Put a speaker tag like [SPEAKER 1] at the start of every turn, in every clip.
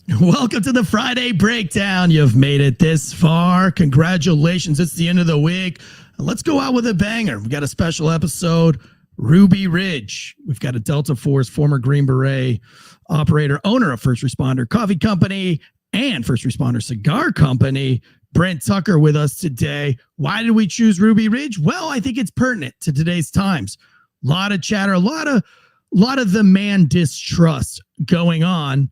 [SPEAKER 1] Welcome to the Friday Breakdown. You've made it this far. Congratulations. It's the end of the week. Let's go out with a banger. We've got a special episode, Ruby Ridge. We've got a Delta Force, former Green Beret operator, owner of First Responder Coffee Company and First Responder Cigar Company, Brent Tucker, with us today. Why did we choose Ruby Ridge? Well, I think it's pertinent to today's times. A lot of chatter, a lot of the man distrust going on.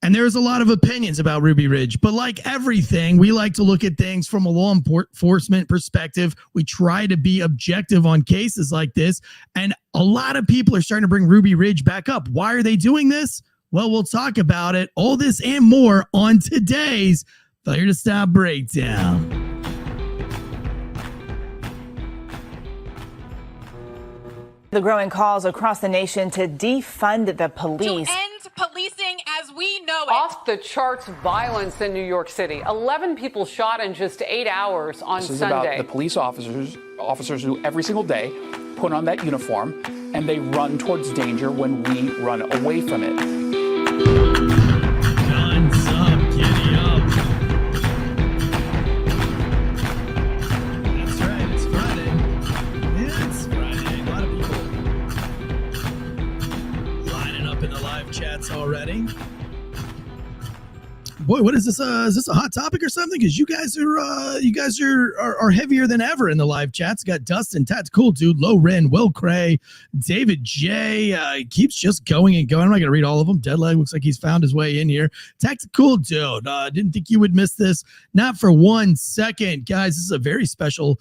[SPEAKER 1] And there's a lot of opinions about Ruby Ridge, but like everything, we like to look at things from a law enforcement perspective. We try to be objective on cases like this, and a lot of people are starting to bring Ruby Ridge back up. Why are they doing this? Well, we'll talk about it, all this and more on today's Failure to Stop Breakdown.
[SPEAKER 2] The growing calls across the nation to defund the police.
[SPEAKER 3] To end policing as we know it.
[SPEAKER 4] Off the charts violence in New York City. 11 people shot in just 8 hours on Sunday.
[SPEAKER 5] This is about the police officers who every single day put on that uniform and they run towards danger when we run away from it.
[SPEAKER 1] Guns up, giddy up. That's right, it's Friday. It's Friday. A lot of people lining up in the live chats already. Boy, what is this? Is this a hot topic or something? Because you guys are heavier than ever in the live chats. Got Dustin, That's Cool Dude, Low Ren, Will Cray, David J. Keeps just going and going. I'm not gonna read all of them. Deadleg looks like he's found his way in here. Tactical Dude, didn't think you would miss this. Not for 1 second, guys. This is a very special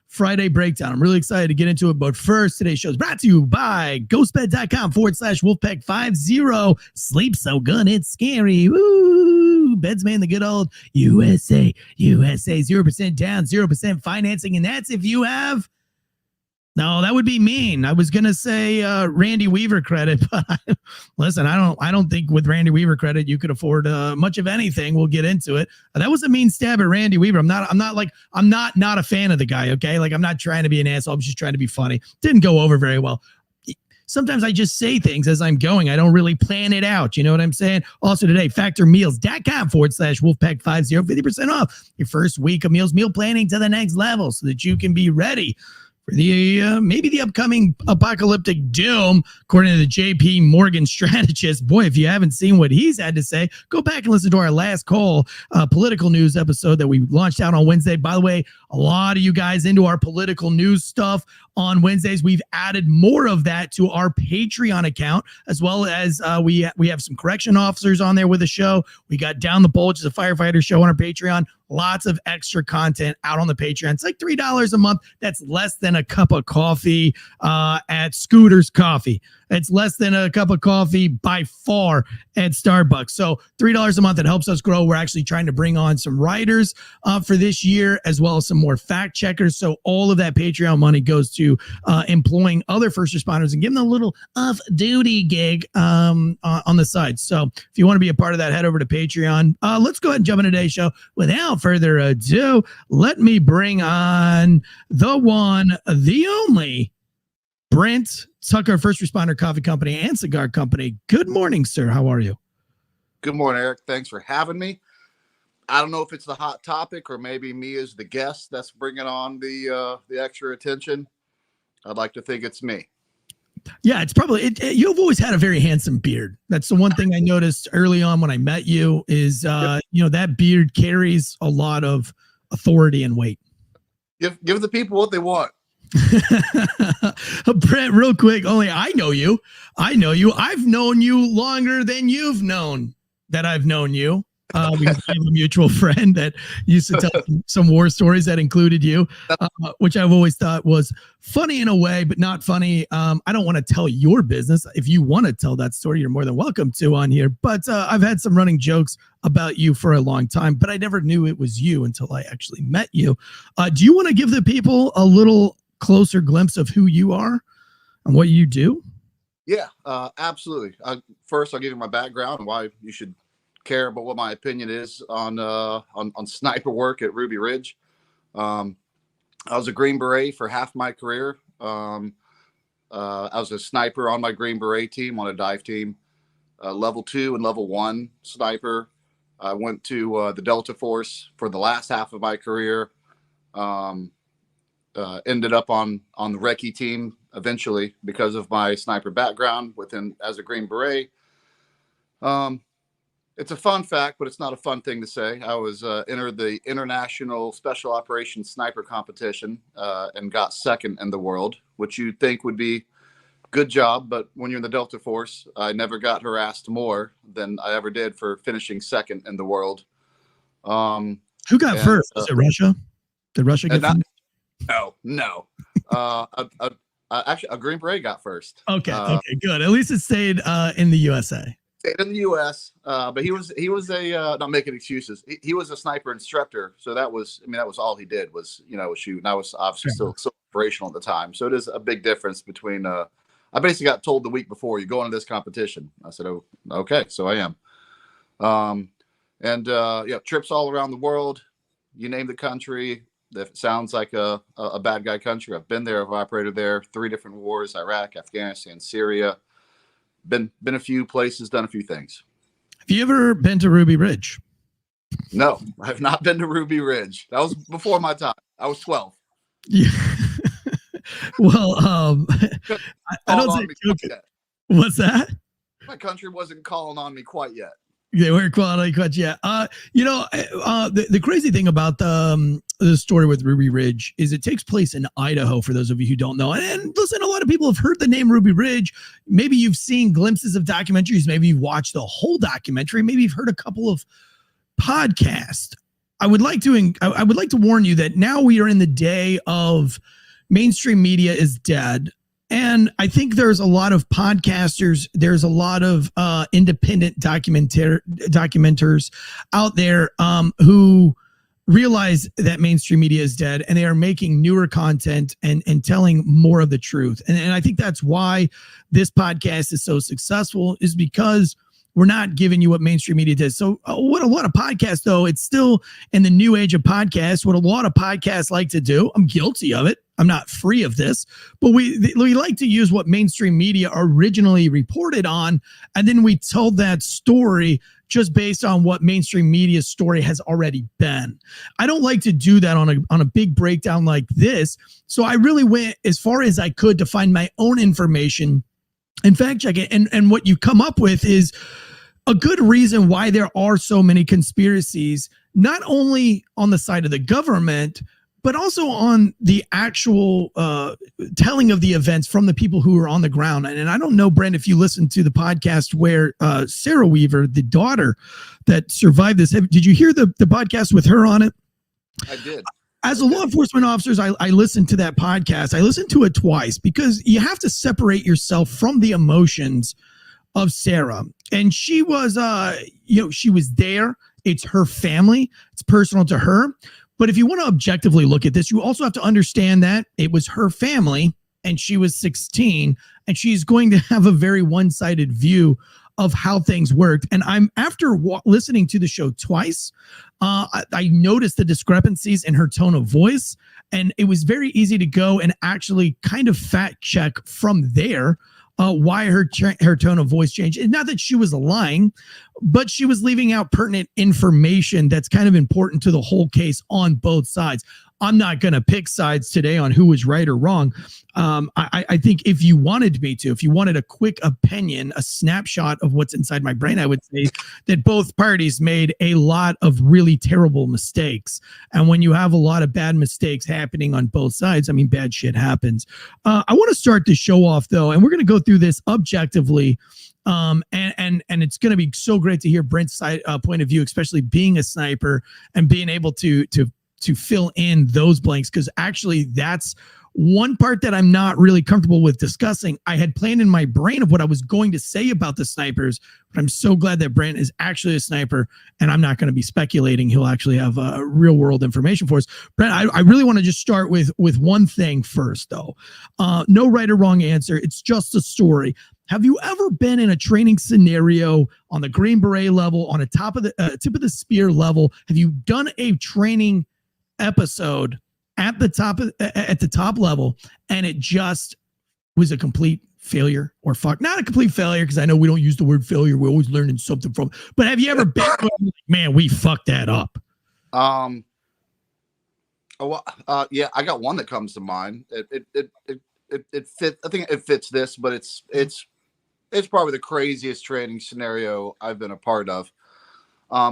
[SPEAKER 1] Friday Breakdown. I'm really excited to get into it. But first, today's show is brought to you by ghostbed.com/Wolfpack50. Sleep so good, it's scary. Woo! Bedsman, the good old USA. 0% down, 0% financing. And that's if you have... No, that would be mean. I was going to say Randy Weaver credit, but listen, I don't think with Randy Weaver credit you could afford much of anything. We'll get into it. That was a mean stab at Randy Weaver. I'm not a fan of the guy, okay? Like, I'm not trying to be an asshole. I'm just trying to be funny. Didn't go over very well. Sometimes I just say things as I'm going. I don't really plan it out. You know what I'm saying? Also today, factormeals.com/Wolfpack50, 50% off your first week of meal planning to the next level so that you can be ready for the maybe the upcoming apocalyptic doom, according to the JP Morgan strategist. Boy, if you haven't seen what he's had to say, go back and listen to our last call political news episode that we launched out on Wednesday. By the way, a lot of you guys into our political news stuff on Wednesdays. We've added more of that to our Patreon account, as well as we have some correction officers on there with the show. We got Down the Pole, which is a firefighter show on our Patreon. Lots of extra content out on the Patreon. It's like $3 a month. That's less than a cup of coffee at Scooter's Coffee. It's less than a cup of coffee by far at Starbucks. So $3 a month, it helps us grow. We're actually trying to bring on some writers for this year, as well as some more fact checkers. So all of that Patreon money goes to employing other first responders and giving them a little off-duty gig on the side. So if you want to be a part of that, head over to Patreon. Let's go ahead and jump into today's show. Without further ado, let me bring on the one, the only, Brent Tucker, First Responder Coffee Company and Cigar Company. Good morning, sir. How are you?
[SPEAKER 6] Good morning, Eric. Thanks for having me. I don't know if it's the hot topic or maybe me as the guest that's bringing on the extra attention. I'd like to think it's me.
[SPEAKER 1] Yeah, it's probably you've always had a very handsome beard. That's the one thing I noticed early on when I met you is that beard carries a lot of authority and weight.
[SPEAKER 6] Give the people what they want.
[SPEAKER 1] Brent, real quick, only I know you. I've known you longer than you've known that I've known you. We have a mutual friend that used to tell some war stories that included you, which I've always thought was funny in a way, but not funny. I don't want to tell your business. If you want to tell that story, you're more than welcome to on here. But I've had some running jokes about you for a long time, but I never knew it was you until I actually met you. Do you want to give the people a little closer glimpse of who you are and what you do?
[SPEAKER 6] Yeah, absolutely. First, I'll give you my background and why you should care about what my opinion is on sniper work at Ruby Ridge. I was a Green Beret for half my career. I was a sniper on my Green Beret team, on a dive team. level 2 and level 1 sniper. I went to the Delta Force for the last half of my career. Ended up on the recce team eventually because of my sniper background as a Green Beret. It's a fun fact, but it's not a fun thing to say. I was entered the International Special Operations Sniper Competition and got second in the world, which you'd think would be good job. But when you're in the Delta Force, I never got harassed more than I ever did for finishing second in the world.
[SPEAKER 1] Who got first? Was it Russia? Did Russia get first?
[SPEAKER 6] No. Actually, a Green Beret got first.
[SPEAKER 1] Okay, good. At least it stayed in the USA.
[SPEAKER 6] Stayed in the U.S., but he was a not making excuses. He was a sniper instructor, so that was all he did was shoot. And I was obviously still operational at the time, so it is a big difference between. I basically got told the week before you go into this competition. I said, "Oh, okay," so I am. Trips all around the world. You name the country. If it sounds like a bad guy country, I've been there. I've operated there. 3 different wars: Iraq, Afghanistan, Syria. Been a few places, done a few things.
[SPEAKER 1] Have you ever been to Ruby Ridge?
[SPEAKER 6] No, I have not been to Ruby Ridge. That was before my time. I was 12.
[SPEAKER 1] Yeah. Well, I don't say joking. What's that?
[SPEAKER 6] My country wasn't calling on me quite yet.
[SPEAKER 1] They weren't quality cuts yet. The crazy thing about the story with Ruby Ridge is it takes place in Idaho, for those of you who don't know. And listen, a lot of people have heard the name Ruby Ridge. Maybe you've seen glimpses of documentaries. Maybe you've watched the whole documentary. Maybe you've heard a couple of podcasts. I would like to warn you that now we are in the day of mainstream media is dead. And I think there's a lot of podcasters, there's a lot of independent documenters out there who realize that mainstream media is dead, and they are making newer content and telling more of the truth. And I think that's why this podcast is so successful, is because we're not giving you what mainstream media does. So what a lot of podcasts, though, it's still in the new age of podcasts, what a lot of podcasts like to do, I'm guilty of it. I'm not free of this, but we like to use what mainstream media originally reported on, and then we told that story just based on what mainstream media's story has already been. I don't like to do that on a big breakdown like this, so I really went as far as I could to find my own information and fact check it. And what you come up with is a good reason why there are so many conspiracies, not only on the side of the government, but also on the actual telling of the events from the people who are on the ground. And I don't know, Brent, if you listened to the podcast where Sarah Weaver, the daughter that survived this, did you hear the podcast with her on it?
[SPEAKER 6] I did.
[SPEAKER 1] As a law enforcement officer, I listened to that podcast. I listened to it twice because you have to separate yourself from the emotions of Sarah. And she was, she was there. It's her family. It's personal to her. But if you want to objectively look at this, you also have to understand that it was her family and she was 16 and she's going to have a very one-sided view of how things worked. And I'm after listening to the show twice, I noticed the discrepancies in her tone of voice, and it was very easy to go and actually kind of fact check from there why her tone of voice changed. And not that she was lying, but she was leaving out pertinent information that's kind of important to the whole case on both sides. I'm not going to pick sides today on who was right or wrong. I think if you wanted me to, if you wanted a quick opinion, a snapshot of what's inside my brain, I would say that both parties made a lot of really terrible mistakes. And when you have a lot of bad mistakes happening on both sides, I mean, bad shit happens. I want to start the show off, though, and we're going to go through this objectively. And it's going to be so great to hear Brent's side, point of view, especially being a sniper and being able to fill in those blanks, because actually that's one part that I'm not really comfortable with discussing. I had planned in my brain of what I was going to say about the snipers, but I'm so glad that Brent is actually a sniper and I'm not going to be speculating. He'll actually have real world information for us. Brent, I really want to just start with one thing first, though. No right or wrong answer. It's just a story. Have you ever been in a training scenario on the Green Beret level, on a tip of the spear level? Have you done a training episode at the top level and it just was a complete failure or fuck? Not a complete failure, because I know we don't use the word failure. We're always learning something from. But have you ever been, man, we fucked that up?
[SPEAKER 6] Yeah, I got one that comes to mind. It fit. I think it fits this, but it's probably the craziest training scenario I've been a part of.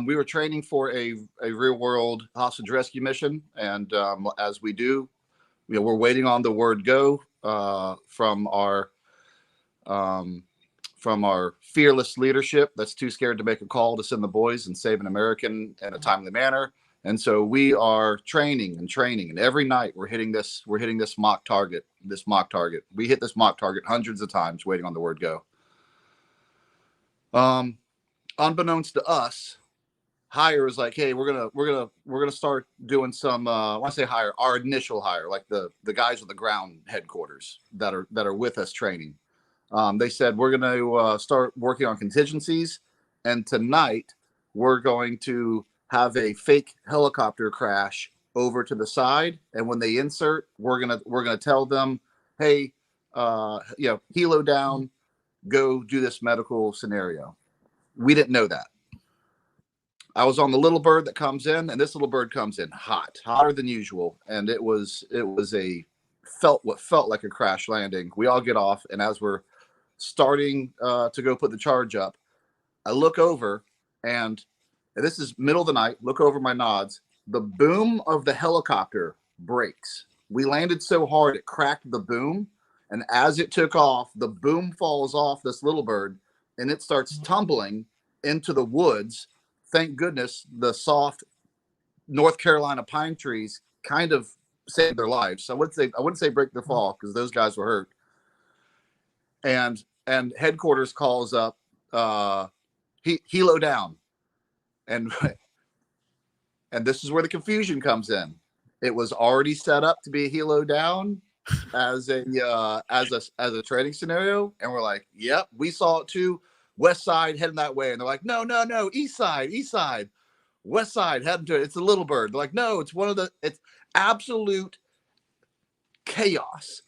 [SPEAKER 6] We were training for a real world hostage rescue mission, and as we do, we're waiting on the word go from our fearless leadership that's too scared to make a call to send the boys and save an American in a timely manner. And so we are training, and every night we're hitting this mock target. We hit this mock target hundreds of times waiting on the word go. Unbeknownst to us, hire is like, hey, we're gonna start doing some when I say hire, our initial hire, like the guys with the ground headquarters that are with us training. They said we're gonna start working on contingencies, and tonight we're going to have a fake helicopter crash over to the side, and when they insert, we're gonna tell them, hey, helo down, go do this medical scenario. We didn't know that. I was on the little bird that comes in, and this little bird comes in hotter than usual, and it felt like a crash landing. We all get off, and as we're starting to go put the charge up, I look over, and this is middle of the night, look over my nods. The boom of the helicopter breaks. We landed so hard it cracked the boom, and as it took off, the boom falls off this little bird, and it starts tumbling into the woods. Thank goodness the soft North Carolina pine trees kind of saved their lives. So I wouldn't say break their fall, because those guys were hurt. And headquarters calls up, helo down. And this is where the confusion comes in. It was already set up to be a helo down as a training scenario, and we're like, yep, we saw it too. West side heading that way, and they're like, no, east side, west side heading to it. It's a little bird. They're like, no, it's absolute chaos.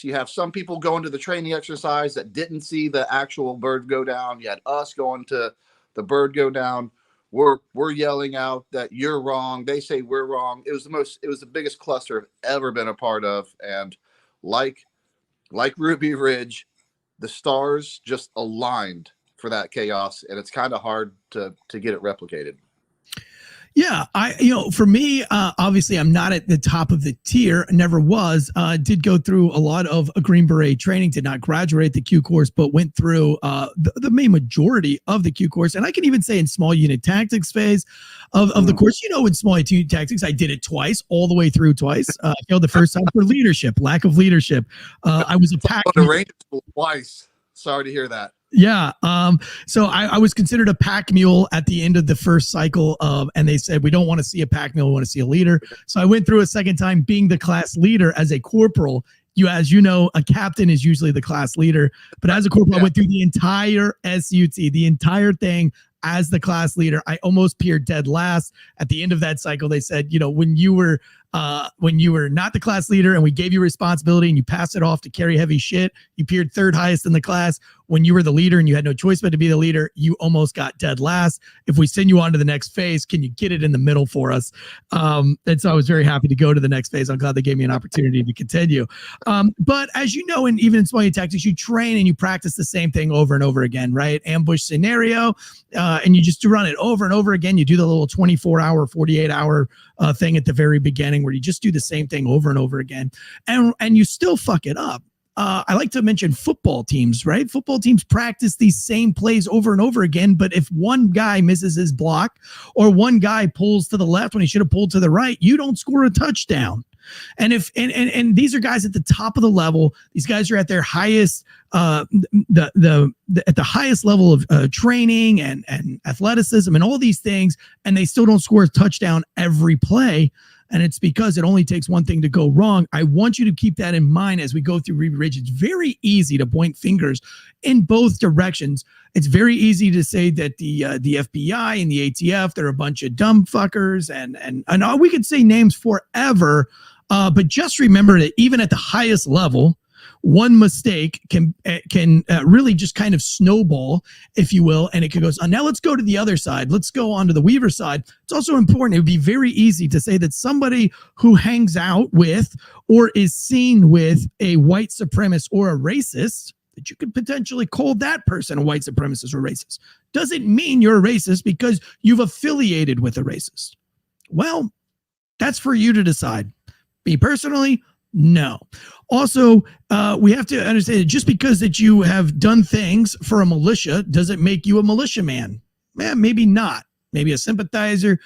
[SPEAKER 6] You have some people going to the training exercise that didn't see the actual bird go down. You had us going to the bird go down. We're yelling out that you're wrong. They say we're wrong. It was the biggest cluster I've ever been a part of. And like Ruby Ridge, the stars just aligned for that chaos, and it's kind of hard to get it replicated.
[SPEAKER 1] Yeah, for me, obviously I'm not at the top of the tier, never was, did go through a lot of a Green Beret training, did not graduate the Q course, but went through the main majority of the Q course. And I can even say in small unit tactics phase of the course, in small unit tactics, I did it twice, all the way through twice. I failed the first time for lack of leadership. I was a pack.
[SPEAKER 6] The range twice. Sorry to hear that.
[SPEAKER 1] Yeah. So I was considered a pack mule at the end of the first cycle, and they said, we don't want to see a pack mule, we want to see a leader. So I went through a second time being the class leader as a corporal. As you know, a captain is usually the class leader, but as a corporal, I went through the entire SUT, the entire thing as the class leader. I almost peered dead last. At the end of that cycle, they said, when you were not the class leader and we gave you responsibility and you passed it off to carry heavy shit, you peered third highest in the class. When you were the leader and you had no choice but to be the leader, you almost got dead last. If we send you on to the next phase, can you get it in the middle for us? And so I was very happy to go to the next phase. I'm glad they gave me an opportunity to continue. But as you know, and even in small unit tactics, you train and you practice the same thing over and over again, right? Ambush scenario, and you just run it over and over again. You do the little 24-hour, 48-hour thing at the very beginning where you just do the same thing over and over again, and you still fuck it up. I like to mention football teams, right? Football teams practice these same plays over and over again, but if one guy misses his block or one guy pulls to the left when he should have pulled to the right, you don't score a touchdown. And these are guys at the top of the level. These guys are at their highest, at the highest level of training and athleticism and all these things, and they still don't score a touchdown every play. And it's because it only takes one thing to go wrong. I want you to keep that in mind as we go through Ruby Ridge. It's very easy to point fingers in both directions. It's very easy to say that the FBI and the ATF, they're a bunch of dumb fuckers, and we could say names forever. But just remember that even at the highest level, one mistake can really just kind of snowball, if you will, and it could go. Now let's go to the other side. Let's go on to the Weaver side. It's also important. It would be very easy to say that somebody who hangs out with or is seen with a white supremacist or a racist, that you could potentially call that person a white supremacist or racist. Doesn't mean you're a racist because you've affiliated with a racist. Well, that's for you to decide. Me personally, no. Also, we have to understand that just because that you have done things for a militia doesn't make you a militiaman. Maybe not. Maybe a sympathizer.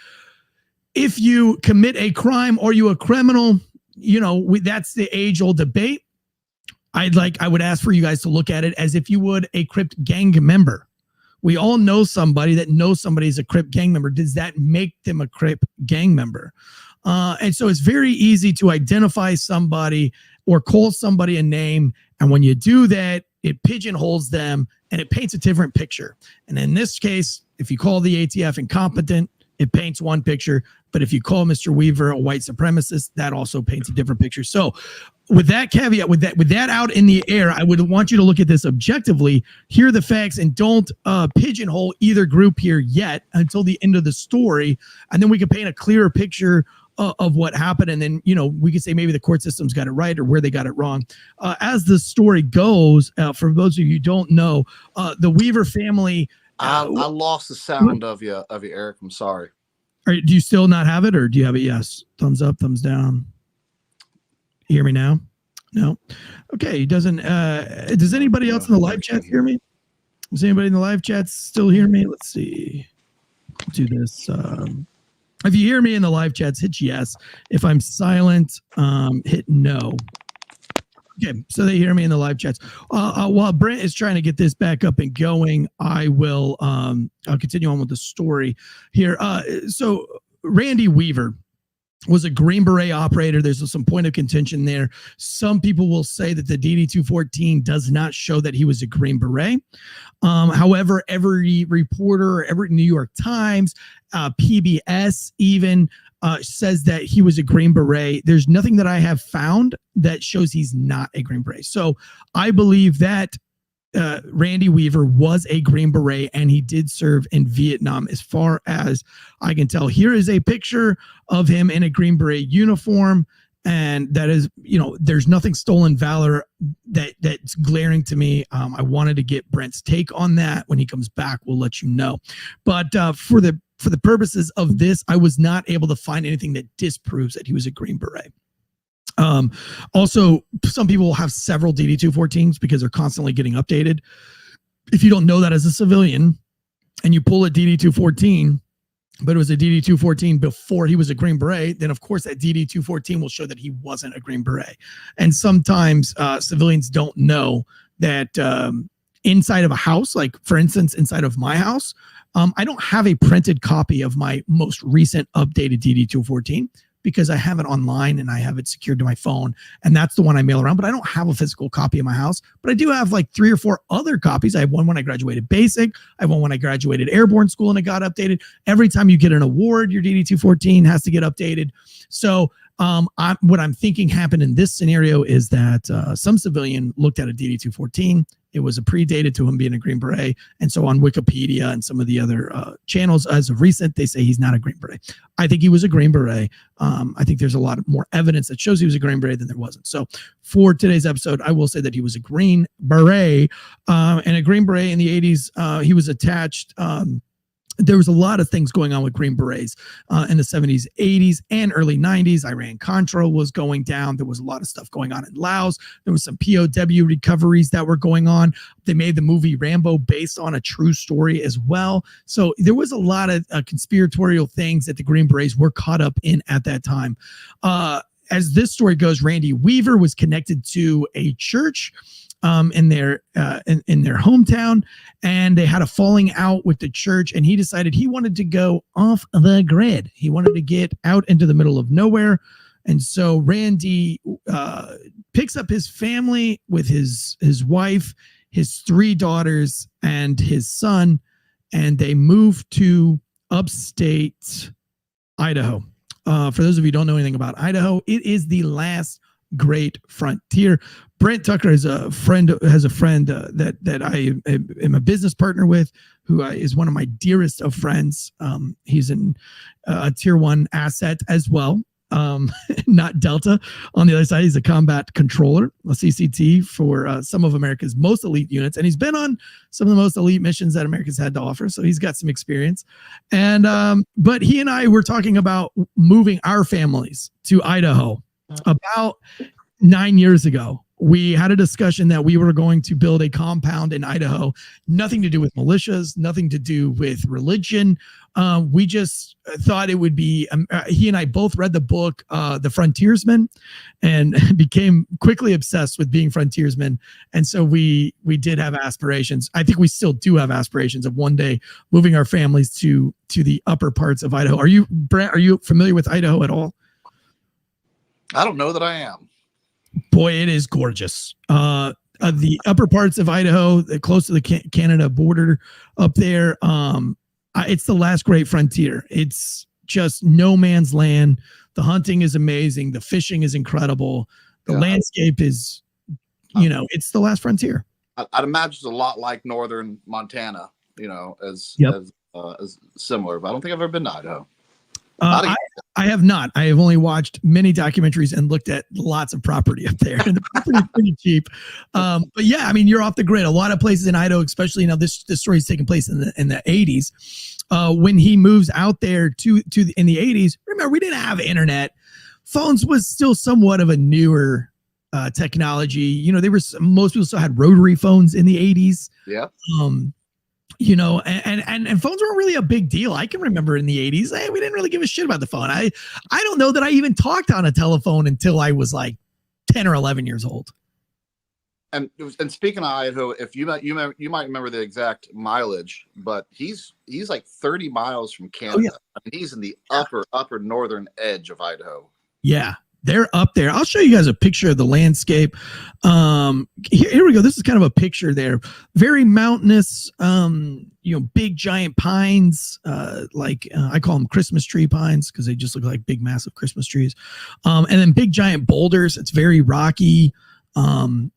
[SPEAKER 1] If you commit a crime, are you a criminal? That's the age-old debate. I would ask for you guys to look at it as if you would a Crip gang member. We all know somebody that knows somebody is a Crip gang member. Does that make them a Crip gang member? And so it's very easy to identify somebody or call somebody a name. And when you do that, it pigeonholes them and it paints a different picture. And in this case, if you call the ATF incompetent, it paints one picture. But if you call Mr. Weaver a white supremacist, that also paints a different picture. So with that caveat, with that out in the air, I would want you to look at this objectively, hear the facts, and don't pigeonhole either group here yet until the end of the story. And then we can paint a clearer picture of what happened. And then, we could say maybe the court system's got it right or where they got it wrong. As the story goes, for those of you who don't know, the Weaver family.
[SPEAKER 6] I lost the sound of you, Eric. I'm sorry.
[SPEAKER 1] Do you still not have it, or do you have it? Yes. Thumbs up, thumbs down. You hear me now? No. Okay. Does anybody else in the live chat hear me? Does anybody in the live chat still hear me? Let's see. Let's do this. If you hear me in the live chats, hit yes. If I'm silent, hit no. Okay, so they hear me in the live chats. While Brent is trying to get this back up and going, I will I'll continue on with the story here. So Randy Weaver was a Green Beret operator. There's some point of contention there. Some people will say that the DD-214 does not show that he was a Green Beret. However, every reporter, every New York Times, PBS even says that he was a Green Beret. There's nothing that I have found that shows he's not a Green Beret. So I believe that Randy Weaver was a Green Beret and he did serve in Vietnam as far as I can tell. Here is a picture of him in a Green Beret uniform. And that is, there's nothing stolen valor that's glaring to me. I wanted to get Brent's take on that. When he comes back, we'll let you know. But for the purposes of this, I was not able to find anything that disproves that he was a Green Beret. Also, some people will have several DD-214s because they're constantly getting updated. If you don't know that as a civilian and you pull a DD-214, but it was a DD-214 before he was a Green Beret, then of course that DD-214 will show that he wasn't a Green Beret. And sometimes civilians don't know that inside of a house, like for instance, inside of my house, I don't have a printed copy of my most recent updated DD-214 because I have it online and I have it secured to my phone. And that's the one I mail around, but I don't have a physical copy in my house. But I do have like 3 or 4 other copies. I have one when I graduated basic. I have one when I graduated airborne school and it got updated. Every time you get an award, your DD-214 has to get updated. So what I'm thinking happened in this scenario is that some civilian looked at a DD-214. It was a predated to him being a Green Beret. And so on Wikipedia and some of the other channels as of recent, they say he's not a Green Beret. I think he was a Green Beret. I think there's a lot more evidence that shows he was a Green Beret than there wasn't. So for today's episode, I will say that he was a Green Beret. And a Green Beret in the 80s, he was attached. There was a lot of things going on with Green Berets in the 70s, 80s, and early 90s. Iran-Contra was going down. There was a lot of stuff going on in Laos. There was some POW recoveries that were going on. They made the movie Rambo based on a true story as well. So there was a lot of conspiratorial things that the Green Berets were caught up in at that time. As this story goes, Randy Weaver was connected to a church in their hometown, and they had a falling out with the church, and he decided he wanted to go off the grid. He wanted to get out into the middle of nowhere. And so Randy picks up his family with his wife, his 3 daughters, and his son, and they move to upstate Idaho. For those of you who don't know anything about Idaho, it is the last great frontier. Brent Tucker has a friend that I am a business partner with, who is one of my dearest of friends. He's in a tier 1 asset as well. Not Delta. On the other side, he's a combat controller, a CCT for some of America's most elite units, and he's been on some of the most elite missions that America's had to offer. So he's got some experience. And but he and I were talking about moving our families to Idaho about 9 years ago. We had a discussion that we were going to build a compound in Idaho, nothing to do with militias, nothing to do with religion. We just thought it would be, he and I both read the book, The Frontiersman, and became quickly obsessed with being frontiersmen. And so we did have aspirations. I think we still do have aspirations of one day moving our families to the upper parts of Idaho. Brent, are you familiar with Idaho at all?
[SPEAKER 6] I don't know that I am.
[SPEAKER 1] Boy, it is gorgeous. The upper parts of Idaho, close to the Canada border up there, it's the last great frontier. It's just no man's land. The hunting is amazing. The fishing is incredible. The landscape is, it's the last frontier.
[SPEAKER 6] I'd imagine it's a lot like northern Montana, as similar, but I don't think I've ever been to Idaho.
[SPEAKER 1] I have not. I have only watched many documentaries and looked at lots of property up there. And the property is pretty cheap. But yeah, I mean, you're off the grid. A lot of places in Idaho, especially, this story is taking place in the 80s. When he moves out there in the 80s, remember, we didn't have internet. Phones was still somewhat of a newer technology. Most people still had rotary phones in the 80s.
[SPEAKER 6] Yeah.
[SPEAKER 1] And phones weren't really a big deal. I can remember in the 80s, we didn't really give a shit about the phone. I don't know that I even talked on a telephone until I was like 10 or 11 years old.
[SPEAKER 6] And speaking of Idaho, if you might remember the exact mileage, but he's like 30 miles from Canada.
[SPEAKER 1] Oh, yeah.
[SPEAKER 6] I mean, he's in the upper northern edge of Idaho.
[SPEAKER 1] Yeah. They're up there. I'll show you guys a picture of the landscape. Here we go. This is kind of a picture there. Very mountainous, big giant pines, I call them Christmas tree pines because they just look like big, massive Christmas trees. And then big giant boulders. It's very rocky. And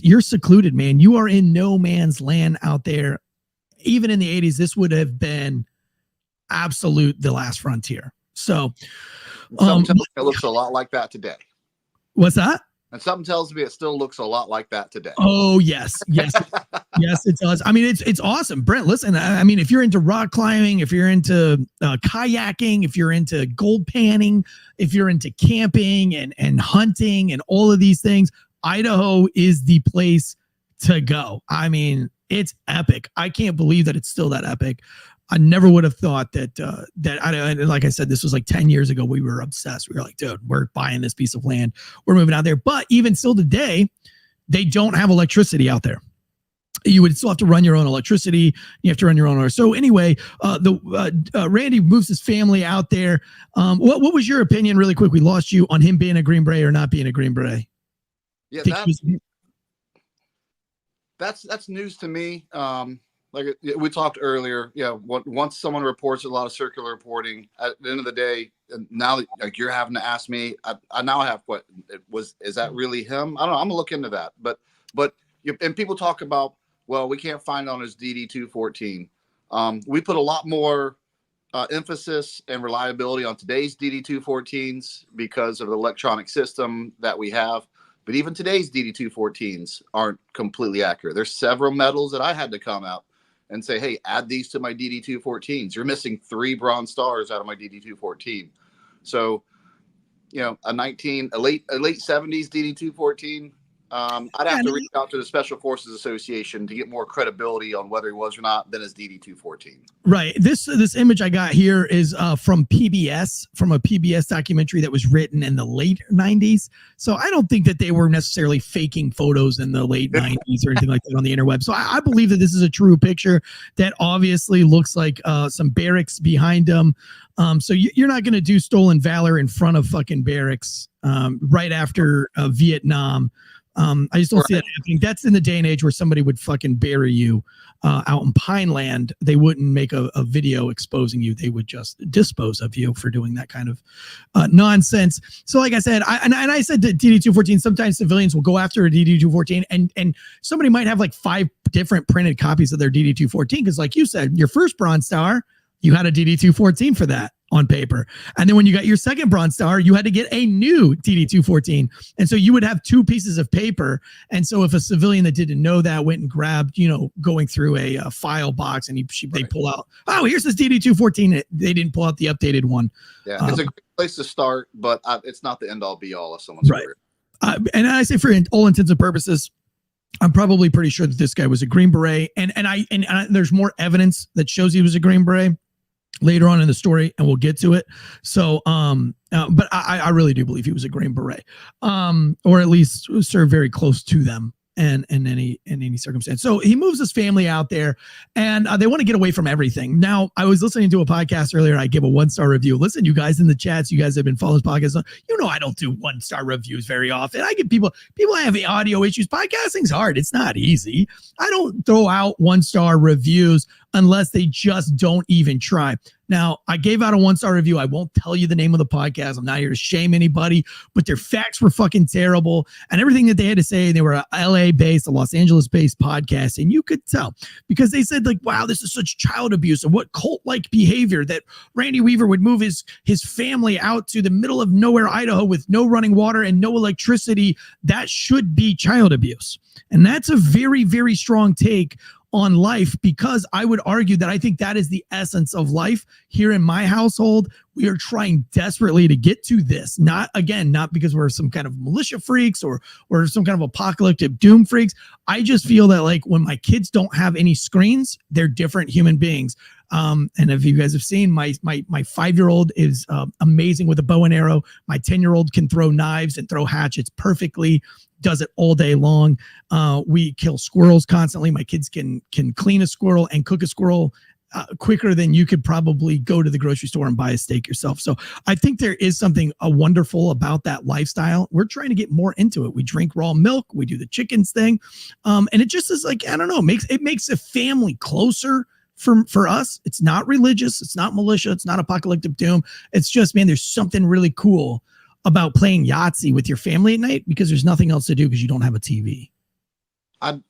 [SPEAKER 1] you're secluded, man. You are in no man's land out there. Even in the 80s, this would have been the last frontier. So,
[SPEAKER 6] something tells me it looks a lot like that today.
[SPEAKER 1] What's that?
[SPEAKER 6] And something tells me it still looks a lot like that today.
[SPEAKER 1] Oh, yes. Yes, it does. I mean, it's awesome. Brent, listen, I mean, if you're into rock climbing, if you're into kayaking, if you're into gold panning, if you're into camping and hunting and all of these things, Idaho is the place to go. I mean, it's epic. I can't believe that it's still that epic. I never would have thought that like I said, this was like 10 years ago. We were obsessed. We were like, dude, we're buying this piece of land. We're moving out there. But even still today, they don't have electricity out there. You would still have to run your own electricity. You have to run your own. So anyway, Randy moves his family out there. What was your opinion, really quick? We lost you on him being a Green Beret or not being a Green Beret.
[SPEAKER 6] Yeah, that's news to me. Like we talked earlier, once someone reports a lot of circular reporting, at the end of the day, now like you're having to ask me, I now have is that really him? I don't know. I'm gonna look into that. But and people talk about, well, we can't find it on his DD-214. We put a lot more emphasis and reliability on today's DD-214s because of the electronic system that we have. But even today's DD-214s aren't completely accurate. There's several metals that I had to come out and say, hey, add these to my DD-214s. You're missing 3 bronze stars out of my DD-214. So, a late 70s DD-214, I'd have to reach out to the Special Forces Association to get more credibility on whether he was or not than his DD-214.
[SPEAKER 1] Right. This image I got here is from PBS, from a PBS documentary that was written in the late 90s. So I don't think that they were necessarily faking photos in the late 90s or anything like that on the interweb. So I believe that this is a true picture that obviously looks like some barracks behind them. So you're not going to do stolen valor in front of fucking barracks right after Vietnam. I just don't see that happening. That's in the day and age where somebody would fucking bury you out in Pineland. They wouldn't make a video exposing you. They would just dispose of you for doing that kind of nonsense. So like I said, I said that DD-214, sometimes civilians will go after a DD-214 and somebody might have like 5 different printed copies of their DD-214 because like you said, your first Bronze Star, you had a DD-214 for that on paper. And then when you got your second Bronze Star, you had to get a new DD-214. And so you would have 2 pieces of paper. And so if a civilian that didn't know that went and grabbed, going through a file box and they pull out, oh, here's this DD-214. They didn't pull out the updated one.
[SPEAKER 6] Yeah, it's a great place to start, but it's not the end all be all of someone's career.
[SPEAKER 1] And I say for all intents and purposes, I'm probably pretty sure that this guy was a Green Beret. And there's more evidence that shows he was a Green Beret later on in the story, and we'll get to it. So, but I really do believe he was a Green Beret, or at least served very close to them in any circumstance. So he moves his family out there, and they want to get away from everything. Now, I was listening to a podcast earlier, and I give a 1-star review. Listen, you guys in the chats, you guys have been following this podcast. I don't do 1-star reviews very often. I get people have audio issues. Podcasting's hard. It's not easy. I don't throw out 1-star reviews unless they just don't even try. Now, I gave out a 1-star review. I won't tell you the name of the podcast. I'm not here to shame anybody, but their facts were fucking terrible. And everything that they had to say, they were a LA-based, a Los Angeles-based podcast. And you could tell because they said like, wow, this is such child abuse and what cult-like behavior that Randy Weaver would move his family out to the middle of nowhere, Idaho with no running water and no electricity. That should be child abuse. And that's a very, very strong take on life, because I would argue that I think that is the essence of life here in my household. We are trying desperately to get to this, not because we're some kind of militia freaks or some kind of apocalyptic doom freaks. I just feel that like when my kids don't have any screens, they're different human beings. And if you guys have seen, my 5-year-old is amazing with a bow and arrow. My 10-year-old can throw knives and throw hatchets perfectly. Does it all day long. We kill squirrels constantly. My kids can clean a squirrel and cook a squirrel quicker than you could probably go to the grocery store and buy a steak yourself. So I think there is something wonderful about that lifestyle. We're trying to get more into it. We drink raw milk. We do the chickens thing. And it just is like, I don't know, it makes a family closer for us. It's not religious. It's not militia. It's not apocalyptic doom. It's just, man, there's something really cool about playing Yahtzee with your family at night because there's nothing else to do because you don't have a TV.
[SPEAKER 6] I'd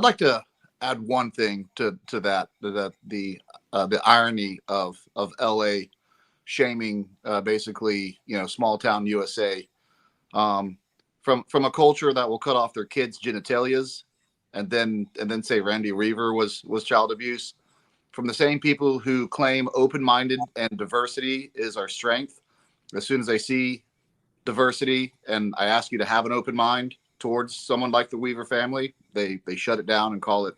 [SPEAKER 6] like to add one thing to that the irony of LA shaming basically small town USA from a culture that will cut off their kids' genitalias and then say Randy Weaver was child abuse, from the same people who claim open-minded and diversity is our strength. As soon as I see diversity and I ask you to have an open mind towards someone like the Weaver family, they shut it down and call it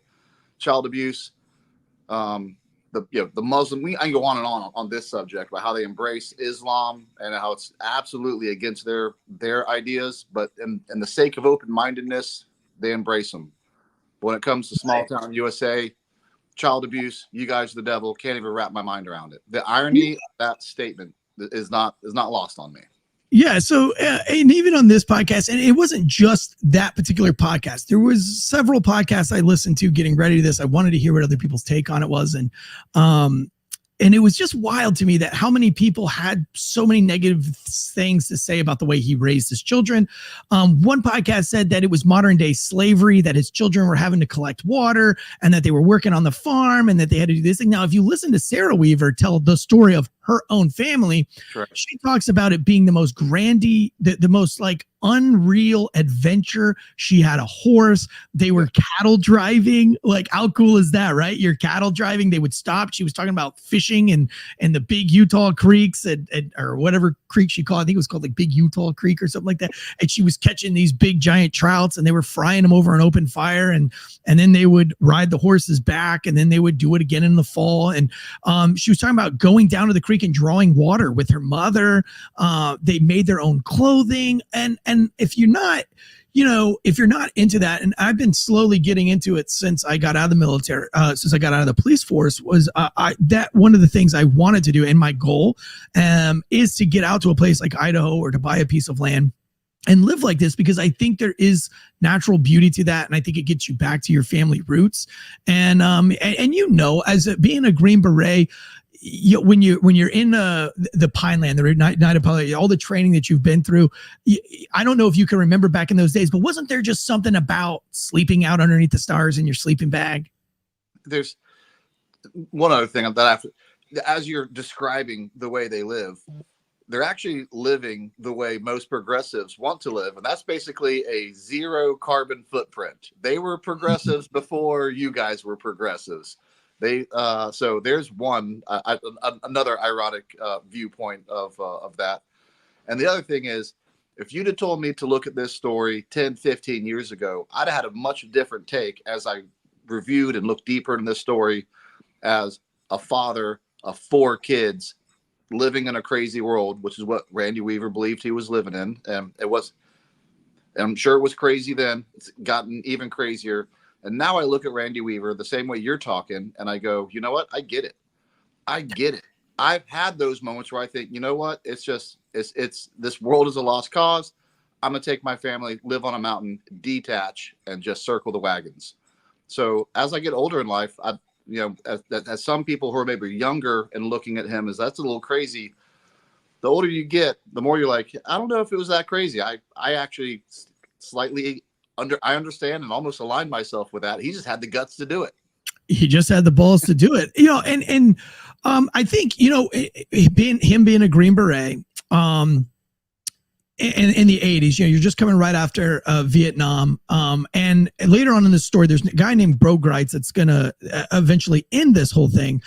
[SPEAKER 6] child abuse. The Muslim, I can go on and on this subject about how they embrace Islam and how it's absolutely against their ideas, but in the sake of open-mindedness, they embrace them. But when it comes to small town USA, child abuse, you guys are the devil, can't even wrap my mind around it. The irony of that statement is not lost on me.
[SPEAKER 1] Yeah. So, and even on this podcast, and it wasn't just that particular podcast. There was several podcasts I listened to getting ready to this. I wanted to hear what other people's take on it was. And it was just wild to me that how many people had so many negative things to say about the way he raised his children. One podcast said that it was modern day slavery, that his children were having to collect water and that they were working on the farm and that they had to do this thing. Now, if you listen to Sarah Weaver tell the story of her own family, sure, she talks about it being the most the most like unreal adventure. She had a horse. They were cattle driving. Like, how cool is that, right? You're cattle driving. They would stop. She was talking about fishing and the big Utah creeks or whatever creek she called. I think it was called like Big Utah Creek or something like that. And she was catching these big giant trouts and they were frying them over an open fire. And then they would ride the horses back and then they would do it again in the fall. And she was talking about going down to the creek and drawing water with her mother. They made their own clothing. And if you're not into that, and I've been slowly getting into it since I got out of the military, since I got out of the police force, was that one of the things I wanted to do. And my goal is to get out to a place like Idaho or to buy a piece of land and live like this, because I think there is natural beauty to that. And I think it gets you back to your family roots. And as being a Green Beret, when you're in the Pineland, the United Pilot, all the training that you've been through, I don't know if you can remember back in those days, but wasn't there just something about sleeping out underneath the stars in your sleeping bag?
[SPEAKER 6] There's one other thing that as you're describing the way they live, they're actually living the way most progressives want to live. And that's basically a zero carbon footprint. They were progressives before you guys were progressives. So there's another ironic viewpoint of that. And the other thing is, if you'd have told me to look at this story 10, 15 years ago, I'd have had a much different take as I reviewed and looked deeper into this story as a father of 4 kids living in a crazy world, which is what Randy Weaver believed he was living in. And I'm sure it was crazy then. It's gotten even crazier. And now I look at Randy Weaver the same way you're talking, and I go, you know what? I get it. I've had those moments where I think, you know what? It's this world is a lost cause. I'm going to take my family, live on a mountain, detach, and just circle the wagons. So as I get older in life, as some people who are maybe younger and looking at him as that's a little crazy, the older you get, the more you're like, I don't know if it was that crazy. I actually slightly I understand and almost align myself with that. He just had the guts to do it.
[SPEAKER 1] He just had the balls to do it, and I think, being a Green Beret, in the 80s, you're just coming right after Vietnam. And later on in the story, there's a guy named Bo Greitz that's going to eventually end this whole thing.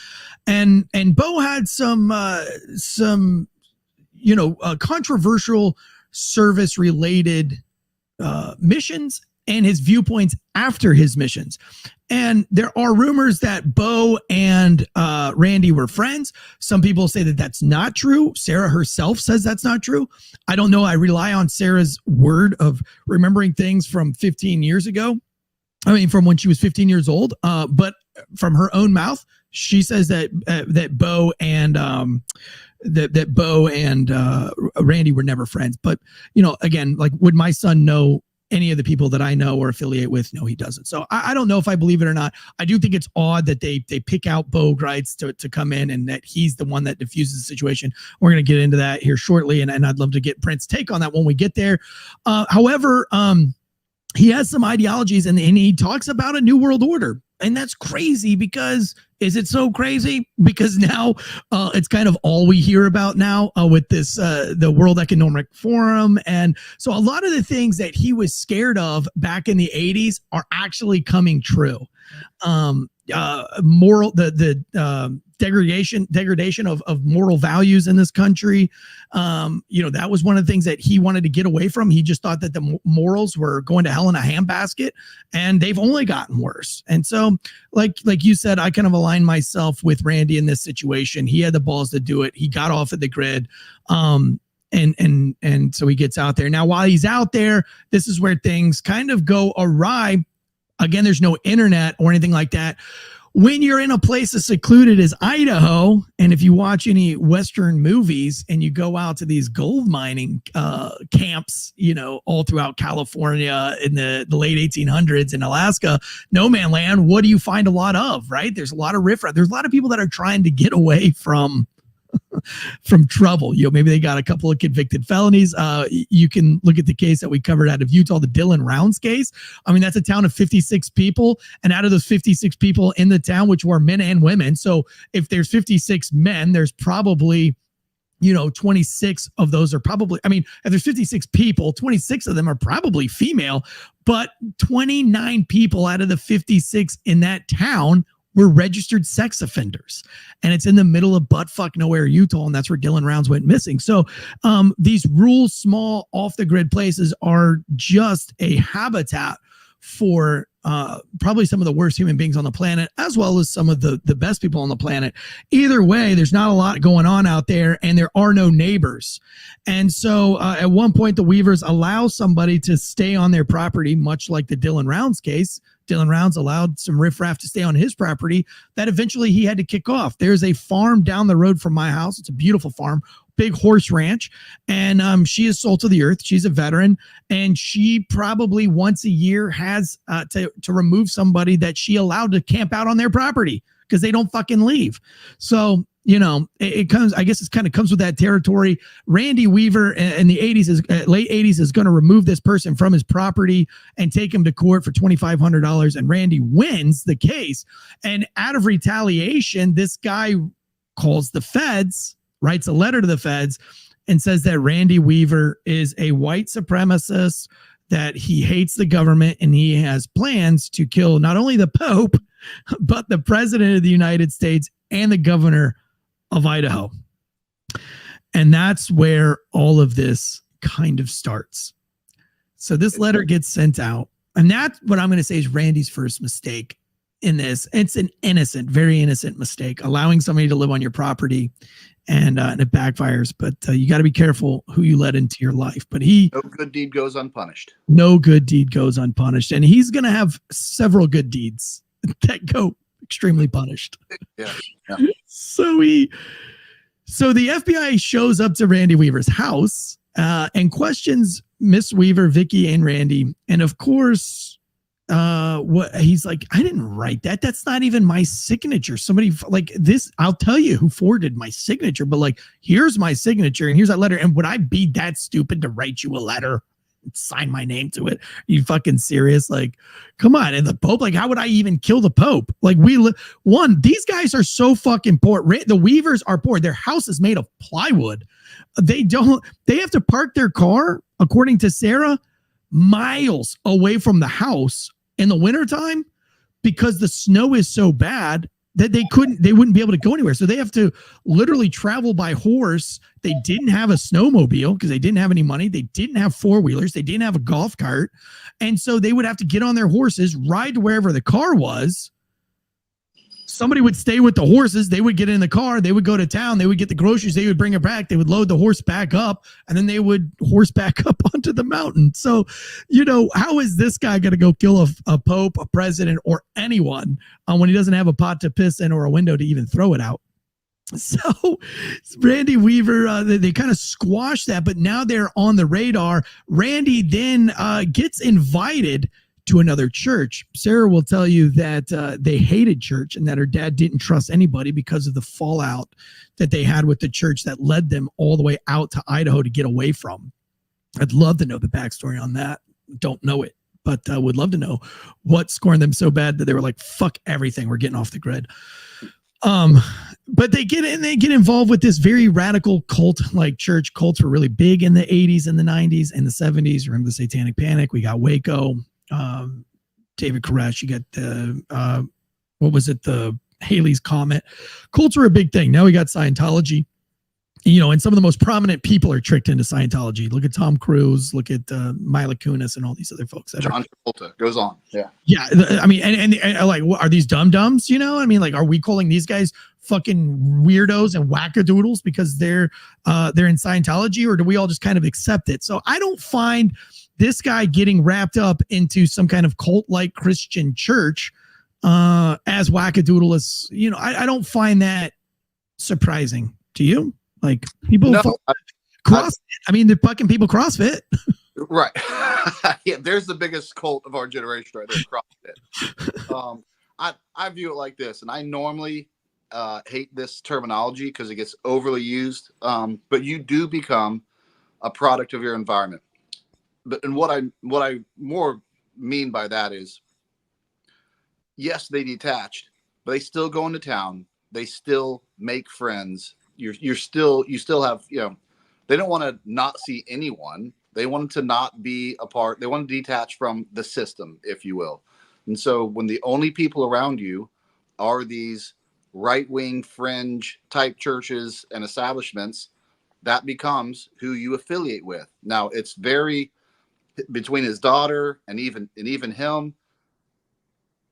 [SPEAKER 1] And Bo had some controversial service related missions and his viewpoints after his missions. And there are rumors that Bo and Randy were friends. Some people say that that's not true. Sarah herself says that's not true. I don't know. I rely on Sarah's word of remembering things from 15 years ago. I mean, from when she was 15 years old. But from her own mouth, she says that Bo and that Bo and Randy were never friends. But again, like, would my son know any of the people that I know or affiliate with? No, he doesn't. So I don't know if I believe it or not. I do think it's odd that they pick out Bo Greitz to come in and that he's the one that diffuses the situation. We're going to get into that here shortly. And I'd love to get Brent's take on that when we get there. However, he has some ideologies and he talks about a new world order. And that's crazy because is it so crazy? Because now it's kind of all we hear about now with this, the World Economic Forum. And so a lot of the things that he was scared of back in the 80s are actually coming true. Degradation of moral values in this country. That was one of the things that he wanted to get away from. He just thought that the morals were going to hell in a handbasket, and they've only gotten worse. And so, like you said, I kind of align myself with Randy in this situation. He had the balls to do it. He got off of the grid. And so he gets out there. Now, while he's out there, this is where things kind of go awry. Again, there's no internet or anything like that. When you're in a place as secluded as Idaho, and if you watch any Western movies and you go out to these gold mining camps, all throughout California in the late 1800s in Alaska, no man land, what do you find a lot of, right? There's a lot of riffraff. There's a lot of people that are trying to get away from trouble. Maybe they got a couple of convicted felonies. You can look at the case that we covered out of Utah, the Dylan Rounds case. I mean, that's a town of 56 people. And out of those 56 people in the town, which were men and women. So if there's 56 men, there's probably, 26 of those are probably, if there's 56 people, 26 of them are probably female, but 29 people out of the 56 in that town were registered sex offenders. And it's in the middle of buttfuck nowhere, Utah, and that's where Dylan Rounds went missing. So these rural, small, off-the-grid places are just a habitat for probably some of the worst human beings on the planet, as well as some of the best people on the planet. Either way, there's not a lot going on out there, and there are no neighbors. And so at one point, the Weavers allow somebody to stay on their property, much like the Dylan Rounds case. Dylan Rounds allowed some riffraff to stay on his property that eventually he had to kick off. There's a farm down the road from my house. It's a beautiful farm, big horse ranch, and she is salt of the earth. She's a veteran, and she probably once a year has to remove somebody that she allowed to camp out on their property because they don't fucking leave. So, you know, it comes, I guess it kind of comes with that territory. Randy Weaver in the 80s, late 80s, is going to remove this person from his property and take him to court for $2,500. And Randy wins the case. And out of retaliation, this guy calls the feds, writes a letter to the feds, and says that Randy Weaver is a white supremacist, that he hates the government, and he has plans to kill not only the Pope, but the President of the United States and the governor of Idaho. And that's where all of this kind of starts. So this letter gets sent out, and that's what I'm going to say is Randy's first mistake in this. It's an innocent, very innocent mistake, allowing somebody to live on your property, and it backfires. But you got to be careful who you let into your life. But
[SPEAKER 6] no good deed goes unpunished.
[SPEAKER 1] No good deed goes unpunished. And he's going to have several good deeds that go extremely punished.
[SPEAKER 6] Yeah.
[SPEAKER 1] So the FBI shows up to Randy Weaver's house and questions Miss Weaver, Vicky, and Randy. And of course, what he's like, I didn't write that. That's not even my signature. Somebody like this, I'll tell you who forwarded my signature, but like, here's my signature and here's that letter. And would I be that stupid to write you a letter? Sign my name to it? Are you fucking serious? Like, come on. And the Pope, like, how would I even kill the Pope? Like, these guys are so fucking poor. The Weavers are poor. Their house is made of plywood. They have to park their car, according to Sarah, miles away from the house in the wintertime because the snow is so bad that they wouldn't be able to go anywhere. So they have to literally travel by horse. They didn't have a snowmobile because they didn't have any money. They didn't have four-wheelers. They didn't have a golf cart. And so they would have to get on their horses, ride to wherever the car was. Somebody would stay with the horses. They would get in the car. They would go to town. They would get the groceries. They would bring it back. They would load the horse back up, and then they would horse back up onto the mountain. So, you know, how is this guy going to go kill a pope, a president, or anyone when he doesn't have a pot to piss in or a window to even throw it out? So Randy Weaver, they kind of squash that, but now they're on the radar. Randy then gets invited to another church. Sarah will tell you that they hated church and that her dad didn't trust anybody because of the fallout that they had with the church that led them all the way out to Idaho to get away from. I'd love to know the backstory on that. Don't know it, but would love to know what scorned them so bad that they were like, fuck everything, we're getting off the grid. But they get involved with this very radical cult. Like church cults were really big in the 80s and the 90s and the 70s. Remember the Satanic Panic? We got Waco. David Koresh, you got the what was it, the Haley's Comet. Cults were a big thing. Now we got Scientology, you know, and some of the most prominent people are tricked into Scientology. Look at Tom Cruise, look at Mila Kunis and all these other folks.
[SPEAKER 6] John Travolta goes on. Yeah.
[SPEAKER 1] I mean, and like, are these dum-dums, you know? I mean, like, are we calling these guys fucking weirdos and wackadoodles because they're in Scientology, or do we all just kind of accept it? So I don't find this guy getting wrapped up into some kind of cult-like Christian church as wackadoodle as, you know, I don't find that surprising. Do you? Like people CrossFit. I mean, the fucking people CrossFit.
[SPEAKER 6] Right. Yeah, there's the biggest cult of our generation right there, CrossFit. I view it like this, and I normally hate this terminology because it gets overly used. But you do become a product of your environment. And what I more mean by that is, yes, they detached, but they still go into town. They still make friends. You still have, you know, they don't want to not see anyone. They want to not be a part. They want to detach from the system, if you will. And so when the only people around you are these right-wing fringe type churches and establishments, that becomes who you affiliate with. Now it's very between his daughter and even him.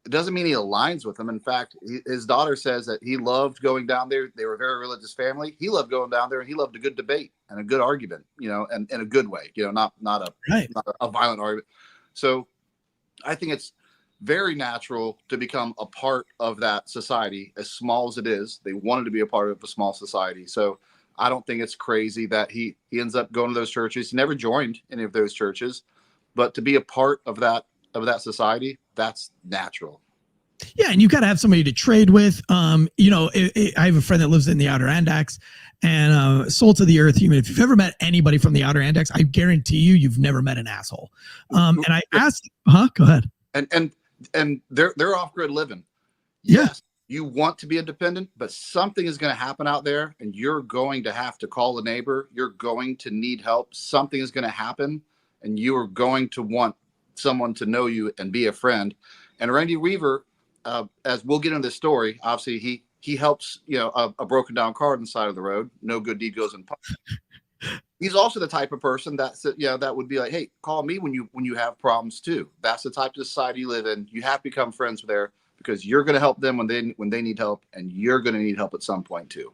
[SPEAKER 6] It doesn't mean he aligns with them. In fact, his daughter says that he loved going down there. They were a very religious family. He loved going down there, and he loved a good debate and a good argument, you know, and in a good way, you know, not a violent argument. So I think it's very natural to become a part of that society, as small as it is. They wanted to be a part of a small society. So I don't think it's crazy that he ends up going to those churches. He never joined any of those churches, but to be a part of that society, that's natural.
[SPEAKER 1] Yeah, and you got to have somebody to trade with. I have a friend that lives in the Outer Andax, and salt of the earth human. If you've ever met anybody from the Outer Andax, I guarantee you've never met an asshole. And I asked, go ahead.
[SPEAKER 6] And they're off grid living.
[SPEAKER 1] Yeah.
[SPEAKER 6] Yes, you want to be independent, but something is going to happen out there, and you're going to have to call a neighbor. You're going to need help. Something is going to happen, and you are going to want someone to know you and be a friend. And Randy Weaver, as we'll get into this story, obviously he helps a broken down car on the side of the road. No good deed goes unpunished. He's also the type of person that would be like, hey, call me when you have problems too. That's the type of society you live in. You have to become friends there because you're going to help them when they need help, and you're going to need help at some point too.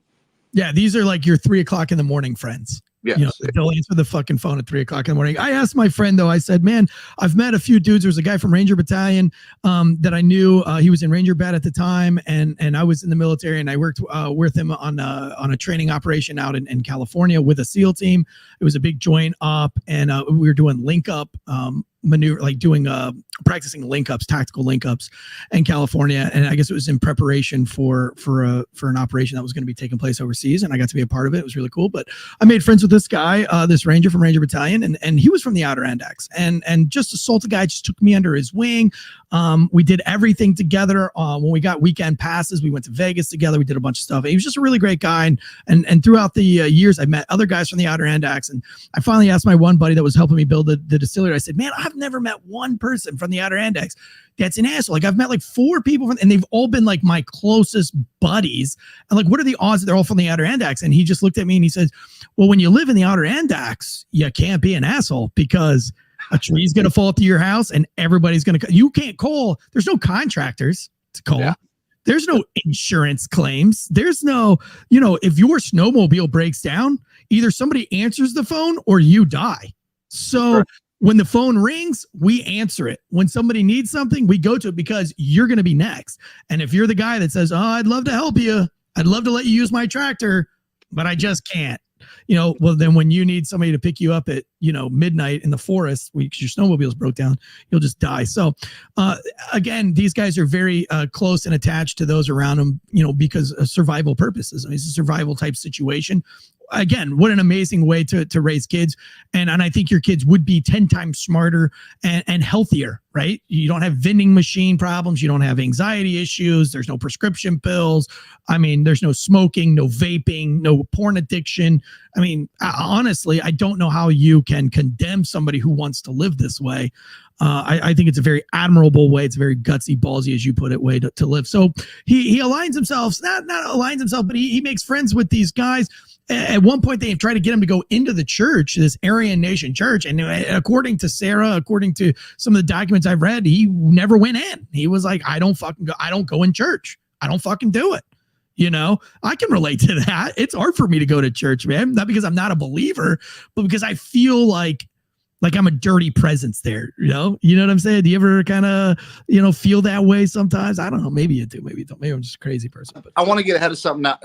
[SPEAKER 1] Yeah, these are like your 3 o'clock in the morning friends.
[SPEAKER 6] Yes.
[SPEAKER 1] They'll answer the fucking phone at 3 o'clock in the morning. I asked my friend though, I said, man, I've met a few dudes. There's a guy from Ranger Battalion that I knew. He was in Ranger Bat at the time, and I was in the military, and I worked with him on a training operation out in California with a SEAL team. It was a big joint up, and we were doing link up maneuver, like doing practicing link ups, tactical link ups in California. And I guess it was in preparation for an operation that was going to be taking place overseas. And I got to be a part of it. It was really cool. But I made friends with this guy, this Ranger from Ranger Battalion, and he was from the Outer Andax, and just assault guy just took me under his wing. We did everything together. When we got weekend passes, we went to Vegas together. We did a bunch of stuff. He was just a really great guy. And throughout the years, I met other guys from the Outer Andax. And I finally asked my one buddy that was helping me build the distillery. I said, man, I've never met one person from the Outer Andax that's an asshole. Like, I've met like 4 people and they've all been like my closest buddies. And like, what are the odds that they're all from the Outer Andax? And he just looked at me and he says, well, when you live in the Outer Andax, you can't be an asshole because a tree's going to fall to your house and everybody's going to, you can't call. There's no contractors to call. Yeah. There's no insurance claims. There's no, if your snowmobile breaks down, either somebody answers the phone or you die. So sure. When the phone rings, we answer it. When somebody needs something, we go to it because you're going to be next. And if you're the guy that says, oh, I'd love to help you, I'd love to let you use my tractor, but I just can't. Well, then when you need somebody to pick you up at, midnight in the forest because your snowmobile's broke down, you'll just die. So, again, these guys are very close and attached to those around them, because of survival purposes. I mean, it's a survival type situation. Again, what an amazing way to raise kids. And I think your kids would be 10 times smarter and healthier, right? You don't have vending machine problems. You don't have anxiety issues. There's no prescription pills. I mean, there's no smoking, no vaping, no porn addiction. I mean, honestly, I don't know how you can condemn somebody who wants to live this way. I think it's a very admirable way. It's a very gutsy, ballsy, as you put it, way to live. So he aligns himself, not aligns himself, but he makes friends with these guys. At one point, they tried to get him to go into the church, this Aryan Nation church. And according to Sarah, according to some of the documents I've read, he never went in. He was like, I don't go in church. I don't fucking do it. I can relate to that. It's hard for me to go to church, man. Not because I'm not a believer, but because I feel like I'm a dirty presence there. You know what I'm saying? Do you ever kind of, feel that way sometimes? I don't know. Maybe you do. Maybe you don't. Maybe I'm just a crazy person. But
[SPEAKER 6] I want to get ahead of something now.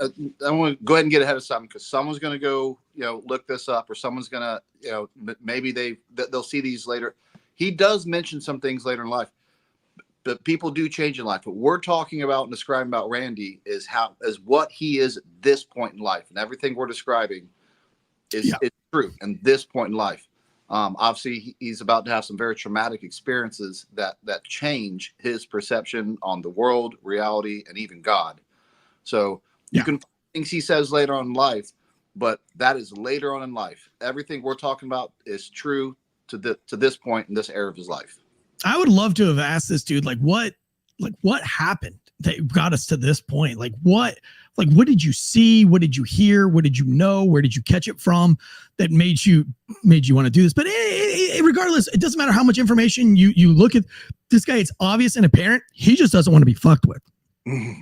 [SPEAKER 6] I want to go ahead and get ahead of something because someone's going to go, look this up, or someone's going to, maybe they'll see these later. He does mention some things later in life, but people do change in life. What we're talking about and describing about Randy is what he is at this point in life, and everything we're describing is true in this point in life. Obviously, he's about to have some very traumatic experiences that change his perception on the world, reality, and even God. So you can find things he says later on in life, but that is later on in life. Everything we're talking about is true to this point in this era of his life.
[SPEAKER 1] I would love to have asked this dude, what happened that got us to this point? What did you see? What did you hear? What did you know? Where did you catch it from that made you want to do this? But regardless, it doesn't matter how much information you look at this guy. It's obvious and apparent. He just doesn't want to be fucked with.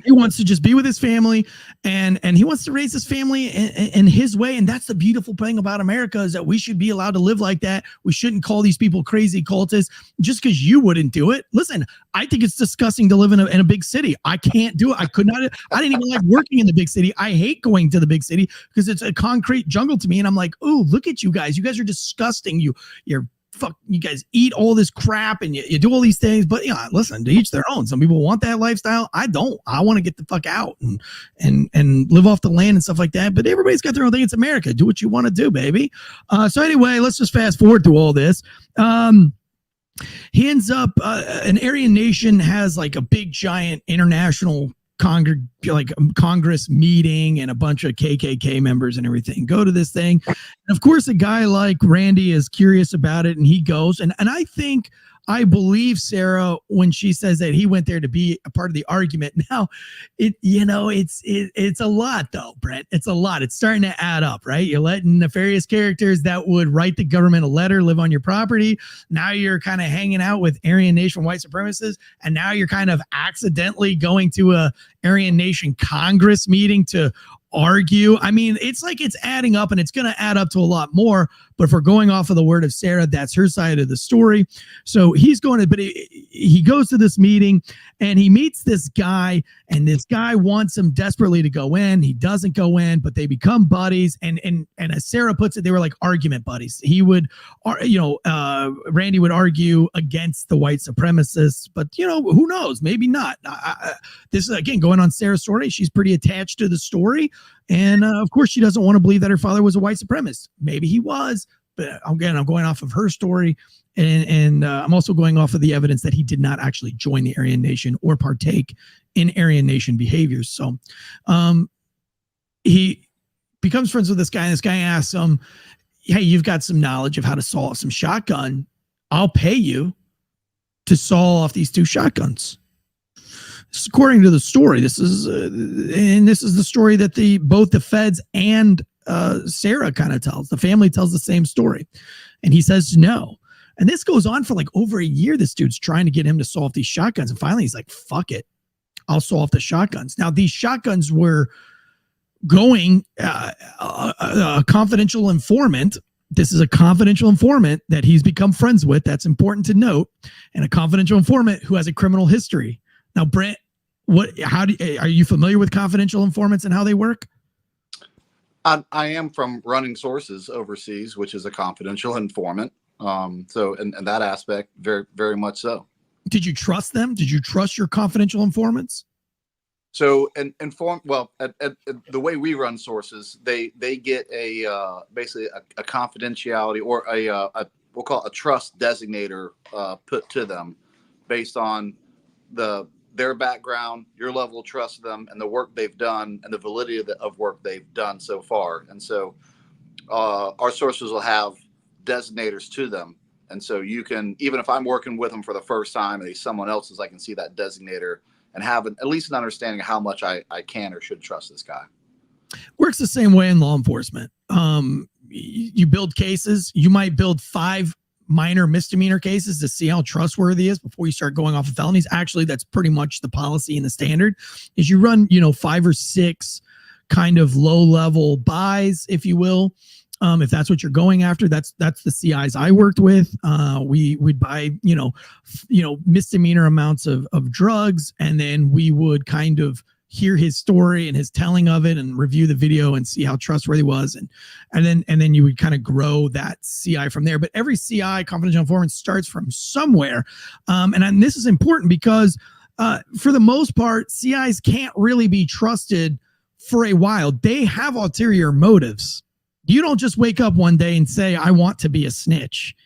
[SPEAKER 1] He wants to just be with his family, and he wants to raise his family in his way. And that's the beautiful thing about America, is that we should be allowed to live like that. We shouldn't call these people crazy cultists just because you wouldn't do it. Listen, I think it's disgusting to live in a big city. I can't do it. I could not. I didn't even like working in the big city. I hate going to the big city because it's a concrete jungle to me. And I'm like, oh, look at you guys. You guys are disgusting. You guys eat all this crap and you do all these things, but listen, to each their own. Some people want that lifestyle. I don't. I want to get the fuck out and live off the land and stuff like that. But everybody's got their own thing. It's America. Do what you want to do, baby. So anyway, let's just fast forward through all this. He ends up, an Aryan nation has like a big giant international Congress meeting, and a bunch of KKK members and everything go to this thing. And of course, a guy like Randy is curious about it, and he goes. And I believe Sarah when she says that he went there to be a part of the argument. Now, it's a lot though, Brent. It's a lot. It's starting to add up, right? You're letting nefarious characters that would write the government a letter live on your property. Now you're kind of hanging out with Aryan Nation white supremacists, and now you're kind of accidentally going to a Aryan Nation Congress meeting to argue. I mean, it's like it's adding up, and it's going to add up to a lot more. But if we're going off of the word of Sarah, that's her side of the story. So he's going to, but he goes to this meeting and he meets this guy, and this guy wants him desperately to go in. He doesn't go in, but they become buddies. And as Sarah puts it, they were like argument buddies. He would, Randy would argue against the white supremacists, but who knows? Maybe not. This is again going on Sarah's story. She's pretty attached to the story. And of course, she doesn't want to believe that her father was a white supremacist. Maybe he was, but again, I'm going off of her story. And I'm also going off of the evidence that he did not actually join the Aryan Nation or partake in Aryan Nation behaviors. So he becomes friends with this guy, and this guy asks him, hey, you've got some knowledge of how to saw off some shotgun. I'll pay you to saw off these 2 shotguns. According to the story, this is the story that both the feds and Sarah kind of tells. The family tells the same story, and he says no. And this goes on for like over a year. This dude's trying to get him to saw off these shotguns, and finally he's like, "Fuck it, I'll saw off the shotguns." Now these shotguns were going a confidential informant. This is a confidential informant that he's become friends with. That's important to note, and a confidential informant who has a criminal history. Now, Brent, are you familiar with confidential informants and how they work?
[SPEAKER 6] I am from running sources overseas, which is a confidential informant. So in that aspect, very, very much so.
[SPEAKER 1] Did you trust them? Did you trust your confidential informants?
[SPEAKER 6] So the way we run sources, they get basically a confidentiality or we'll call it a trust designator put to them based on their background, your level of trust of them, and the work they've done, and the validity of work they've done so far. And so our sources will have designators to them. And so you can, even if I'm working with them for the first time and he's someone else's, I can see that designator and have at least an understanding of how much I can or should trust this guy.
[SPEAKER 1] Works the same way in law enforcement. You build cases. You might build 5 minor misdemeanor cases to see how trustworthy he is before you start going off of felonies. Actually, that's pretty much the policy and the standard is you run, 5 or 6 kind of low level buys, if you will. If that's what you're going after, that's the CIs I worked with. We'd buy, misdemeanor amounts of drugs, and then we would kind of hear his story and his telling of it and review the video and see how trustworthy it was. And then you would kind of grow that CI from there. But every CI, confidential informant, starts from somewhere. And this is important because for the most part, CIs can't really be trusted for a while. They have ulterior motives. You don't just wake up one day and say, I want to be a snitch.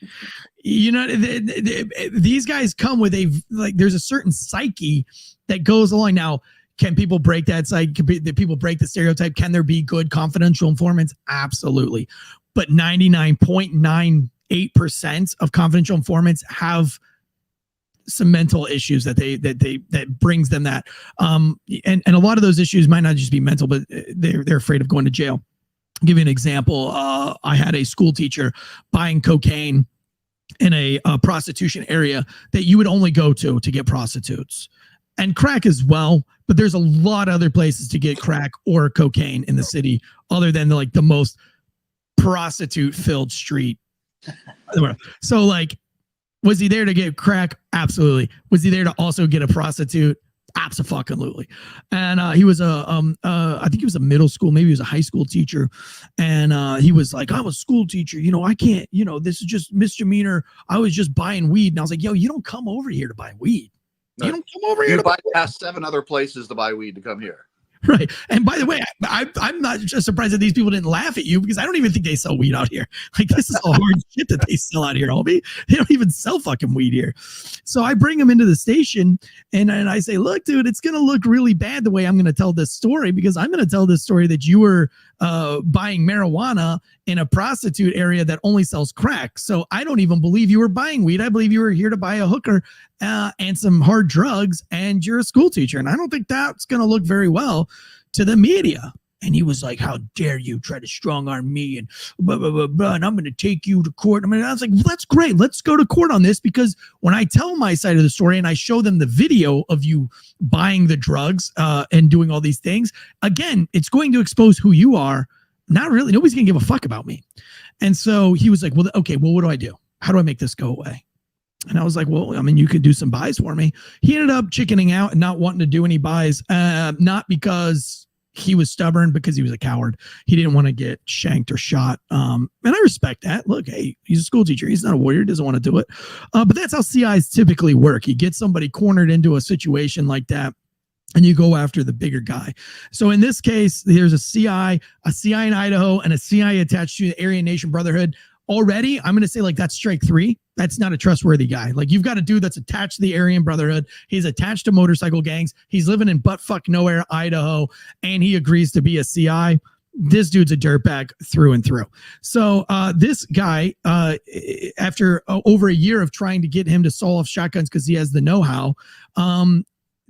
[SPEAKER 1] These guys come with there's a certain psyche that goes along. Now, can people break that psyche? Can people break the stereotype? Can there be good confidential informants? Absolutely. But 99.98% of confidential informants have some mental issues that brings them that. And a lot of those issues might not just be mental, but they're afraid of going to jail. I'll give you an example. I had a school teacher buying cocaine in a prostitution area that you would only go to get prostitutes. and crack as well, but there's a lot of other places to get crack or cocaine in the city other than like the most prostitute filled street. So like, was he there to get crack? Absolutely. Was he there to also get a prostitute? Absolutely. And he was I think he was a middle school, maybe he was a high school teacher. And he was like, I'm a school teacher, I can't, this is just misdemeanor. I was just buying weed. And I was like, yo, you don't come over here to buy weed. You don't come over here to
[SPEAKER 6] bypass 7 other places to buy weed to come here.
[SPEAKER 1] Right. And by the way, I'm not just surprised that these people didn't laugh at you, because I don't even think they sell weed out here. Like, this is all hard shit that they sell out here, homie. They don't even sell fucking weed here. So I bring them into the station and I say, look, dude, it's going to look really bad the way I'm going to tell this story, because I'm going to tell this story that you were buying marijuana in a prostitute area that only sells crack. So I don't even believe you were buying weed. I believe you were here to buy a hooker and some hard drugs, and you're a school teacher. And I don't think that's going to look very well to the media. And he was like, how dare you try to strong arm me, and blah, blah, blah, blah, and I'm going to take you to court. I was like, well, that's great. Let's go to court on this, because when I tell my side of the story and I show them the video of you buying the drugs and doing all these things, again, it's going to expose who you are. Not really. Nobody's going to give a fuck about me. And so he was like, well, okay, well, what do I do? How do I make this go away? And I was like, well, I mean, you could do some buys for me. He ended up chickening out and not wanting to do any buys, not because he was stubborn, because he was a coward. He didn't want to get shanked or shot. And I respect that. Look, hey, he's a school teacher. He's not a warrior. He doesn't want to do it. But that's how CIs typically work. You get somebody cornered into a situation like that, and you go after the bigger guy. So in this case, there's a CI in Idaho, and a CI attached to the Aryan Nation Brotherhood. Already, I'm going to say, like, that's strike 3. That's not a trustworthy guy. Like, you've got a dude that's attached to the Aryan Brotherhood. He's attached to motorcycle gangs. He's living in buttfuck nowhere, Idaho, and he agrees to be a CI. This dude's a dirtbag through and through. So this guy, after over a year of trying to get him to saw off shotguns because he has the know-how,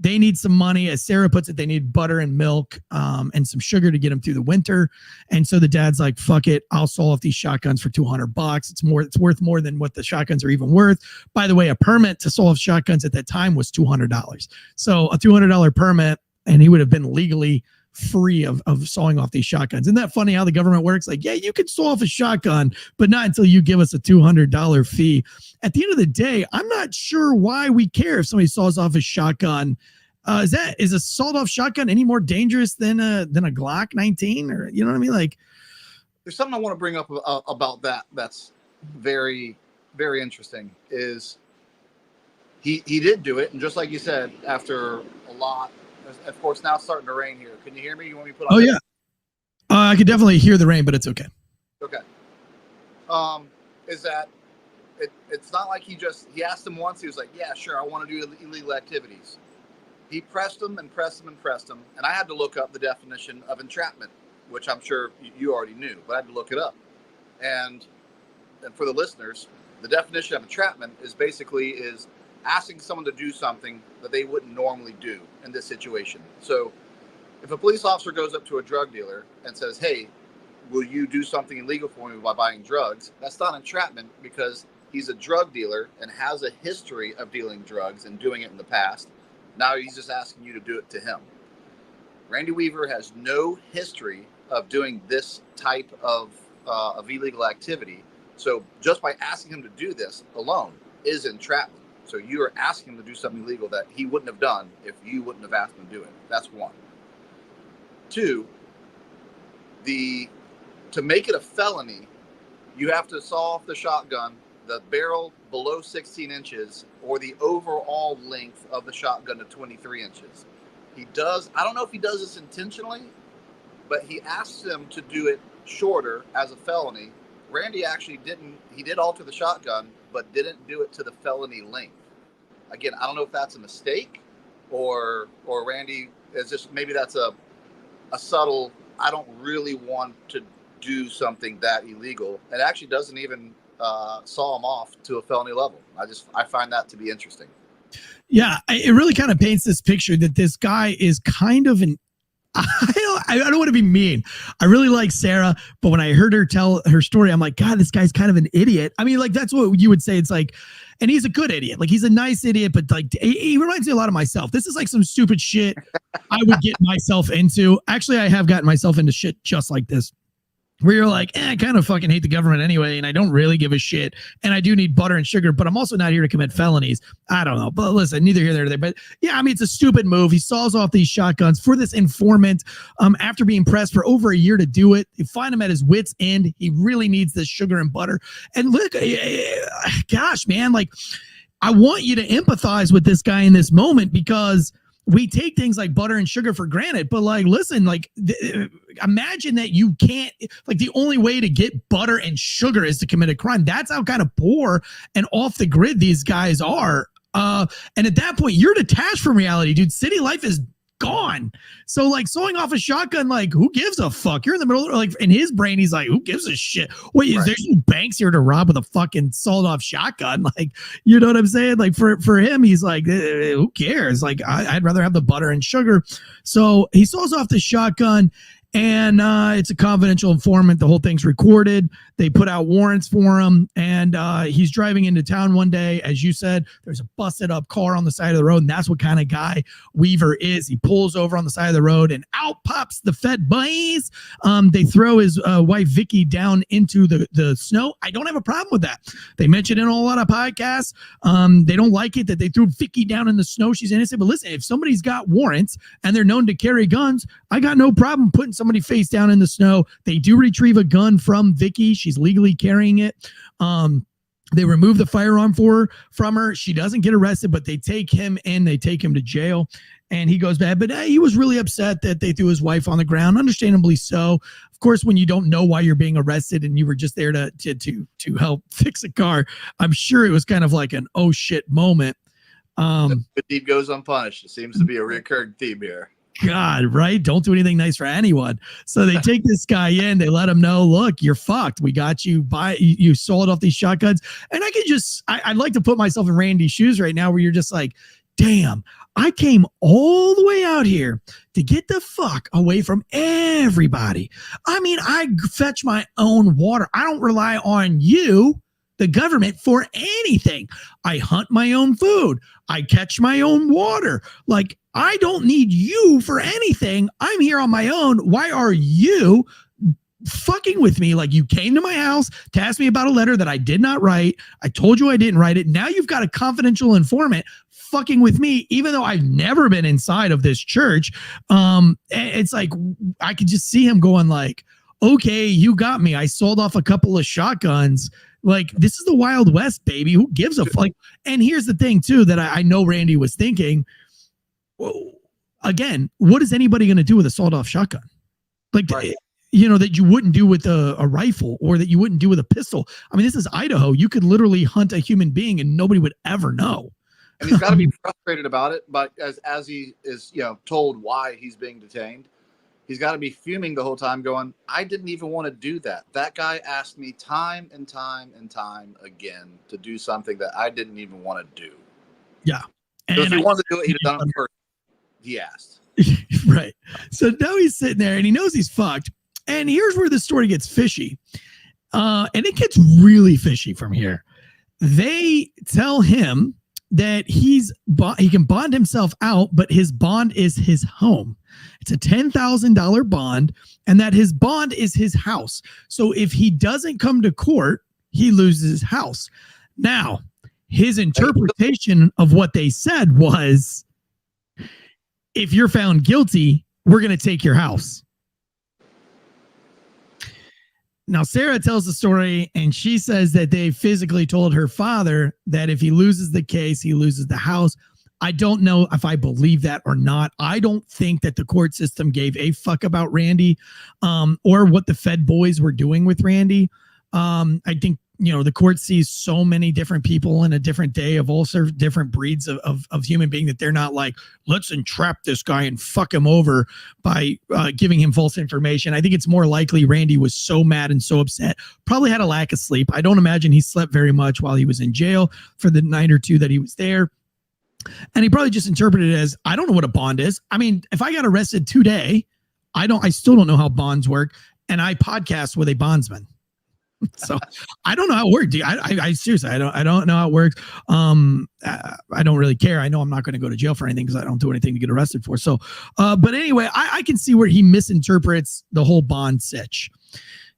[SPEAKER 1] they need some money. As Sarah puts it, they need butter and milk and some sugar to get them through the winter. And so the dad's like, fuck it, I'll saw off these shotguns for $200. It's worth more than what the shotguns are even worth. By the way, a permit to saw off shotguns at that time was $200. So a $200 permit, and he would have been legally free of sawing off these shotguns. Isn't that funny how the government works? Like, yeah, you can saw off a shotgun, but not until you give us a $200 fee. At the end of the day, I'm not sure why we care if somebody saws off a shotgun. Is a sawed off shotgun any more dangerous than a Glock 19? Or, you know what I mean? Like,
[SPEAKER 6] there's something I want to bring up about that. That's very, very interesting. Is he did do it, and just like you said, after a lot. Of course, now it's starting to rain here. Can you hear me? You want me to put on?
[SPEAKER 1] Oh, yeah. I could definitely hear the rain, but it's okay.
[SPEAKER 6] Okay. Is that it's not like he asked him once. He was like, yeah, sure, I want to do illegal activities. He pressed him and pressed him and pressed him. And I had to look up the definition of entrapment, which I'm sure you already knew, but I had to look it up. And for the listeners, the definition of entrapment is asking someone to do something that they wouldn't normally do in this situation. So if a police officer goes up to a drug dealer and says, hey, will you do something illegal for me by buying drugs? That's not entrapment, because he's a drug dealer and has a history of dealing drugs and doing it in the past. Now he's just asking you to do it to him. Randy Weaver has no history of doing this type of illegal activity. So just by asking him to do this alone is entrapment. So you are asking him to do something illegal that he wouldn't have done if you wouldn't have asked him to do it. That's one. Two, to make it a felony, you have to saw off the shotgun, the barrel below 16 inches, or the overall length of the shotgun to 23 inches. I don't know if he does this intentionally, but he asks him to do it shorter as a felony. Randy actually did alter the shotgun, but didn't do it to the felony length. Again, I don't know if that's a mistake or Randy is just, maybe that's a subtle, I don't really want to do something that illegal. It actually doesn't even saw him off to a felony level. I find that to be interesting.
[SPEAKER 1] Yeah, it really kind of paints this picture that this guy is kind of an I don't want to be mean. I really like Sarah, but when I heard her tell her story, I'm like, God, this guy's kind of an idiot. I mean, like, that's what you would say. It's like, and he's a good idiot. Like, he's a nice idiot, but like, he reminds me a lot of myself. This is like some stupid shit I would get myself into. Actually, I have gotten myself into shit just like this, where you're like, I kind of fucking hate the government anyway, and I don't really give a shit, and I do need butter and sugar, but I'm also not here to commit felonies. I don't know, but listen, neither here nor there. But yeah, I mean, it's a stupid move. He saws off these shotguns for this informant after being pressed for over a year to do it. You find him at his wit's end. He really needs this sugar and butter. And look, gosh, man, like, I want you to empathize with this guy in this moment, because we take things like butter and sugar for granted, but like, listen, like, imagine that you can't, like, the only way to get butter and sugar is to commit a crime. That's how kind of poor and off the grid these guys are. And at that point, you're detached from reality, dude. City life is gone. So like, sawing off a shotgun, like, who gives a fuck? You're in the middle, like, in his brain, he's like, who gives a shit? Wait, is there some banks here to rob with a fucking sawed off shotgun? Like, you know what I'm saying? Like, for him, he's like, who cares? Like, I'd rather have the butter and sugar. So he saws off the shotgun, and it's a confidential informant. The whole thing's recorded. They put out warrants for him, and he's driving into town one day. As you said, there's a busted up car on the side of the road, and that's what kind of guy Weaver is. He pulls over on the side of the road, and out pops the Fed boys. They throw his wife Vicky down into the snow. I don't have a problem with that. They mention it in a lot of podcasts. They don't like it that they threw Vicky down in the snow. She's innocent. But listen, if somebody's got warrants and they're known to carry guns, I got no problem putting somebody face down in the snow. They do retrieve a gun from Vicky. She's legally carrying it. They remove the firearm from her. She doesn't get arrested, but they take him in. They take him to jail, and he goes bad. But he was really upset that they threw his wife on the ground. Understandably so. Of course, when you don't know why you're being arrested and you were just there to help fix a car, I'm sure it was kind of like an oh shit moment.
[SPEAKER 6] The deed goes unpunished. It seems to be a recurring theme here.
[SPEAKER 1] God, right? Don't do anything nice for anyone. So they take this guy in. They let him know, look, you're fucked. We got you. You sold off these shotguns. And I could just, I'd like to put myself in Randy's shoes right now, where you're just like, damn, I came all the way out here to get the fuck away from everybody. I mean, I fetch my own water. I don't rely on you, the government, for anything. I hunt my own food. I catch my own water. Like, I don't need you for anything. I'm here on my own. Why are you fucking with me? Like, you came to my house to ask me about a letter that I did not write. I told you I didn't write it. Now you've got a confidential informant fucking with me, even though I've never been inside of this church. It's like, I could just see him going like, okay, you got me. I sold off a couple of shotguns. Like, this is the Wild West, baby. Who gives a fuck? And here's the thing too, that I know Randy was thinking, well, again, what is anybody going to do with a sawed off shotgun? Like, right. You know, that you wouldn't do with a rifle, or that you wouldn't do with a pistol. I mean, this is Idaho. You could literally hunt a human being and nobody would ever know.
[SPEAKER 6] And he's got to be frustrated about it. But as he is, told why he's being detained, he's got to be fuming the whole time, going, I didn't even want to do that. That guy asked me time and time and time again to do something that I didn't even want to do.
[SPEAKER 1] Yeah.
[SPEAKER 6] So if he wanted to do it, he'd have done it first. He asked.
[SPEAKER 1] Right. So now he's sitting there and he knows he's fucked. And here's where the story gets fishy. And it gets really fishy from here. They tell him that he can bond himself out, but his bond is his home. It's a $10,000 bond, and that his bond is his house. So if he doesn't come to court, he loses his house. Now, his interpretation of what they said was, if you're found guilty, we're going to take your house. Now, Sarah tells the story, and she says that they physically told her father that if he loses the case, he loses the house. I don't know if I believe that or not. I don't think that the court system gave a fuck about Randy or what the Fed boys were doing with Randy. I think, the court sees so many different people in a different day of all sorts of different breeds of human being, that they're not like, let's entrap this guy and fuck him over by giving him false information. I think it's more likely Randy was so mad and so upset, probably had a lack of sleep. I don't imagine he slept very much while he was in jail for the night or two that he was there. And he probably just interpreted it as, I don't know what a bond is. I mean, if I got arrested today, I still don't know how bonds work. And I podcast with a bondsman. So I don't know how it works. I seriously, I don't know how it works. I don't really care. I know I'm not going to go to jail for anything because I don't do anything to get arrested for. So, but anyway, I can see where he misinterprets the whole bond sitch.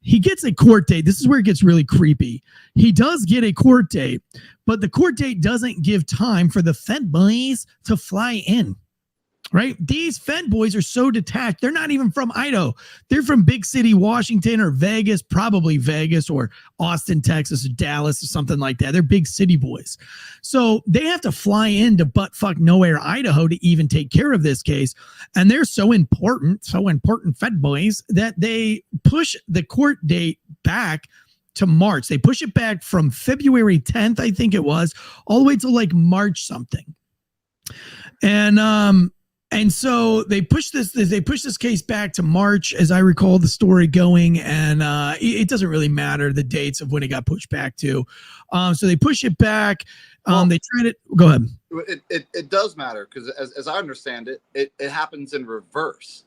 [SPEAKER 1] He gets a court date. This is where it gets really creepy. He does get a court date, but the court date doesn't give time for the Fed boys to fly in. Right? These Fed boys are so detached. They're not even from Idaho. They're from big city Washington or Vegas, probably Vegas or Austin, Texas, or Dallas or something like that. They're big city boys. So they have to fly into buttfuck nowhere, Idaho to even take care of this case. And they're so important Fed boys that they push the court date back to March. They push it back from February 10th, I think it was, all the way to like March something. And so they push this case back to March, as I recall the story going, and it doesn't really matter the dates of when it got pushed back to. So they push it back. They tried it. Go ahead.
[SPEAKER 6] It does matter because as I understand it, it happens in reverse.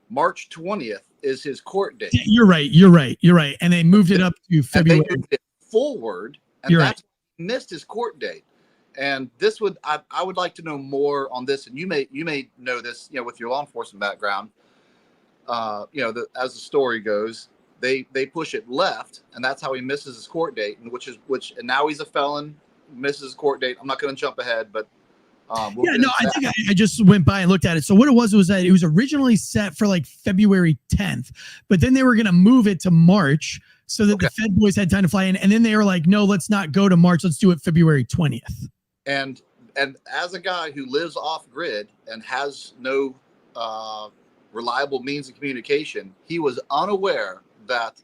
[SPEAKER 6] March 20th is his court date.
[SPEAKER 1] You're right. And they moved it up to February.
[SPEAKER 6] They moved it forward, and that's missed his court date. And this I would like to know more on this, and you may know this, with your law enforcement background. As the story goes, they push it left, and that's how he misses his court date, and and now he's a felon, misses his court date. I'm not going to jump ahead, but I
[SPEAKER 1] think I just went by and looked at it. So what it was that it was originally set for like February 10th, but then they were going to move it to March so that the Fed boys had time to fly in, and then they were like, no, let's not go to March, let's do it February 20th.
[SPEAKER 6] And as a guy who lives off grid and has no reliable means of communication, he was unaware that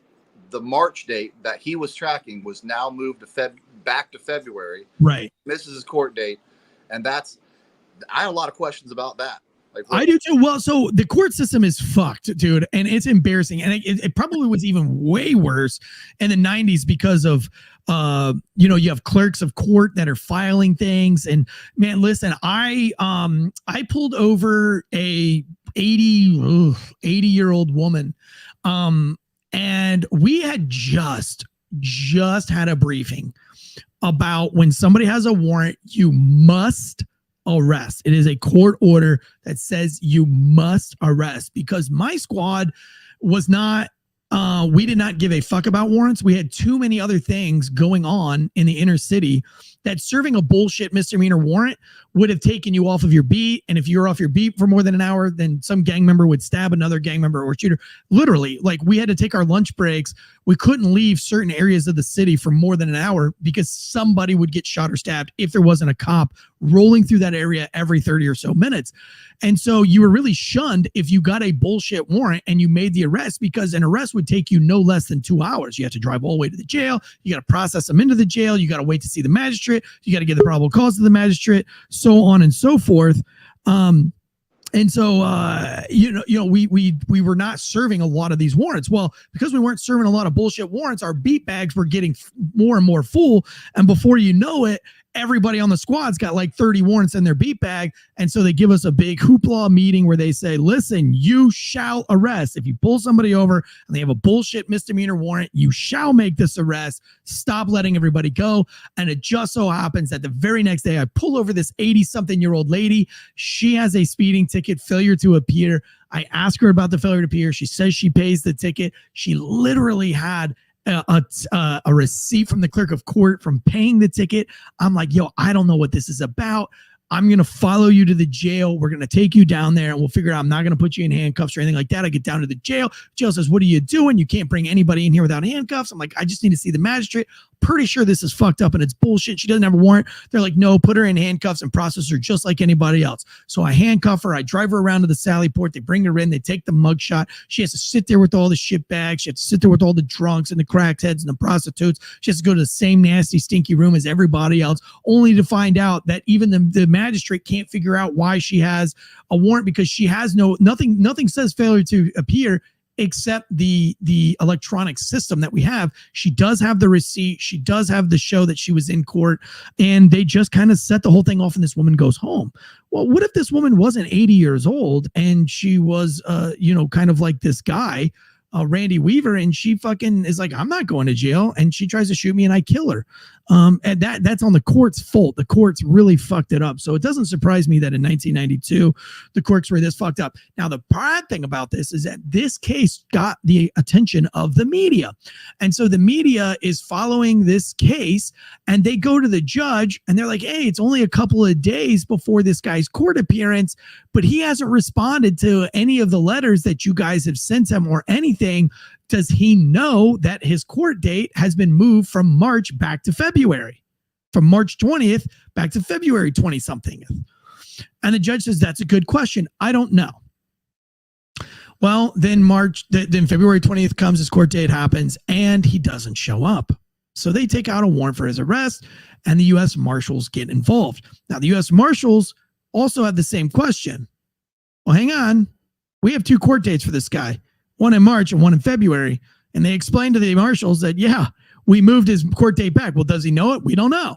[SPEAKER 6] the March date that he was tracking was now moved to back to February.
[SPEAKER 1] Right.
[SPEAKER 6] Misses his court date. And I have a lot of questions about that.
[SPEAKER 1] I do too. Well, so the court system is fucked, dude, and it's embarrassing. And it probably was even way worse in the 90s because of, you have clerks of court that are filing things. And man, listen, I pulled over a 80-year-old woman, and we had just had a briefing about when somebody has a warrant, you must arrest. It is a court order that says you must arrest, because my squad was not, we did not give a fuck about warrants. We had too many other things going on in the inner city that serving a bullshit misdemeanor warrant would have taken you off of your beat. And if you're off your beat for more than an hour, then some gang member would stab another gang member or shooter. Literally, like, we had to take our lunch breaks. We couldn't leave certain areas of the city for more than an hour because somebody would get shot or stabbed if there wasn't a cop rolling through that area every 30 or so minutes. And so you were really shunned if you got a bullshit warrant and you made the arrest, because an arrest would take you no less than 2 hours. You have to drive all the way to the jail. You got to process them into the jail. You got to wait to see the magistrate. You got to give the probable cause to the magistrate, so on and so forth. And so, we were not serving a lot of these warrants. Well, because we weren't serving a lot of bullshit warrants, our beat bags were getting more and more full. And before you know it, everybody on the squad's got like 30 warrants in their beat bag. And so they give us a big hoopla meeting where they say, listen, you shall arrest. If you pull somebody over and they have a bullshit misdemeanor warrant, you shall make this arrest. Stop letting everybody go. And it just so happens that the very next day I pull over this 80-something-year-old lady. She has a speeding ticket, failure to appear. I ask her about the failure to appear. She says she pays the ticket. She literally had a receipt from the clerk of court from paying the ticket. I'm like, yo, I don't know what this is about. I'm going to follow you to the jail. We're going to take you down there and we'll figure out. I'm not going to put you in handcuffs or anything like that. I get down to the jail. Jail says, what are you doing? You can't bring anybody in here without handcuffs. I'm like, I just need to see the magistrate. Pretty sure this is fucked up and it's bullshit. She doesn't have a warrant. They're like, no, put her in handcuffs and process her just like anybody else. So I handcuff her. I drive her around to the Sally Port. They bring her in. They take the mugshot. She has to sit there with all the shit bags. She has to sit there with all the drunks and the crackheads and the prostitutes. She has to go to the same nasty, stinky room as everybody else, only to find out that even the magistrate can't figure out why she has a warrant, because she has nothing says failure to appear except the electronic system that we have. She does have the receipt. She does have the show that she was in court, and they just kind of set the whole thing off and this woman goes home. Well, what if this woman wasn't 80 years old and she was, kind of like this guy, Randy Weaver, and she fucking is like, I'm not going to jail, and she tries to shoot me and I kill her. And that's on the court's fault. The courts really fucked it up. So it doesn't surprise me that in 1992, the courts were this fucked up. Now, the bad thing about this is that this case got the attention of the media. And so the media is following this case, and they go to the judge and they're like, hey, it's only a couple of days before this guy's court appearance, but he hasn't responded to any of the letters that you guys have sent him or anything. Does he know that his court date has been moved from March back to February, from March 20th back to February 20 something? And the judge says, that's a good question. I don't know. Well, then February 20th comes, his court date happens, and he doesn't show up. So they take out a warrant for his arrest, and the U.S. Marshals get involved. Now, the U.S. Marshals also have the same question. Well, hang on. We have 2 court dates for this guy. One in March and one in February. And they explained to the marshals that, yeah, we moved his court date back. Well, does he know it? We don't know.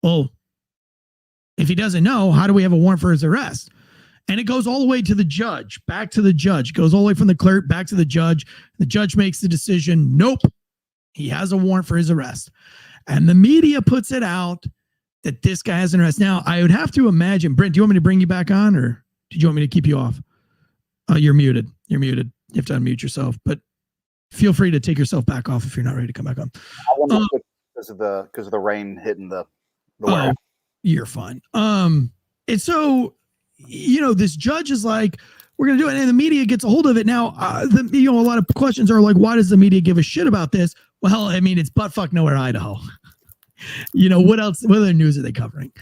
[SPEAKER 1] Well, if he doesn't know, how do we have a warrant for his arrest? And it goes all the way to the judge, back to the judge. It goes all the way from the clerk back to the judge. The judge makes the decision. Nope. He has a warrant for his arrest. And the media puts it out that this guy has an arrest. Now, I would have to imagine, Brent, do you want me to bring you back on, or did you want me to keep you off? You're muted. You're muted. You have to unmute yourself, but feel free to take yourself back off if you're not ready to come back on.
[SPEAKER 7] I want to because of the rain hitting the warehouse.
[SPEAKER 1] You're fine. And so, this judge is like, we're going to do it. And the media gets a hold of it. Now, a lot of questions are like, why does the media give a shit about this? Well, I mean, it's buttfuck nowhere, Idaho. What else? What other news are they covering?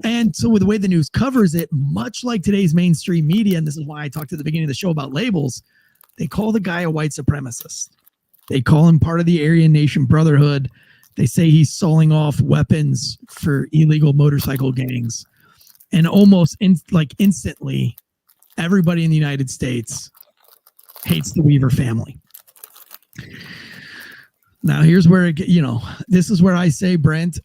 [SPEAKER 1] And so with the way the news covers it, much like today's mainstream media, and this is why I talked at the beginning of the show about labels, they call the guy a white supremacist. They call him part of the Aryan Nation Brotherhood. They say he's selling off weapons for illegal motorcycle gangs. And almost instantly, everybody in the United States hates the Weaver family. Now, here's where this is where I say, Brent,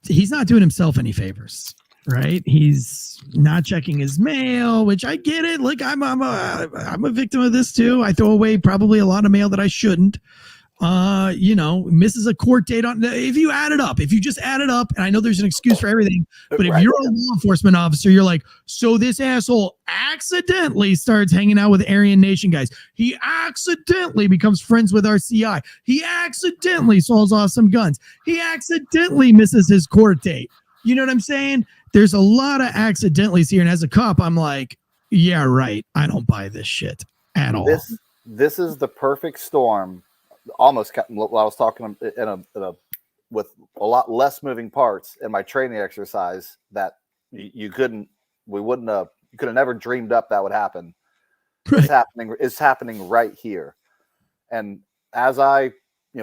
[SPEAKER 1] he's not doing himself any favors, right? He's not checking his mail, which I get it. Like I'm a victim of this too. I throw away probably a lot of mail that I shouldn't. Misses a court date on. If you just add it up, and I know there's an excuse for everything, but if you're a law enforcement officer, you're like, so this asshole accidentally starts hanging out with Aryan Nation guys. He accidentally becomes friends with our CI. He accidentally saws off some guns. He accidentally misses his court date. You know what I'm saying? There's a lot of accidentallys here, and as a cop, I'm like, yeah, right. I don't buy this shit at all.
[SPEAKER 7] This is the perfect storm. Almost what I was talking with a lot less moving parts in my training exercise that you could have never dreamed up that would happen. Right. It's happening right here. And as I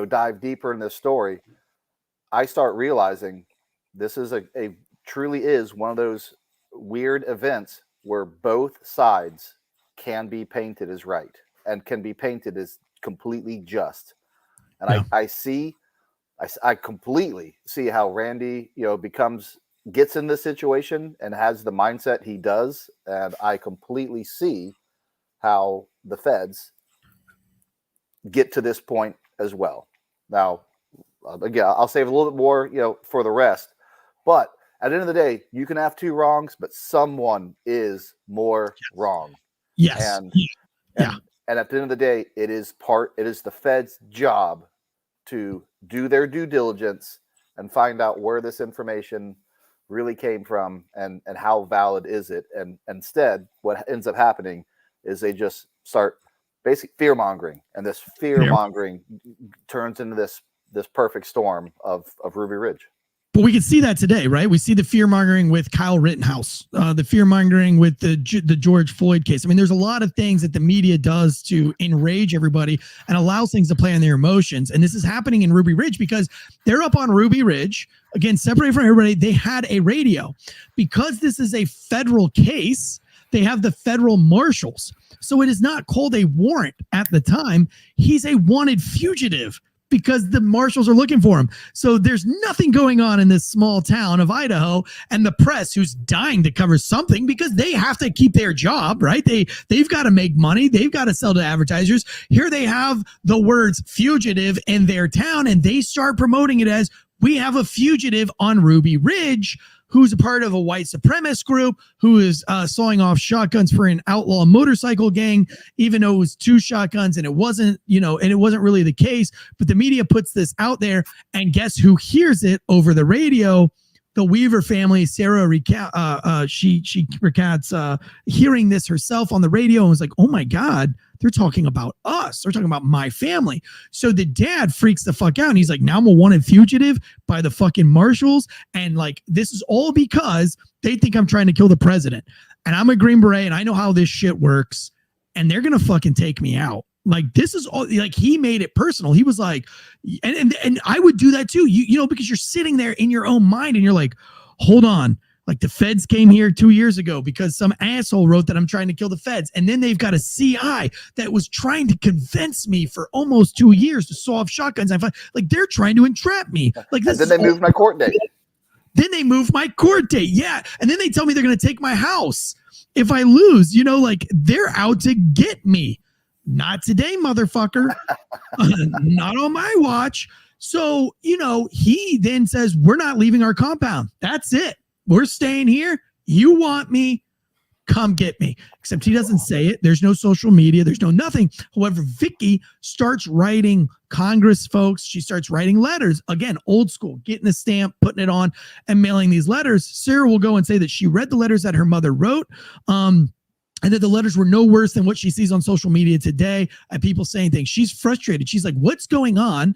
[SPEAKER 7] dive deeper in this story, I start realizing this is truly is one of those weird events where both sides can be painted as right and can be painted as completely just. And yeah. I completely see how Randy, gets in this situation and has the mindset he does. And I completely see how the feds get to this point as well. Now, again, I'll save a little bit more, for the rest, but at the end of the day, you can have 2 wrongs, but someone is more wrong.
[SPEAKER 1] Yes.
[SPEAKER 7] And at the end of the day, it is the Fed's job to do their due diligence and find out where this information really came from and how valid is it. And instead, what ends up happening is they just start basic fear mongering, and this fear mongering turns into this perfect storm of Ruby Ridge.
[SPEAKER 1] But we can see that today, right? We see the fear-mongering with Kyle Rittenhouse, the fear-mongering with the George Floyd case. I mean, there's a lot of things that the media does to enrage everybody and allows things to play on their emotions. And this is happening in Ruby Ridge because they're up on Ruby Ridge, again, separated from everybody. They had a radio. Because this is a federal case, they have the federal marshals. So it is not called a warrant at the time. He's a wanted fugitive because the marshals are looking for him. So there's nothing going on in this small town of Idaho, and the press, who's dying to cover something because they have to keep their job, right? They've got to make money. They've got to sell to advertisers. Here they have the words fugitive in their town, and they start promoting it as, we have a fugitive on Ruby Ridge who's a part of a white supremacist group who is sawing off shotguns for an outlaw motorcycle gang, even though it was 2 shotguns and it wasn't, and it wasn't really the case. But the media puts this out there, and guess who hears it over the radio? The Weaver family. Sarah she recounts hearing this herself on the radio and was like, oh my God, they're talking about us. They're talking about my family. So the dad freaks the fuck out, and he's like, now I'm a wanted fugitive by the fucking marshals. And like, this is all because they think I'm trying to kill the president, and I'm a Green Beret, and I know how this shit works, and they're going to fucking take me out. Like, this is all, like, he made it personal. He was like, and I would do that too, because you're sitting there in your own mind and you're like, hold on. Like, the feds came here 2 years ago because some asshole wrote that I'm trying to kill the feds. And then they've got a CI that was trying to convince me for almost 2 years to saw off shotguns. Like, they're trying to entrap me. Like, this.
[SPEAKER 7] And then they moved my court date.
[SPEAKER 1] Then they moved my court date. Yeah. And then they tell me they're going to take my house if I lose, like, they're out to get me. Not today, motherfucker. Not on my watch. So, he then says, we're not leaving our compound. That's it. We're staying here. You want me? Come get me. Except he doesn't say it. There's no social media. There's no nothing. However, Vicky starts writing Congress folks. She starts writing letters. Again, old school, getting a stamp, putting it on, and mailing these letters. Sarah will go and say that she read the letters that her mother wrote. And that the letters were no worse than what she sees on social media today, and people saying things. She's frustrated. She's like, what's going on?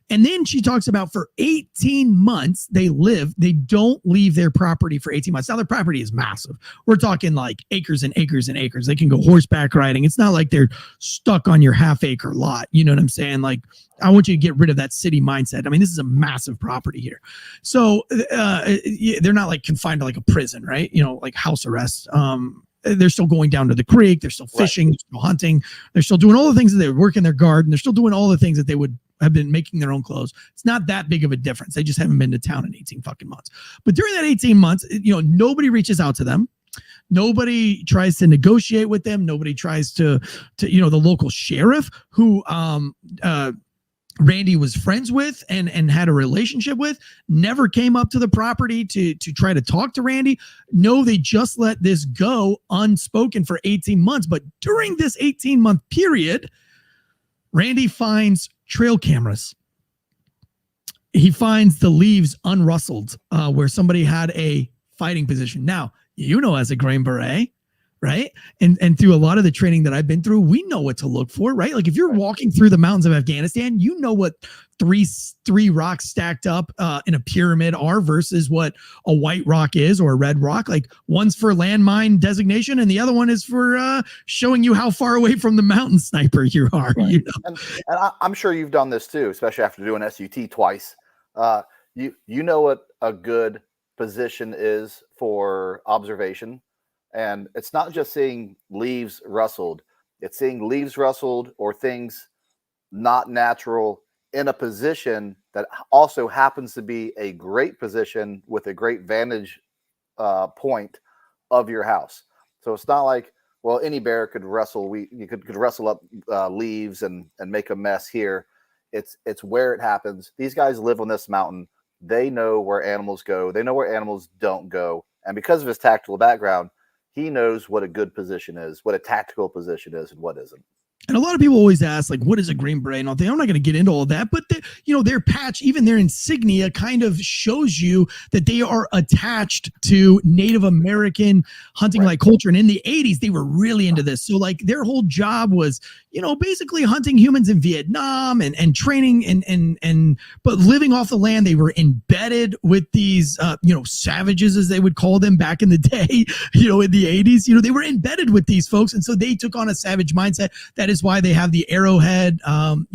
[SPEAKER 1] And then she talks about for 18 months, they don't leave their property for 18 months. Now, their property is massive. We're talking like acres and acres and acres. They can go horseback riding. It's not like they're stuck on your half-acre lot. You know what I'm saying? Like, I want you to get rid of that city mindset. I mean, this is a massive property here. So they're not like confined to like a prison, right? Like house arrest. They're still going down to the creek. They're still fishing, They're still hunting. They're still doing all the things that they would work in their garden. They're still doing all the things that they would have been making their own clothes. It's not that big of a difference. They just haven't been to town in 18 fucking months. But during that 18 months, nobody reaches out to them. Nobody tries to negotiate with them. Nobody tries to the local sheriff who, Randy was friends with and had a relationship with, never came up to the property to try to talk to Randy. No, they just let this go unspoken for 18 months. But during this 18-month period, Randy finds trail cameras. He finds the leaves unrustled where somebody had a fighting position. Now, as a Green Beret, right? And through a lot of the training that I've been through, we know what to look for, right? Like, if you're walking through the mountains of Afghanistan, you know what three rocks stacked up in a pyramid are versus what a white rock is or a red rock. Like, one's for landmine designation and the other one is for showing you how far away from the mountain sniper you are.
[SPEAKER 7] Right. And I'm sure you've done this too, especially after doing SUT twice. You know what a good position is for observation. And it's not just seeing leaves rustled. It's seeing leaves rustled or things not natural in a position that also happens to be a great position with a great vantage point of your house. So it's not like, well, any bear could rustle. You could rustle up leaves and make a mess here. It's where it happens. These guys live on this mountain. They know where animals go. They know where animals don't go. And because of his tactical background, he knows what a good position is, what a tactical position is, and what isn't.
[SPEAKER 1] And a lot of people always ask, like, what is a Green Beret and all that? I'm not going to get into all that, but their patch, even their insignia, kind of shows you that they are attached to Native American hunting like culture. And in the 80s, they were really into this. So like, their whole job was, basically hunting humans in Vietnam and training but living off the land. They were embedded with these, savages, as they would call them back in the day, in the 80s. They were embedded with these folks. And so they took on a savage mindset that is is why they have the arrowhead, on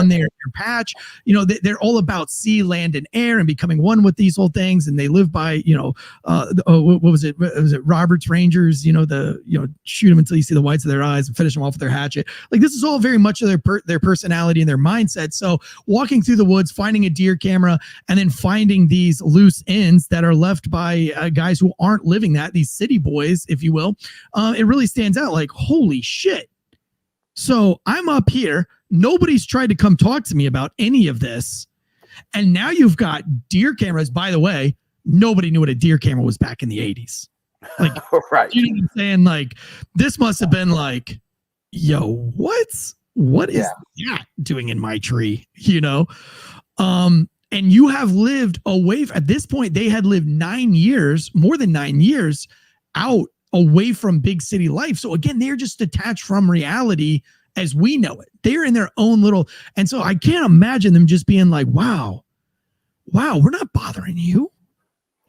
[SPEAKER 1] their patch. They're all about sea, land, and air, and becoming one with these whole things. And they live by, what was it? Was it Robert's Rangers? Shoot them until you see the whites of their eyes and finish them off with their hatchet. Like, this is all very much of their personality and their mindset. So walking through the woods, finding a deer camera, and then finding these loose ends that are left by guys who aren't living that, these city boys, if you will, it really stands out. Like, holy shit. So I'm up here. Nobody's tried to come talk to me about any of this. And now you've got deer cameras. By the way, nobody knew what a deer camera was back in the 80s. Like,
[SPEAKER 7] right.
[SPEAKER 1] You know what I'm saying? Like, this must have been like, yo, what is that doing in my tree? And you have lived away. At this point, they had lived 9 years, more than 9 years out away from big city life. So again, they're just detached from reality as we know it. They're in their own little, and so I can't imagine them just being like, wow, we're not bothering you.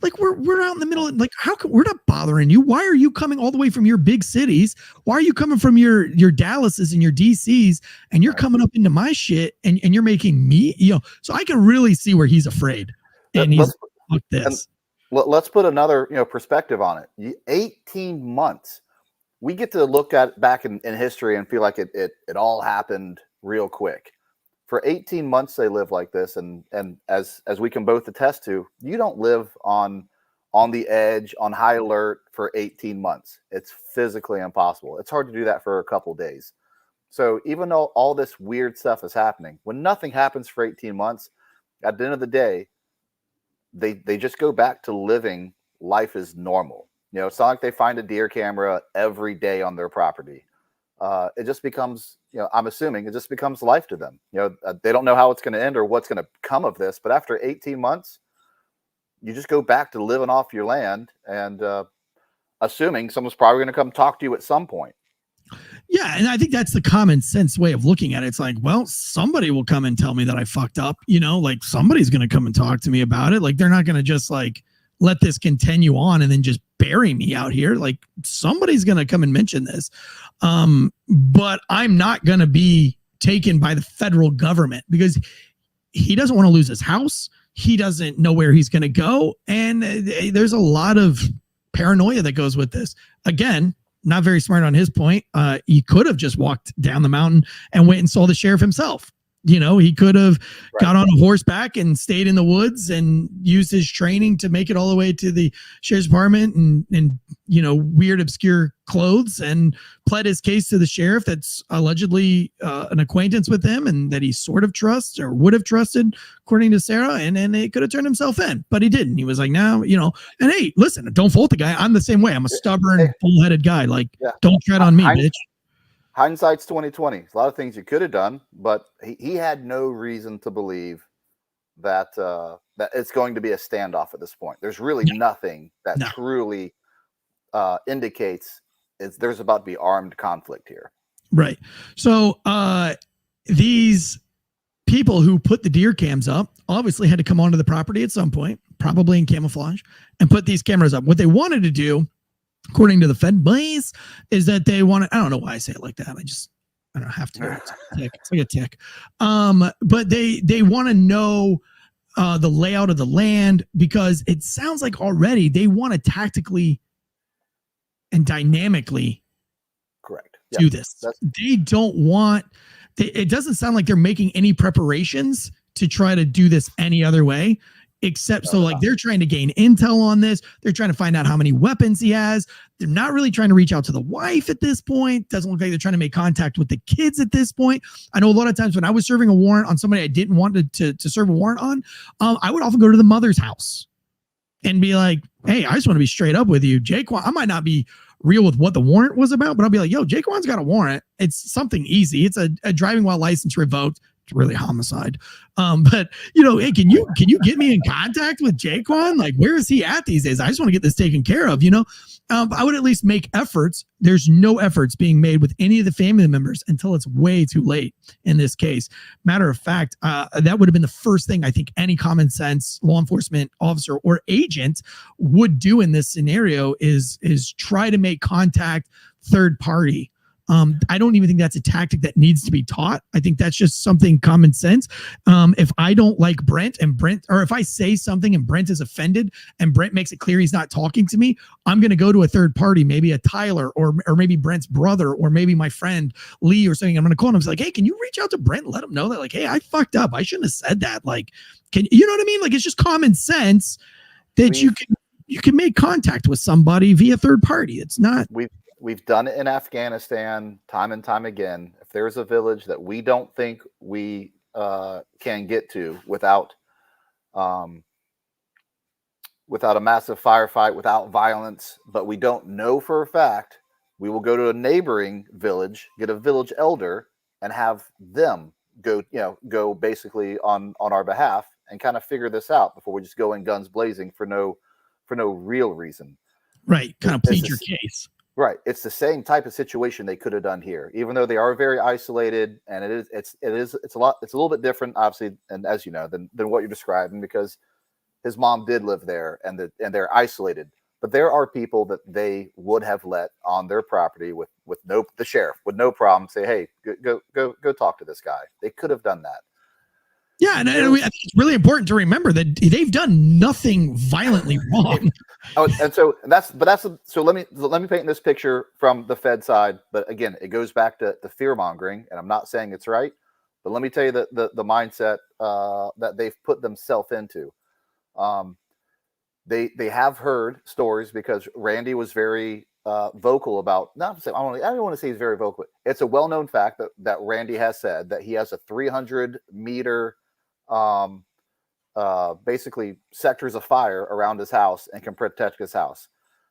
[SPEAKER 1] Like, we're out in the middle, like, how come we're not bothering you? Why are you coming all the way from your big cities? Why are you coming from your Dallases and your DCs, and you're coming up into my shit, and you're making me, so I can really see where he's afraid. And he's like this.
[SPEAKER 7] Let's put another perspective on it. 18 months. We get to look at back in history and feel like it all happened real quick. For 18 months they live like this, and as we can both attest to, you don't live on the edge, on high alert for 18 months. It's physically impossible. It's hard to do that for a couple days. So even though all this weird stuff is happening, when nothing happens for 18 months, at the end of the day, they just go back to living life as normal. It's not like they find a deer camera every day on their property. It just becomes, I'm assuming it just becomes life to them. They don't know how it's going to end or what's going to come of this, but after 18 months, you just go back to living off your land and assuming someone's probably going to come talk to you at some point.
[SPEAKER 1] Yeah, and I think that's the common sense way of looking at it. It's like, well, somebody will come and tell me that I fucked up, like somebody's going to come and talk to me about it. Like, they're not going to just like let this continue on and then just bury me out here. Like, somebody's going to come and mention this. But I'm not going to be taken by the federal government because he doesn't want to lose his house. He doesn't know where he's going to go. And there's a lot of paranoia that goes with this. Again, not very smart on his point. He could have just walked down the mountain and went and saw the sheriff himself. He could have got on a horseback and stayed in the woods and used his training to make it all the way to the sheriff's department and weird, obscure clothes and pled his case to the sheriff that's allegedly an acquaintance with him and that he sort of trusts or would have trusted, according to Sarah. And he could have turned himself in, but he didn't. He was like, no, and hey, listen, don't fault the guy. I'm the same way. I'm a stubborn, bull-headed guy. Like, don't tread on me, bitch.
[SPEAKER 7] Hindsight's 2020. A lot of things you could have done, but he had no reason to believe that that it's going to be a standoff at this point. There's really nothing that truly indicates there's about to be armed conflict here.
[SPEAKER 1] Right. So these people who put the deer cams up obviously had to come onto the property at some point, probably in camouflage, and put these cameras up. What they wanted to do, according to the Fed boys, is that they want to, I don't know why I say it like that. I don't have to. It's like a tick. But they want to know the layout of the land because it sounds like already they want to tactically and dynamically do this. They don't want, it doesn't sound like they're making any preparations to try to do this any other way. Except they're trying to gain intel on this. They're trying to find out how many weapons he has. They're not really trying to reach out to the wife at this point. Doesn't look like they're trying to make contact with the kids at this point. I know a lot of times when I was serving a warrant on somebody I didn't want to serve a warrant on, I would often go to the mother's house and be like, hey, I just want to be straight up with you. Jaquan, I might not be real with what the warrant was about, but I'll be like, yo, Jaquan's got a warrant. It's something easy. It's a driving while license revoked. It's really homicide. But hey, can you get me in contact with Jaquan? Like, where is he at these days? I just want to get this taken care of, I would at least make efforts. There's no efforts being made with any of the family members until it's way too late in this case. Matter of fact, that would have been the first thing I think any common sense law enforcement officer or agent would do in this scenario is try to make contact third party. I don't even think that's a tactic that needs to be taught. I think that's just something common sense. If I don't like Brent, or if I say something and Brent is offended and Brent makes it clear he's not talking to me, I'm going to go to a third party, maybe a Tyler or maybe Brent's brother, or maybe my friend Lee or something. I'm going to call him. I was like, hey, can you reach out to Brent and let him know that, like, hey, I fucked up. I shouldn't have said that. Like, you know what I mean? Like, it's just common sense that you can make contact with somebody via third party. It's not.
[SPEAKER 7] We've done it in Afghanistan time and time again. If there's a village that we don't think we can get to without a massive firefight, without violence, but we don't know for a fact, we will go to a neighboring village, get a village elder, and have them go basically on our behalf and kind of figure this out before we just go in guns blazing for no real reason.
[SPEAKER 1] Right. Kind of plead your case.
[SPEAKER 7] Right. It's the same type of situation they could have done here, even though they are very isolated, and it's a little bit different, obviously, and as you know, than what you're describing, because his mom did live there and they're isolated. But there are people that they would have let on their property with the sheriff with no problem say, hey, go talk to this guy. They could have done that.
[SPEAKER 1] Yeah, and I think it's really important to remember that they've done nothing violently wrong.
[SPEAKER 7] So let me paint this picture from the Fed side. But again, it goes back to the fear mongering, and I'm not saying it's right, but let me tell you the mindset that they've put themselves into. They have heard stories because Randy was very vocal about. I don't want to say he's very vocal. It's a well-known fact that Randy has said that he has a 300-meter basically sectors of fire around his house and can protect his house.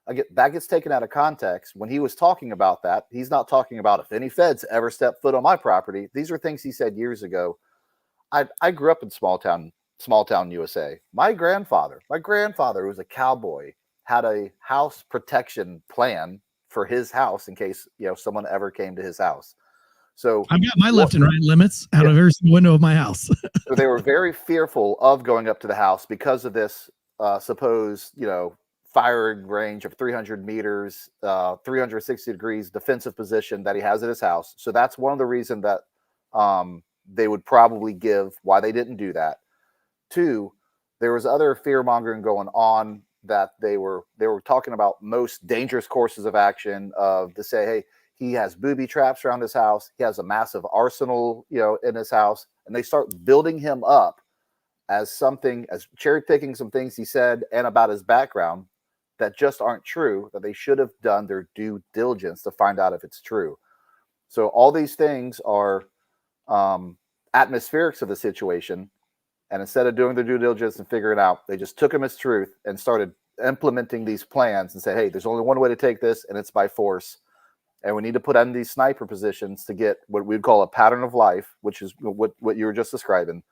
[SPEAKER 7] Again, that gets taken out of context. When he was talking about that, he's not talking about if any feds ever step foot on my property. These are things he said years ago. I grew up in small town USA. My grandfather who was a cowboy, had a house protection plan for his house in case someone ever came to his house. So
[SPEAKER 1] I've got my left and right limits out of every window of my house.
[SPEAKER 7] So they were very fearful of going up to the house because of this supposed, firing range of 300 meters, 360 degrees defensive position that he has at his house. So that's one of the reasons that they would probably give why they didn't do that. Two, there was other fear mongering going on that they were talking about most dangerous courses of action to say, hey, he has booby traps around his house. He has a massive arsenal, in his house. And they start building him up as cherry picking some things he said and about his background that just aren't true, that they should have done their due diligence to find out if it's true. So all these things are atmospherics of the situation. And instead of doing their due diligence and figuring it out, they just took them as truth and started implementing these plans and said, hey, there's only one way to take this, and it's by force. And we need to put in these sniper positions to get what we'd call a pattern of life, which is what you were just describing.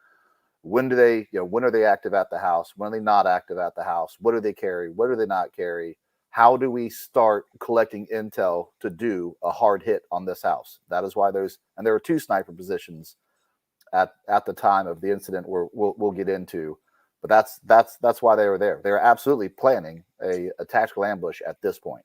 [SPEAKER 7] When are they active at the house? When are they not active at the house? What do they carry? What do they not carry? How do we start collecting intel to do a hard hit on this house? That is why there were 2 sniper positions at the time of the incident we'll get into. But that's why they were there. They were absolutely planning a tactical ambush at this point.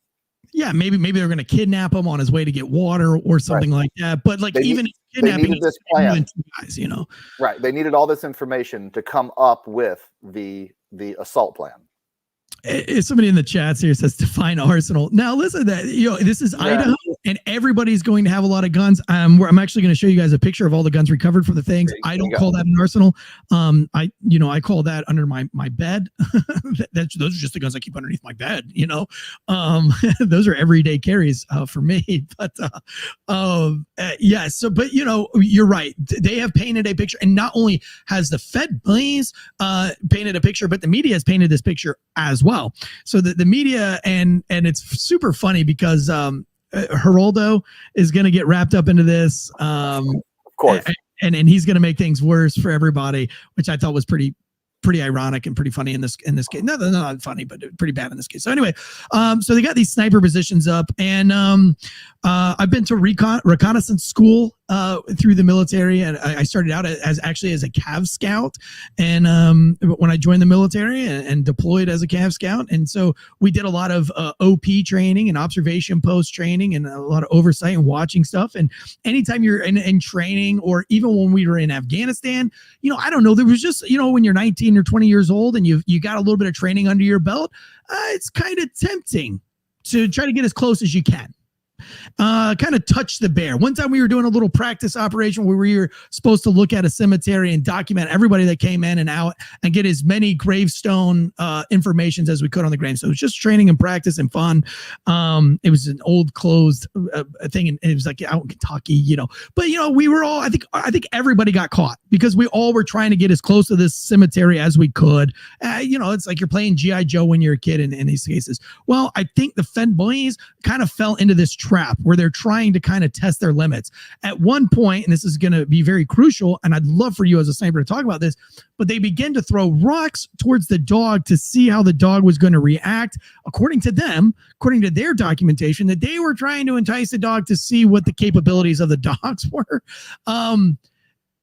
[SPEAKER 1] Yeah, maybe they're going to kidnap him on his way to get water or something like that. But even kidnapping
[SPEAKER 7] this plan,
[SPEAKER 1] 2 guys,
[SPEAKER 7] Right. They needed all this information to come up with the assault plan.
[SPEAKER 1] Somebody in the chats here says define arsenal. Now listen, this is Idaho, and everybody's going to have a lot of guns. I'm actually going to show you guys a picture of all the guns recovered from the things. I don't call that an arsenal. I call that under my bed. Those are just the guns I keep underneath my bed. Those are everyday carries for me. But yeah. So, but you're right. They have painted a picture, and not only has the Fed police painted a picture, but the media has painted this picture as well. So the media, and it's super funny because Geraldo is going to get wrapped up into this, of
[SPEAKER 7] course,
[SPEAKER 1] and he's going to make things worse for everybody, which I thought was pretty ironic and pretty funny in this case. No, not funny, but pretty bad in this case. So anyway, so they got these sniper positions up, and I've been to reconnaissance school through the military, and I started out as a Cav Scout, and when I joined the military and deployed as a Cav Scout, and so we did a lot of OP training and observation post training and a lot of oversight and watching stuff. And anytime you're in training, or even when we were in Afghanistan, I don't know, there was just, when you're 19 or 20 years old and you got a little bit of training under your belt, it's kind of tempting to try to get as close as you can. Kind of touch the bear. One time we were doing a little practice operation where we were supposed to look at a cemetery and document everybody that came in and out and get as many gravestone informations as we could on the grave. So it was just training and practice and fun. It was an old closed thing, and it was like out in Kentucky, but we were all, I think everybody got caught because we all were trying to get as close to this cemetery as we could. It's like you're playing G.I. Joe when you're a kid in these cases. Well, I think the Fed boys kind of fell into this trap where they're trying to kind of test their limits. At one point, and this is going to be very crucial, and I'd love for you as a sniper to talk about this, but they begin to throw rocks towards the dog to see how the dog was going to react. According to them, according to their documentation, that they were trying to entice the dog to see what the capabilities of the dogs were.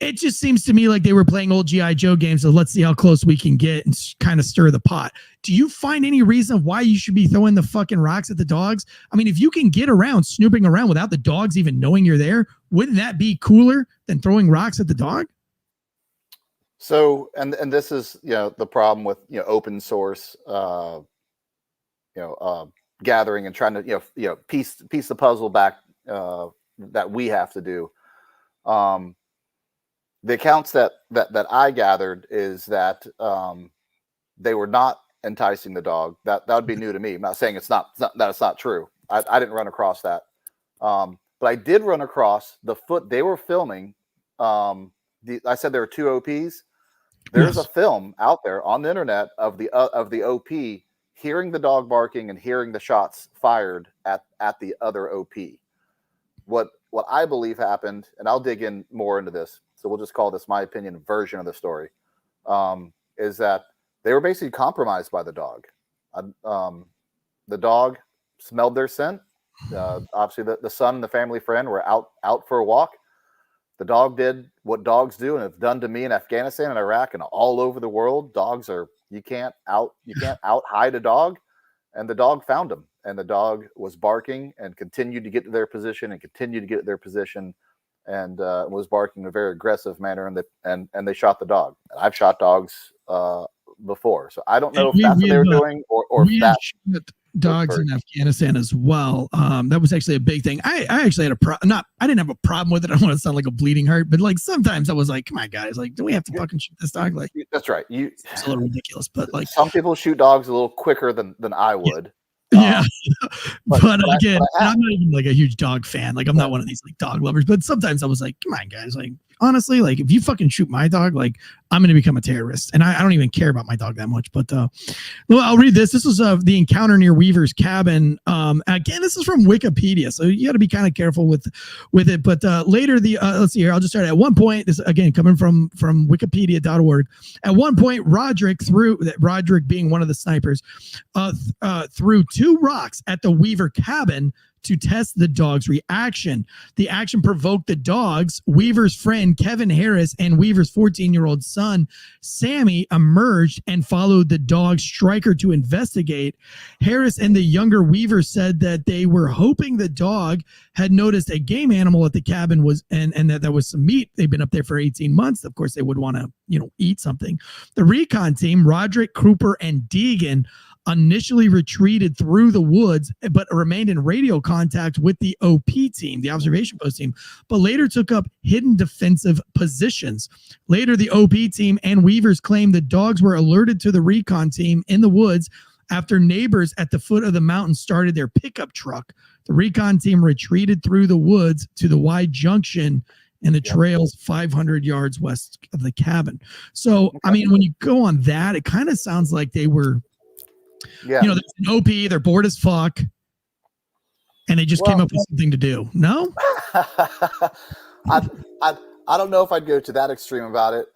[SPEAKER 1] It just seems to me like they were playing old G.I. Joe games. So let's see how close we can get and kind of stir the pot. Do you find any reason why you should be throwing the fucking rocks at the dogs? I mean, if you can get around snooping around without the dogs even knowing you're there, wouldn't that be cooler than throwing rocks at the dog?
[SPEAKER 7] So, and this is, the problem with, open source, gathering and trying to, piece the puzzle back, that we have to do. The accounts that I gathered is that they were not enticing the dog. That would be new to me. I'm not saying it's not true. I didn't run across that, but I did run across the foot they were filming. I said there were two OPs. There's a film out there on the internet of the OP hearing the dog barking and hearing the shots fired at the other OP. What I believe happened, and I'll dig in more into this, so we'll just call this my opinion version of the story, is that they were basically compromised by the dog. The dog smelled their scent. Obviously, the son and the family friend were out for a walk. The dog did what dogs do and have done to me in Afghanistan and Iraq and all over the world. Dogs are, you can't out hide a dog, and the dog found him. And the dog was barking and continued to get to their position and was barking in a very aggressive manner, and they shot the dog. And I've shot dogs before, so I don't know if that's what they were doing or if that's
[SPEAKER 1] dogs in Afghanistan as well. That was actually a big thing. I actually had I didn't have a problem with it. I don't want to sound like a bleeding heart, but like sometimes I was like, come on guys, like, do we have to fucking shoot this dog? Like,
[SPEAKER 7] that's right.
[SPEAKER 1] It's a little ridiculous, but like
[SPEAKER 7] some people shoot dogs a little quicker than I would.
[SPEAKER 1] Yeah. But again, I'm not even like a huge dog fan. Like I'm not one of these like dog lovers, but sometimes I was like, come on guys, like honestly, like if you fucking shoot my dog, like I'm going to become a terrorist. And I don't even care about my dog that much, but well, I'll read this. This was the encounter near Weaver's cabin. Again, this is from Wikipedia, so you got to be kind of careful with it. But later let's see here. I'll just start at one point. This again coming from wikipedia.org. At one point, Roderick being one of the snipers, threw two rocks at the Weaver cabin to test the dog's reaction. The action provoked the dogs. Weaver's friend, Kevin Harris, and Weaver's 14-year-old son, Sammy, emerged and followed the dog's striker to investigate. Harris and the younger Weaver said that they were hoping the dog had noticed a game animal at the cabin and that there was some meat. They've been up there for 18 months. Of course, they would want to, eat something. The recon team, Roderick, Cooper, and Deegan, initially retreated through the woods, but remained in radio contact with the OP team, the observation post team, but later took up hidden defensive positions. Later, the OP team and Weavers claimed the dogs were alerted to the recon team in the woods after neighbors at the foot of the mountain started their pickup truck. The recon team retreated through the woods to the wide junction in the trails 500 yards west of the cabin. So, I mean, when you go on that, it kind of sounds like they were, there's an OP, they're bored as fuck, and they just came up with something to do. No?
[SPEAKER 7] I don't know if I'd go to that extreme about it.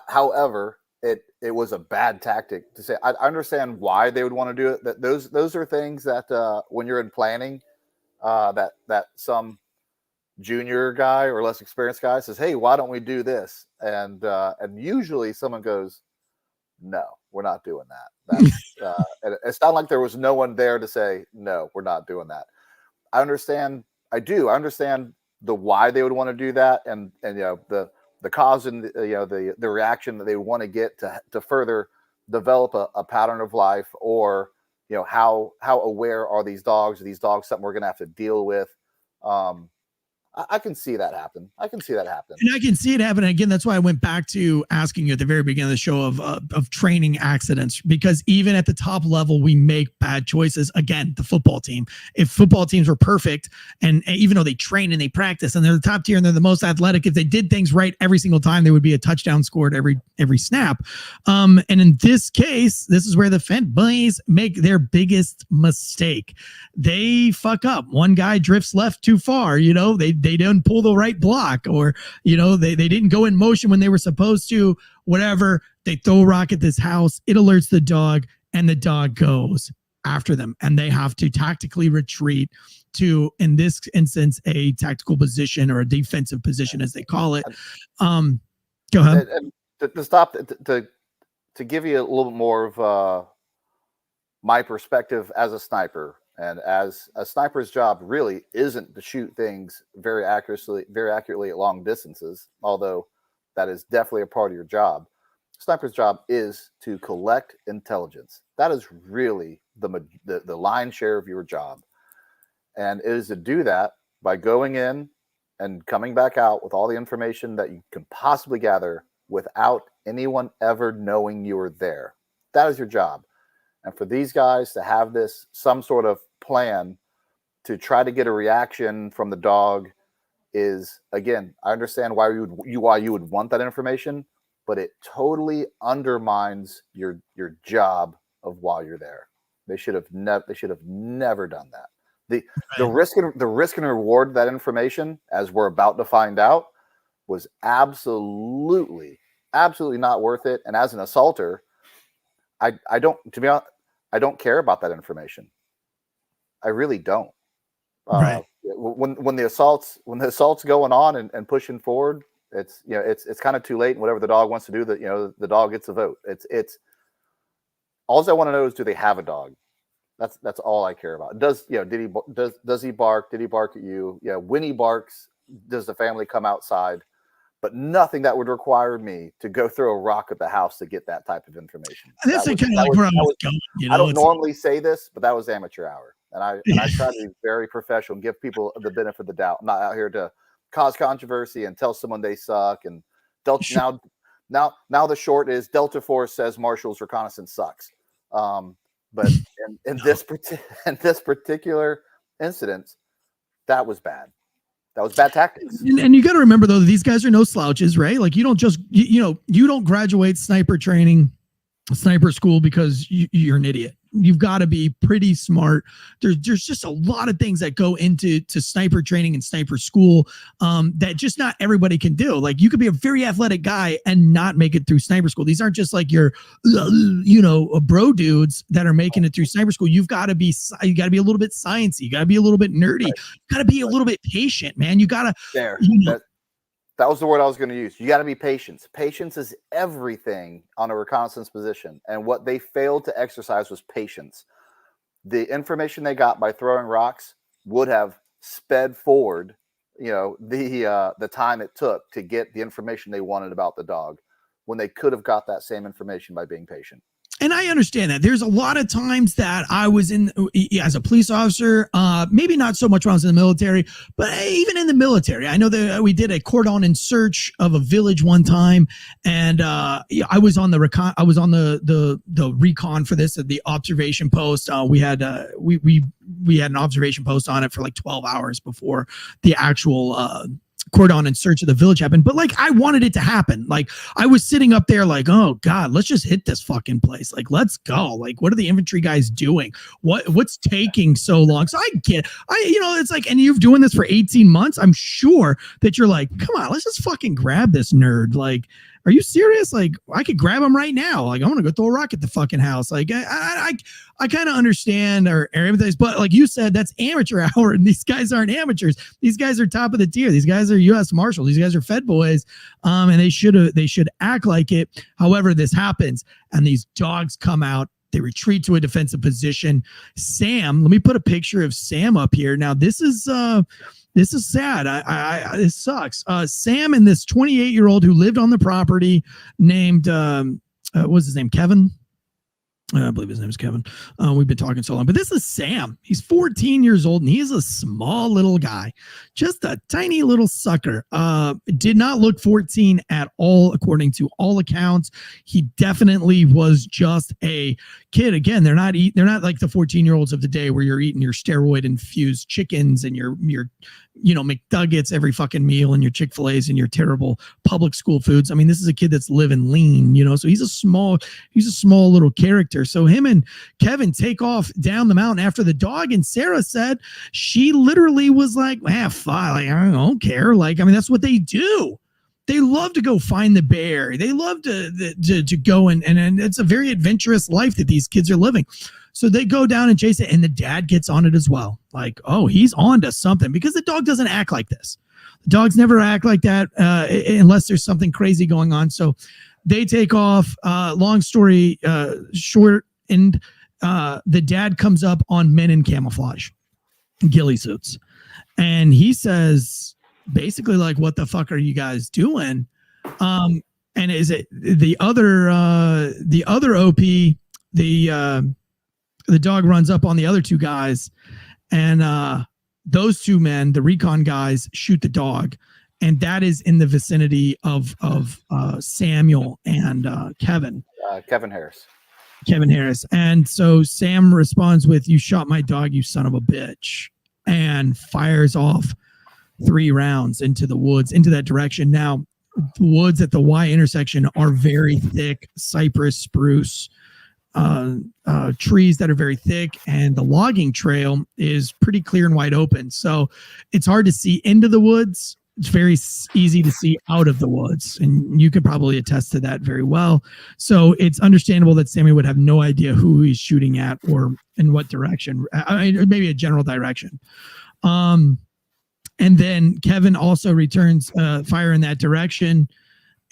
[SPEAKER 7] However, it was a bad tactic to say. I understand why they would want to do it. That those are things that when you're in planning, that some junior guy or less experienced guy says, "Hey, why don't we do this?" And usually someone goes, "No, we're not doing that." That's and it's not like there was no one there to say, "No, we're not doing that." I understand the why they would want to do that, and the cause and the reaction that they want to get to further develop a pattern of life, or how aware are these dogs? Are these dogs something we're going to have to deal with? I can see that happen. And I can see it happen. Again, that's why I went back to asking you at the very beginning of the show of training accidents, because even at the top level, we make bad choices. Again, the football team, if football teams were perfect, and even though they train and they practice and they're the top tier and they're the most athletic, if they did things right every single time, there would be a touchdown scored every snap. And in this case, this is where the Fent boys make their biggest mistake. They fuck up. One guy drifts left too far. They didn't pull the right block, or they didn't go in motion when they were supposed to, whatever. They throw a rock at this house, it alerts the dog, and the dog goes after them, and they have to tactically retreat to, in this instance, a tactical position or a defensive position, as they call it. Go ahead. And to stop, to give you a little bit more of my perspective as a sniper. And as a sniper's job really isn't to shoot things very accurately at long distances, although that is definitely a part of your job. Sniper's job is to collect intelligence. That is really the lion's share of your job. And it is to do that by going in and coming back out with all the information that you can possibly gather without anyone ever knowing you were there. That is your job. And for these guys to have some sort of plan to try to get a reaction from the dog is, again, I understand why you would want that information, but it totally undermines your job of while you're there. They should have never done that. The risk and reward of that information, as we're about to find out, was absolutely not worth it. And as an assaulter, I don't care about that information. I really don't. Right. When the assault's going on and pushing forward, it's kind of too late. And whatever the dog wants to do, the dog gets a vote. It's all I want to know is, do they have a dog? That's all I care about. Does he bark? Did he bark at you? When he barks, does the family come outside? But nothing that would require me to go throw a rock at the house to get that type of information. That's kind of like where I was going. I don't normally say this, but that was amateur hour. And I try to be very professional and give people the benefit of the doubt. I'm not out here to cause controversy and tell someone they suck. And now the short is Delta Force says Marshall's reconnaissance sucks. But in this particular incident, that was bad. That was bad tactics. And you got to remember, though, these guys are no slouches, right? Like, you don't just, you don't graduate sniper training, sniper school because you're an idiot. You've got to be pretty smart. There's just a lot of things that go into sniper training and sniper school that just not everybody can do. Like, you could be a very athletic guy and not make it through sniper school. These aren't just like your, bro dudes that are making it through sniper school. You got to be a little bit sciencey. You got to be a little bit nerdy. Right. You got to be a little bit patient, man. You got to. That was the word I was going to use. You got to be patient. Patience is everything on a reconnaissance position. And what they failed to exercise was patience. The information they got by throwing rocks would have sped forward, the time it took to get the information they wanted about the dog, when they could have got that same information by being patient. And I understand that. There's a lot of times that I was as a police officer, maybe not so much when I was in the military, but even in the military, I know that we did a cordon and search of a village one time, and I was on the recon. I was on the recon for this at the observation post. We had an observation post on it for like 12 hours before the actual cordon and search of the village happened. But like, I wanted it to happen. Like, I was sitting up there like, oh God, let's just hit this fucking place. Like, let's go. Like, what are the infantry guys doing? What's taking so long? So it's like, and you're doing this for 18 months. I'm sure that you're like, come on, let's just fucking grab this nerd. Like,
[SPEAKER 1] are you serious? Like, I could grab him right now. Like, I'm gonna go throw a rock at the fucking house. Like, I kind of understand or everything, but like you said, that's amateur hour, and these guys aren't amateurs. These guys are top of the tier. These guys are U.S. Marshals. These guys are Fed boys, and they should act like it. However, this happens, and these dogs come out. They retreat to a defensive position. Sam, let me put a picture of Sam up here. Now, this is sad. This sucks. Sam and this 28-year-old who lived on the property named, what was his name? Kevin? I believe his name is Kevin. We've been talking so long, but this is Sam. He's 14 years old, and he's a small little guy, just a tiny little sucker. Did not look 14 at all, according to all accounts. He definitely was just a kid. Again, they're not like the 14-year-olds of the day where you're eating your steroid-infused chickens and your McNuggets every fucking meal and your Chick-fil-A's and your terrible public school foods. I mean, this is a kid that's living lean, so he's a small little character. So him and Kevin take off down the mountain after the dog, and Sarah said she literally was like, fine, like, I don't care. Like, I mean, that's what they do. They love to go find the bear. They love to go and it's a very adventurous life that these kids are living. So they go down and chase it, and the dad gets on it as well. Like, oh, he's on to something, because the dog doesn't act like this. The dogs never act like that unless there's something crazy going on. So they take off. Long story short, and the dad comes up on men in camouflage, ghillie suits, and he says basically like, "What the fuck are you guys doing?" And is it the other OP? The dog runs up on the other two guys, and those two men, the recon guys, shoot the dog, and that is in the vicinity of Samuel and Kevin.
[SPEAKER 7] Kevin Harris.
[SPEAKER 1] Kevin Harris. And so Sam responds with, "You shot my dog, you son of a bitch," and fires off 3 rounds into the woods, into that direction. Now, the woods at the Y intersection are very thick, cypress, spruce, trees that are very thick, and the logging trail is pretty clear and wide open. So it's hard to see into the woods. It's very easy to see out of the woods, and you could probably attest to that very well. So it's understandable that Sammy would have no idea who he's shooting at or in what direction, maybe a general direction. And then Kevin also returns fire in that direction,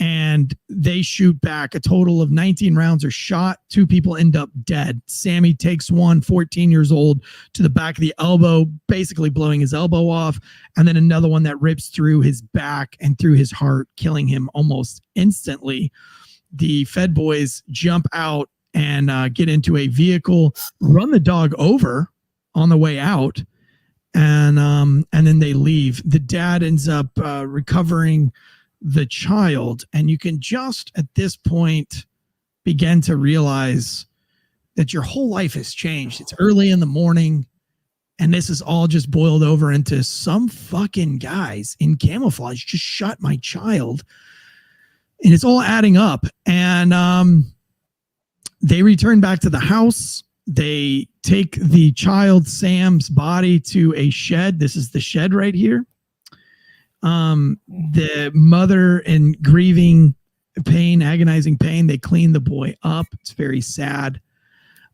[SPEAKER 1] and they shoot back. A total of 19 rounds are shot. 2 people end up dead. Sammy takes one, 14 years old, to the back of the elbow, basically blowing his elbow off. And then another one that rips through his back and through his heart, killing him almost instantly. The Fed boys jump out and get into a vehicle, run the dog over on the way out, and then they leave. The dad ends up recovering the child, and you can just at this point begin to realize that your whole life has changed. It's early in the morning, and this is all just boiled over into some fucking guys in camouflage just shot my child, and it's all adding up. And they return back to the house. They take the child, Sam's body, to a shed. This is the shed right here. The mother in grieving pain, agonizing pain, they clean the boy up. It's very sad.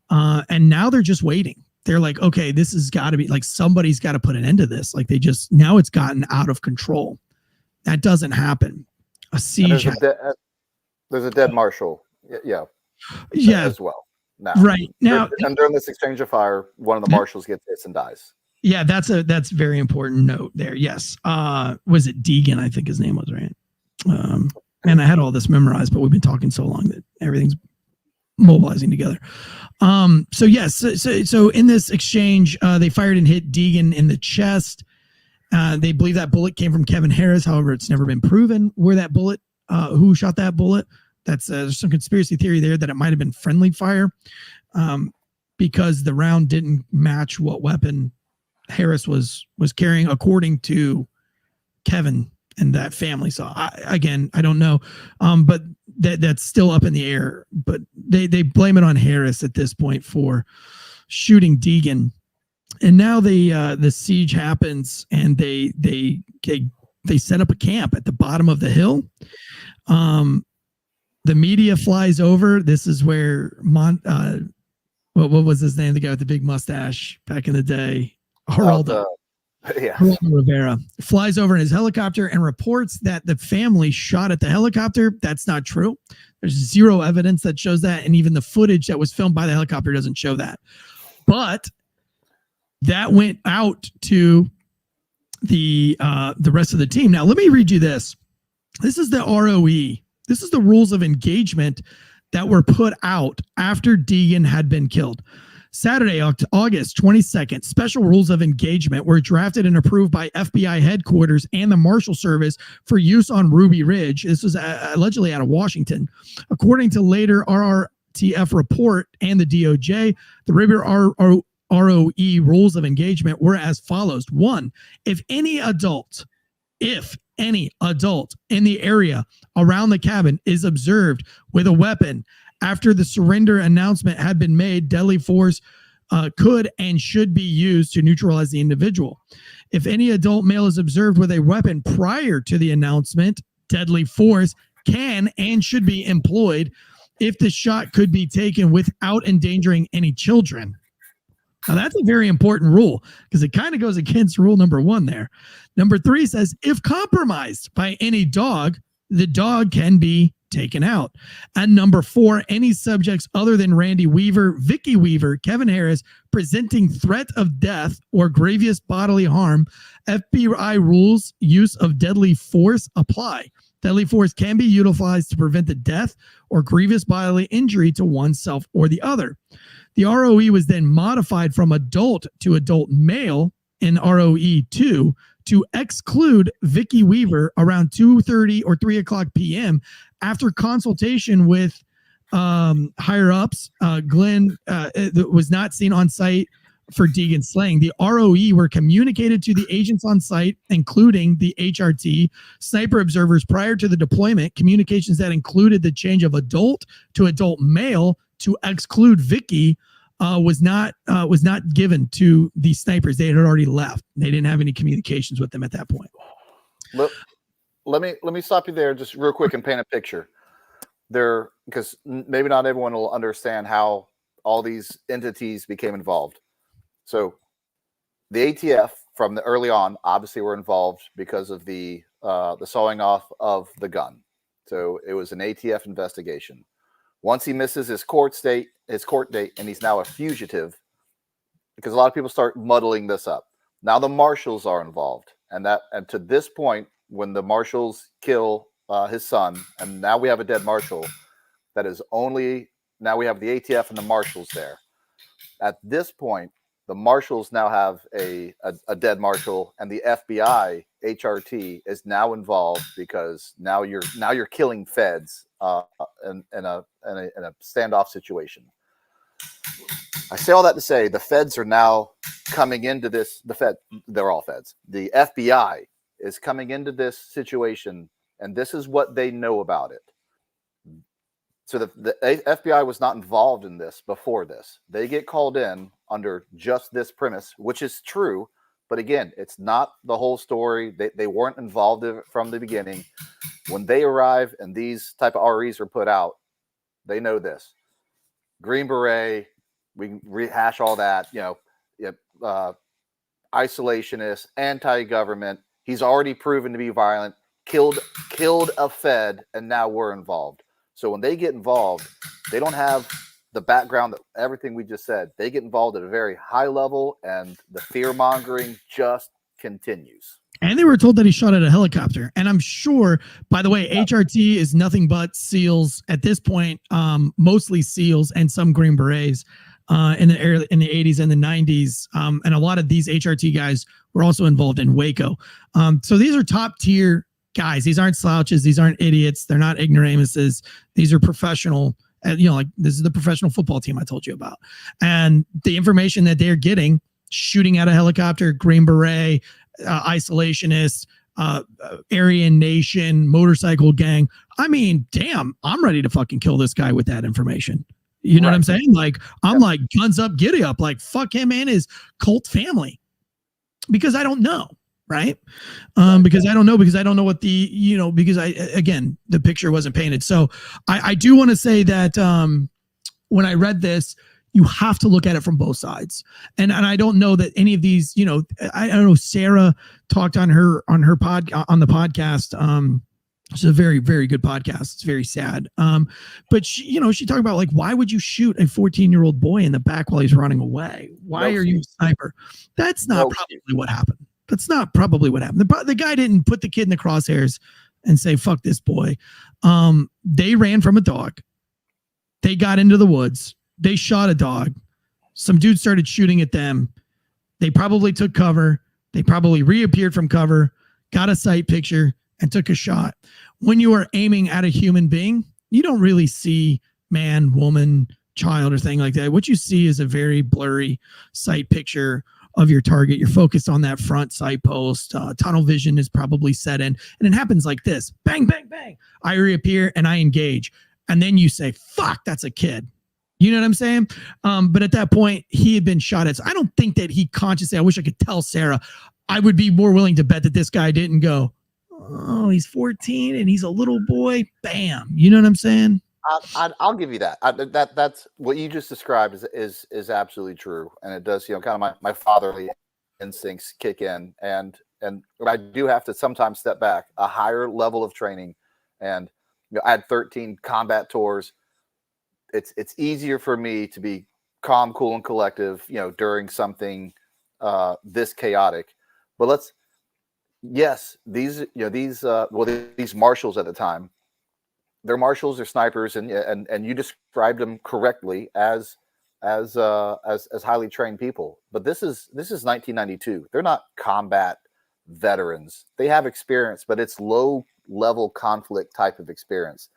[SPEAKER 1] And now they're just waiting. They're like, okay, this has got to be like, somebody's got to put an end to this. Like, now it's gotten out of control. That doesn't happen. A siege.
[SPEAKER 7] There's a dead marshal. Yeah. As well. Now,
[SPEAKER 1] right now,
[SPEAKER 7] and during this exchange of fire, one of the marshals gets hit and dies.
[SPEAKER 1] Yeah, that's very important note there. Yes. Was it Deegan? I think his name was, right? And I had all this memorized, but we've been talking so long that everything's mobilizing together. So yes, so in this exchange, they fired and hit Deegan in the chest. They believe that bullet came from Kevin Harris. However, it's never been proven where that bullet, who shot that bullet. That's there's some conspiracy theory there that it might have been friendly fire, because the round didn't match what weapon Harris was carrying, according to Kevin and that family. So I don't know, but that's still up in the air. But they blame it on Harris at this point for shooting Deegan. And now the siege happens, and they set up a camp at the bottom of the hill. The media flies over. This is where what was his name? The guy with the big mustache back in the day, Geraldo Rivera, flies over in his helicopter and reports that the family shot at the helicopter. That's not true. There's zero evidence that shows that, and even the footage that was filmed by the helicopter doesn't show that. But that went out to the rest of the team. Now, let me read you this. This is the ROE. This is the rules of engagement that were put out after Degan had been killed. Saturday, August 22nd, special rules of engagement were drafted and approved by FBI headquarters and the Marshal Service for use on Ruby Ridge. This was allegedly out of Washington. According to later RRTF report and the DOJ, the regular ROE rules of engagement were as follows. 1, if any adult in the area around the cabin is observed with a weapon after the surrender announcement had been made, deadly force could and should be used to neutralize the individual. If any adult male is observed with a weapon prior to the announcement, deadly force can and should be employed if the shot could be taken without endangering any children. Now, that's a very important rule because it kind of goes against rule number 1 there. Number 3 says, if compromised by any dog, the dog can be taken out. And number 4, any subjects other than Randy Weaver, Vicky Weaver, Kevin Harris, presenting threat of death or grievous bodily harm, FBI rules use of deadly force apply. Deadly force can be utilized to prevent the death or grievous bodily injury to oneself or the other. The ROE was then modified from adult to adult male in ROE 2 to exclude Vicky Weaver around 2:30 or 3 o'clock p.m. after consultation with higher ups. Glenn was not seen on site for Degan slaying. The ROE were communicated to the agents on site, including the HRT sniper observers prior to the deployment. Communications that included the change of adult to adult male to exclude Vicky was not given to the snipers. They had already left. They didn't have any communications with them at that point.
[SPEAKER 7] Let me stop you there just real quick and paint a picture there, because maybe not everyone will understand how all these entities became involved. So the ATF from the early on obviously were involved because of the sawing off of the gun. So it was an ATF investigation. Once he misses his court date, and he's now a fugitive, because a lot of people start muddling this up. Now the marshals are involved, and to this point, when the marshals kill his son, and now we have a dead marshal, that is only now we have the ATF and the marshals there. At this point, the marshals now have a dead marshal, and the FBI HRT is now involved because now you're killing feds in a standoff situation. I say all that to say the feds are now coming into this. They're all feds. The FBI is coming into this situation, and this is what they know about it. So the FBI was not involved in this before this. They get called in under just this premise, which is true. But again, it's not the whole story. They weren't involved in it from the beginning. When they arrive and these type of REs are put out, they know this. Green Beret, we can rehash all that, isolationist, anti-government. He's already proven to be violent, killed a Fed, and now we're involved. So when they get involved, they don't have the background, everything we just said. They get involved at a very high level, and the fear-mongering just continues.
[SPEAKER 1] And they were told that he shot at a helicopter. And I'm sure, by the way, HRT is nothing but SEALs at this point, mostly SEALs and some Green Berets in the 80s and the 90s. And a lot of these HRT guys were also involved in Waco. So these are top tier guys. These aren't slouches. These aren't idiots. They're not ignoramuses. These are professional. Like this is the professional football team I told you about. And the information that they're getting, shooting at a helicopter, Green Beret, isolationist, Aryan Nation, motorcycle gang. I mean, damn, I'm ready to fucking kill this guy with that information. You know what I'm saying? Like, I'm like, guns up, giddy up, like fuck him and his cult family, because I don't know. right? Because I don't know what the, because again, the picture wasn't painted. So I do want to say that when I read this, you have to look at it from both sides. And I don't know that any of these, I don't know, Sarah talked on the podcast. It's a very, very good podcast. It's very sad. But she talked about, like, why would you shoot a 14-year-old boy in the back while he's running away? Why are you a sniper? That's not probably what happened. That's not probably what happened. The guy didn't put the kid in the crosshairs and say, fuck this boy. They ran from a dog. They got into the woods. They shot a dog. Some dude started shooting at them. They probably took cover. They probably reappeared from cover, got a sight picture, and took a shot. When you are aiming at a human being, you don't really see man, woman, child, or thing like that. What you see is a very blurry sight picture of your target. You're focused on that front sight post. Tunnel vision is probably set in. And it happens like this. Bang, bang, bang. I reappear and I engage. And then you say, fuck, that's a kid. You know what I'm saying? But at that point, he had been shot at. So I don't think that he consciously, I wish I could tell Sarah, I would be more willing to bet that this guy didn't go, oh, he's 14 and he's a little boy. Bam. You know what I'm saying?
[SPEAKER 7] I'll give you that. That's what you just described is absolutely true. And it does, kind of my fatherly instincts kick in. And I do have to sometimes step back, a higher level of training. And I had 13 combat tours. It's easier for me to be calm, cool, and collective, during something this chaotic. But these marshals at the time, they're marshals, they're snipers, and you described them correctly as highly trained people. But this is 1992. They're not combat veterans. They have experience, but it's low level conflict type of experience.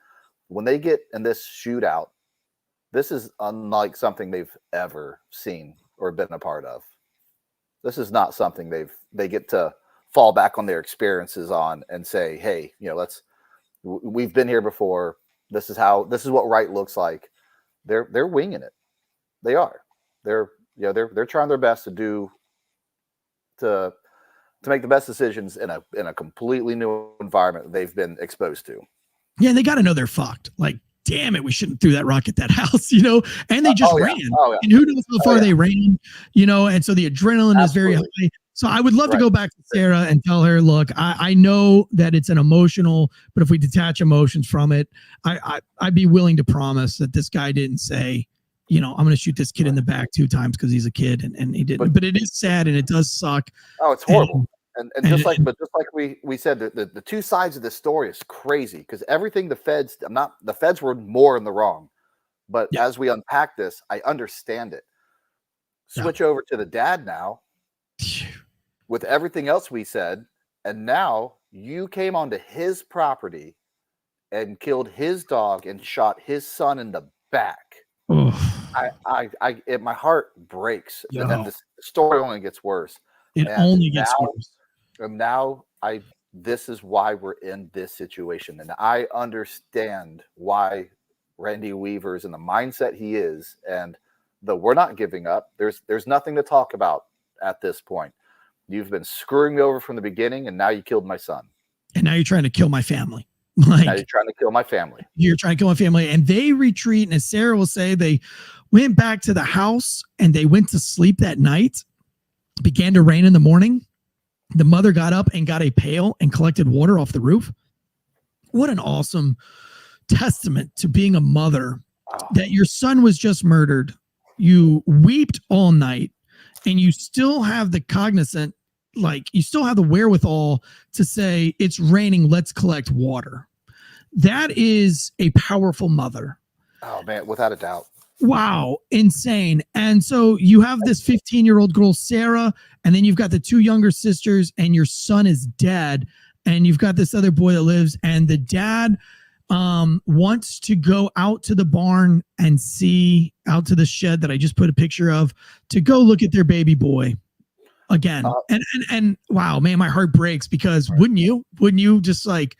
[SPEAKER 7] When they get in this shootout, this is unlike something they've ever seen or been a part of. This is not something they get to fall back on their experiences on and say, hey, we've been here before. This is what right looks like. They're winging it. They are. They're trying their best to make the best decisions in a completely new environment they've been exposed to.
[SPEAKER 1] Yeah, and they got to know they're fucked. Like, damn it, we shouldn't threw that rock at that house, and they just ran.
[SPEAKER 7] Oh, yeah.
[SPEAKER 1] And who knows how far they ran, and so the adrenaline is very high. So I would love to go back to Sarah and tell her, look, I know that it's an emotional, but if we detach emotions from it, I'd be willing to promise that this guy didn't say, I'm going to shoot this kid in the back 2 times because he's a kid, and he didn't. But it is sad and it does suck.
[SPEAKER 7] Oh, it's horrible. And just like we said, the two sides of this story is crazy because everything the feds were more in the wrong, but as we unpack this, I understand it. Switch over to the dad now with everything else we said, and now you came onto his property and killed his dog and shot his son in the back. My heart breaks, and then the story only gets worse.
[SPEAKER 1] It only gets worse.
[SPEAKER 7] And now this is why we're in this situation. And I understand why Randy Weaver is in the mindset he is. And though we're not giving up, there's nothing to talk about at this point. You've been screwing me over from the beginning, and now you killed my son.
[SPEAKER 1] And now you're trying to kill my family.
[SPEAKER 7] Now you're trying to kill my family.
[SPEAKER 1] You're trying to kill my family. And they retreat. And as Sarah will say, they went back to the house and they went to sleep that night. It began to rain in the morning. The mother got up and got a pail and collected water off the roof. What an awesome testament to being a mother, that your son was just murdered. You wept all night and you still have the cognizant, you still have the wherewithal to say, it's raining, let's collect water. That is a powerful mother.
[SPEAKER 7] Oh man, without a doubt.
[SPEAKER 1] Wow, insane. And so you have this 15-year-old girl, Sarah, and then you've got the 2 younger sisters, and your son is dead, and you've got this other boy that lives, and the dad wants to go out to the barn and see out to the shed that I just put a picture of to go look at their baby boy again. And wow, man, my heart breaks because wouldn't you just like,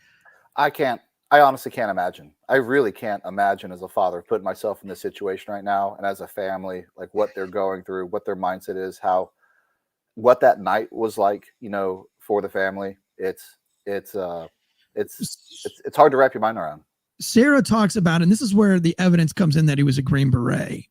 [SPEAKER 7] I honestly can't imagine. I really can't imagine as a father putting myself in this situation right now. And as a family, what they're going through, what their mindset is, what that night was like, for the family. It's hard to wrap your mind around.
[SPEAKER 1] Sarah talks about, and this is where the evidence comes in that he was a Green Beret.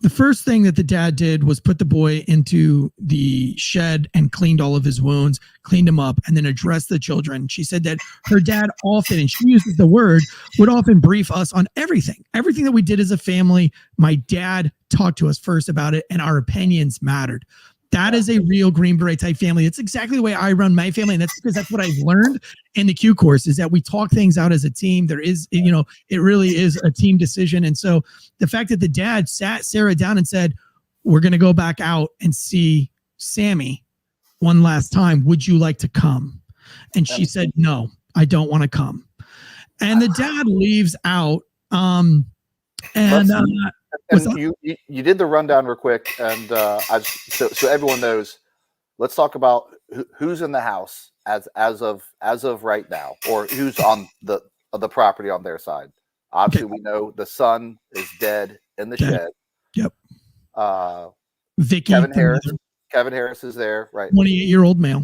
[SPEAKER 1] The first thing that the dad did was put the boy into the shed and cleaned all of his wounds, cleaned him up, and then addressed the children. She said that her dad often, and she uses the word, would often brief us on everything that we did as a family. My dad talked to us first about it, and our opinions mattered. That is a real Green Beret type family. It's exactly the way I run my family. And that's because that's what I've learned in the Q course, is that we talk things out as a team. There is, it really is a team decision. And so the fact that the dad sat Sarah down and said, we're going to go back out and see Sammy one last time. Would you like to come? And she said, no, I don't want to come. And the dad leaves out.
[SPEAKER 7] You did the rundown real quick, and so everyone knows. Let's talk about who's in the house as of right now, or who's on the property on their side. Obviously, we know the son is dead in the shed.
[SPEAKER 1] Yep. Vicky,
[SPEAKER 7] Kevin Harris is there, right?
[SPEAKER 1] 28-year-old male.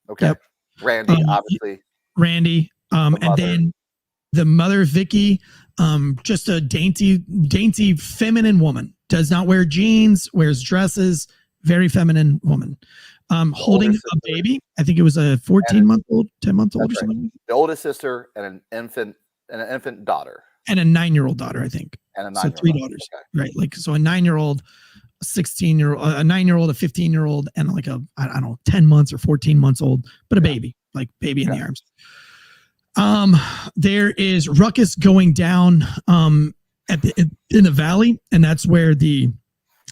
[SPEAKER 7] Okay. Yep. Randy, obviously.
[SPEAKER 1] Randy, and then the mother, Vicky. Just a dainty, feminine woman. Does not wear jeans, wears dresses, very feminine woman. Holding a baby. I think it was a 14-month-old, 10-month-old or something.
[SPEAKER 7] The oldest sister and an infant daughter.
[SPEAKER 1] And a 9-year-old daughter, I think.
[SPEAKER 7] And a 9-year-old.
[SPEAKER 1] So 3 daughters. Okay. Right. Like, so a 9-year-old, a 16-year-old, a 9-year-old, a 15-year-old, and like a, I don't know, 10 months or 14 months old, but a baby, like baby in the arms. There is ruckus going down in the valley, and that's where the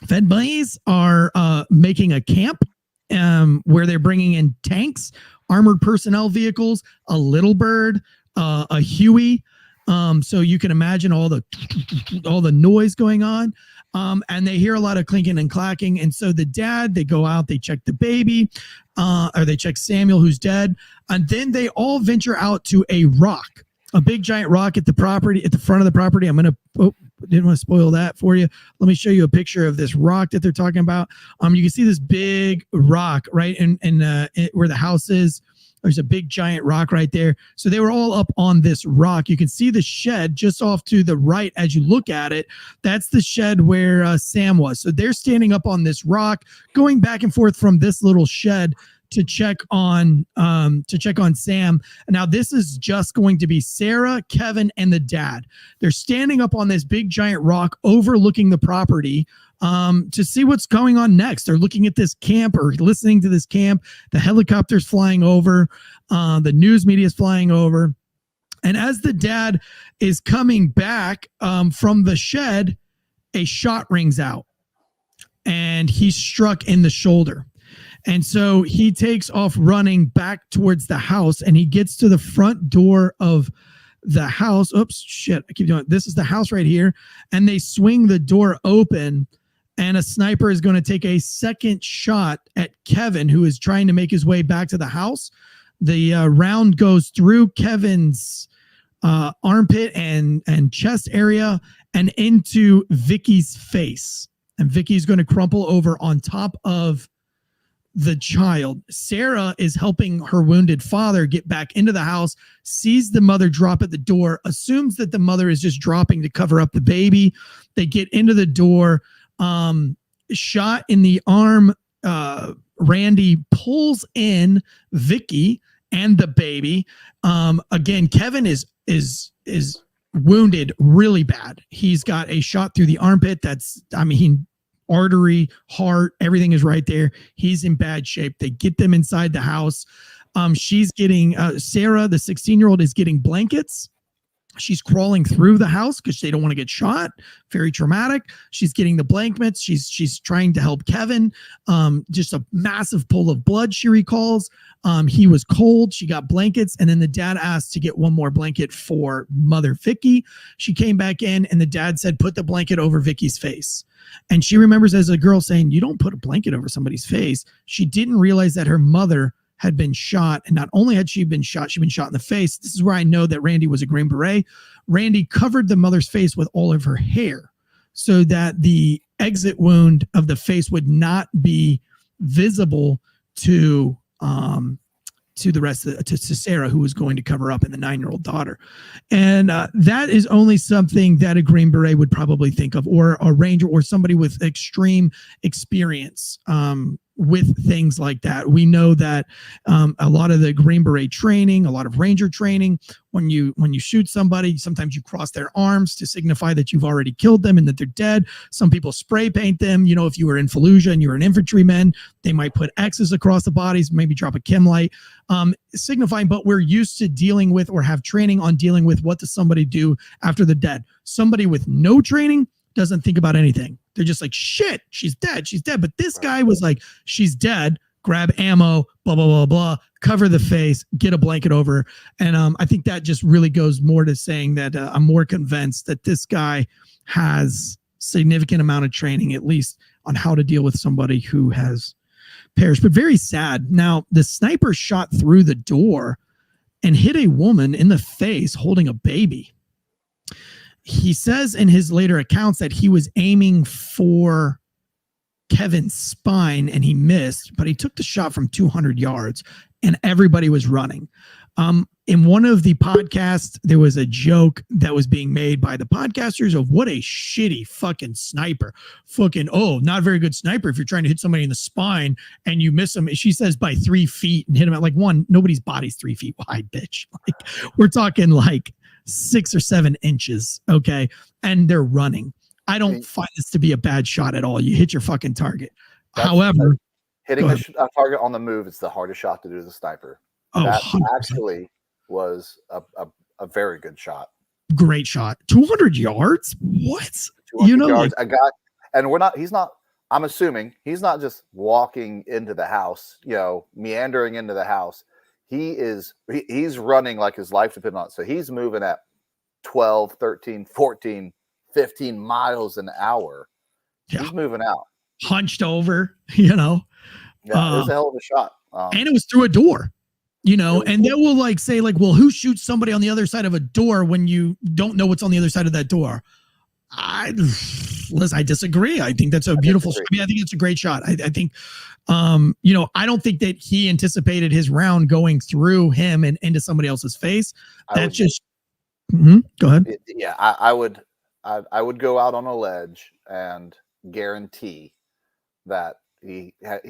[SPEAKER 1] Fed buddies are making a camp, where they're bringing in tanks, armored personnel vehicles, a Little Bird, a Huey. So you can imagine all the noise going on. And they hear a lot of clinking and clacking. And so the dad, they go out, they check the baby, or they check Samuel, who's dead. And then they all venture out to a rock, a big giant rock at the property, at the front of the property. I'm going to, didn't want to spoil that for you. Let me show you a picture of this rock that they're talking about. You can see this big rock right in where the house is. There's a big giant rock right there. So they were all up on this rock. You can see the shed just off to the right as you look at it. That's the shed where Sam was. So they're standing up on this rock, going back and forth from this little shed to check on Sam. And now this is just going to be Sarah, Kevin, and the dad. They're standing up on this big giant rock overlooking the property to see what's going on next. They're looking at this camp or listening to this camp. The helicopter's flying over. The news media is flying over. And as the dad is coming back from the shed, a shot rings out and he's struck in the shoulder. And so he takes off running back towards the house, and he gets to the front door of the house. Oops, shit, I keep doing it. This is the house right here. And they swing the door open, and a sniper is going to take a second shot at Kevin, who is trying to make his way back to the house. The round goes through Kevin's armpit and chest area and into Vicky's face. And Vicky's going to crumple over on top of the child. Sarah is helping her wounded father get back into the house, sees the mother drop at the door, assumes that the mother is just dropping to cover up the baby. They get into the door. Shot in the arm. Randy pulls in Vicky and the baby. Again, Kevin is wounded really bad. He's got a shot through the armpit. Artery, heart, everything is right there. He's in bad shape. They get them inside the house. She's getting, Sarah, the 16-year-old, is getting blankets. She's crawling through the house because they don't want to get shot. Very traumatic. She's getting the blankets. She's trying to help Kevin. Just a massive pool of blood, she recalls. He was cold. She got blankets. And then the dad asked to get one more blanket for mother Vicky. She came back in, and the dad said, put the blanket over Vicky's face. And she remembers as a girl saying, you don't put a blanket over somebody's face. She didn't realize that her mother had been shot. And not only had she been shot, she'd been shot in the face. This is where I know that Randy was a Green Beret. Randy covered the mother's face with all of her hair so that the exit wound of the face would not be visible to to the rest of to Sarah, who was going to cover up, and the 9-year-old daughter. And that is only something that a Green Beret would probably think of, or a Ranger, or somebody with extreme experience with things like that. We know that a lot of the Green Beret training, a lot of Ranger training, when you shoot somebody, sometimes you cross their arms to signify that you've already killed them and that they're dead. Some people spray paint them. You know, if you were in Fallujah and you were an infantryman, they might put X's across the bodies, maybe drop a chem light, signifying, but we're used to dealing with, or have training on dealing with, what does somebody do after the dead. Somebody with no training doesn't think about anything. They're just like, shit, she's dead. But this guy was like, she's dead, grab ammo, blah, blah, blah, blah, cover the face, get a blanket over her. And I think that just really goes more to saying that I'm more convinced that this guy has significant amount of training, at least on how to deal with somebody who has perished. But very sad. Now, the sniper shot through the door and hit a woman in the face holding a baby. He says in his later accounts that he was aiming for Kevin's spine and he missed, but he took the shot from 200 yards and everybody was running. In one of the podcasts, there was a joke that was being made by the podcasters of what a shitty fucking sniper. Not a very good sniper if you're trying to hit somebody in the spine and you miss them. She says by 3 feet and hit him at nobody's body's 3 feet wide, bitch. Like, we're talking like 6 or 7 inches. Okay. And they're running. I don't find this to be a bad shot at all. You hit your fucking target. However,
[SPEAKER 7] hitting a target on the move is the hardest shot to do as a sniper. That
[SPEAKER 1] 100%.
[SPEAKER 7] actually was a very good shot.
[SPEAKER 1] Great shot. 200 yards? What?
[SPEAKER 7] 200 yards. I'm assuming he's not just walking into the house, meandering into the house. He's running like his life depends on it. So he's moving at 12, 13, 14, 15 miles an hour. Yeah. He's moving out.
[SPEAKER 1] Hunched over,
[SPEAKER 7] Yeah, it was a hell of a shot.
[SPEAKER 1] And it was through a door. And they will say well, who shoots somebody on the other side of a door when you don't know what's on the other side of that door? I disagree. I think that's a beautiful shot. I think it's a great shot. I think, I don't think that he anticipated his round going through him and into somebody else's face. Go ahead.
[SPEAKER 7] Yeah, I would go out on a ledge and guarantee that he had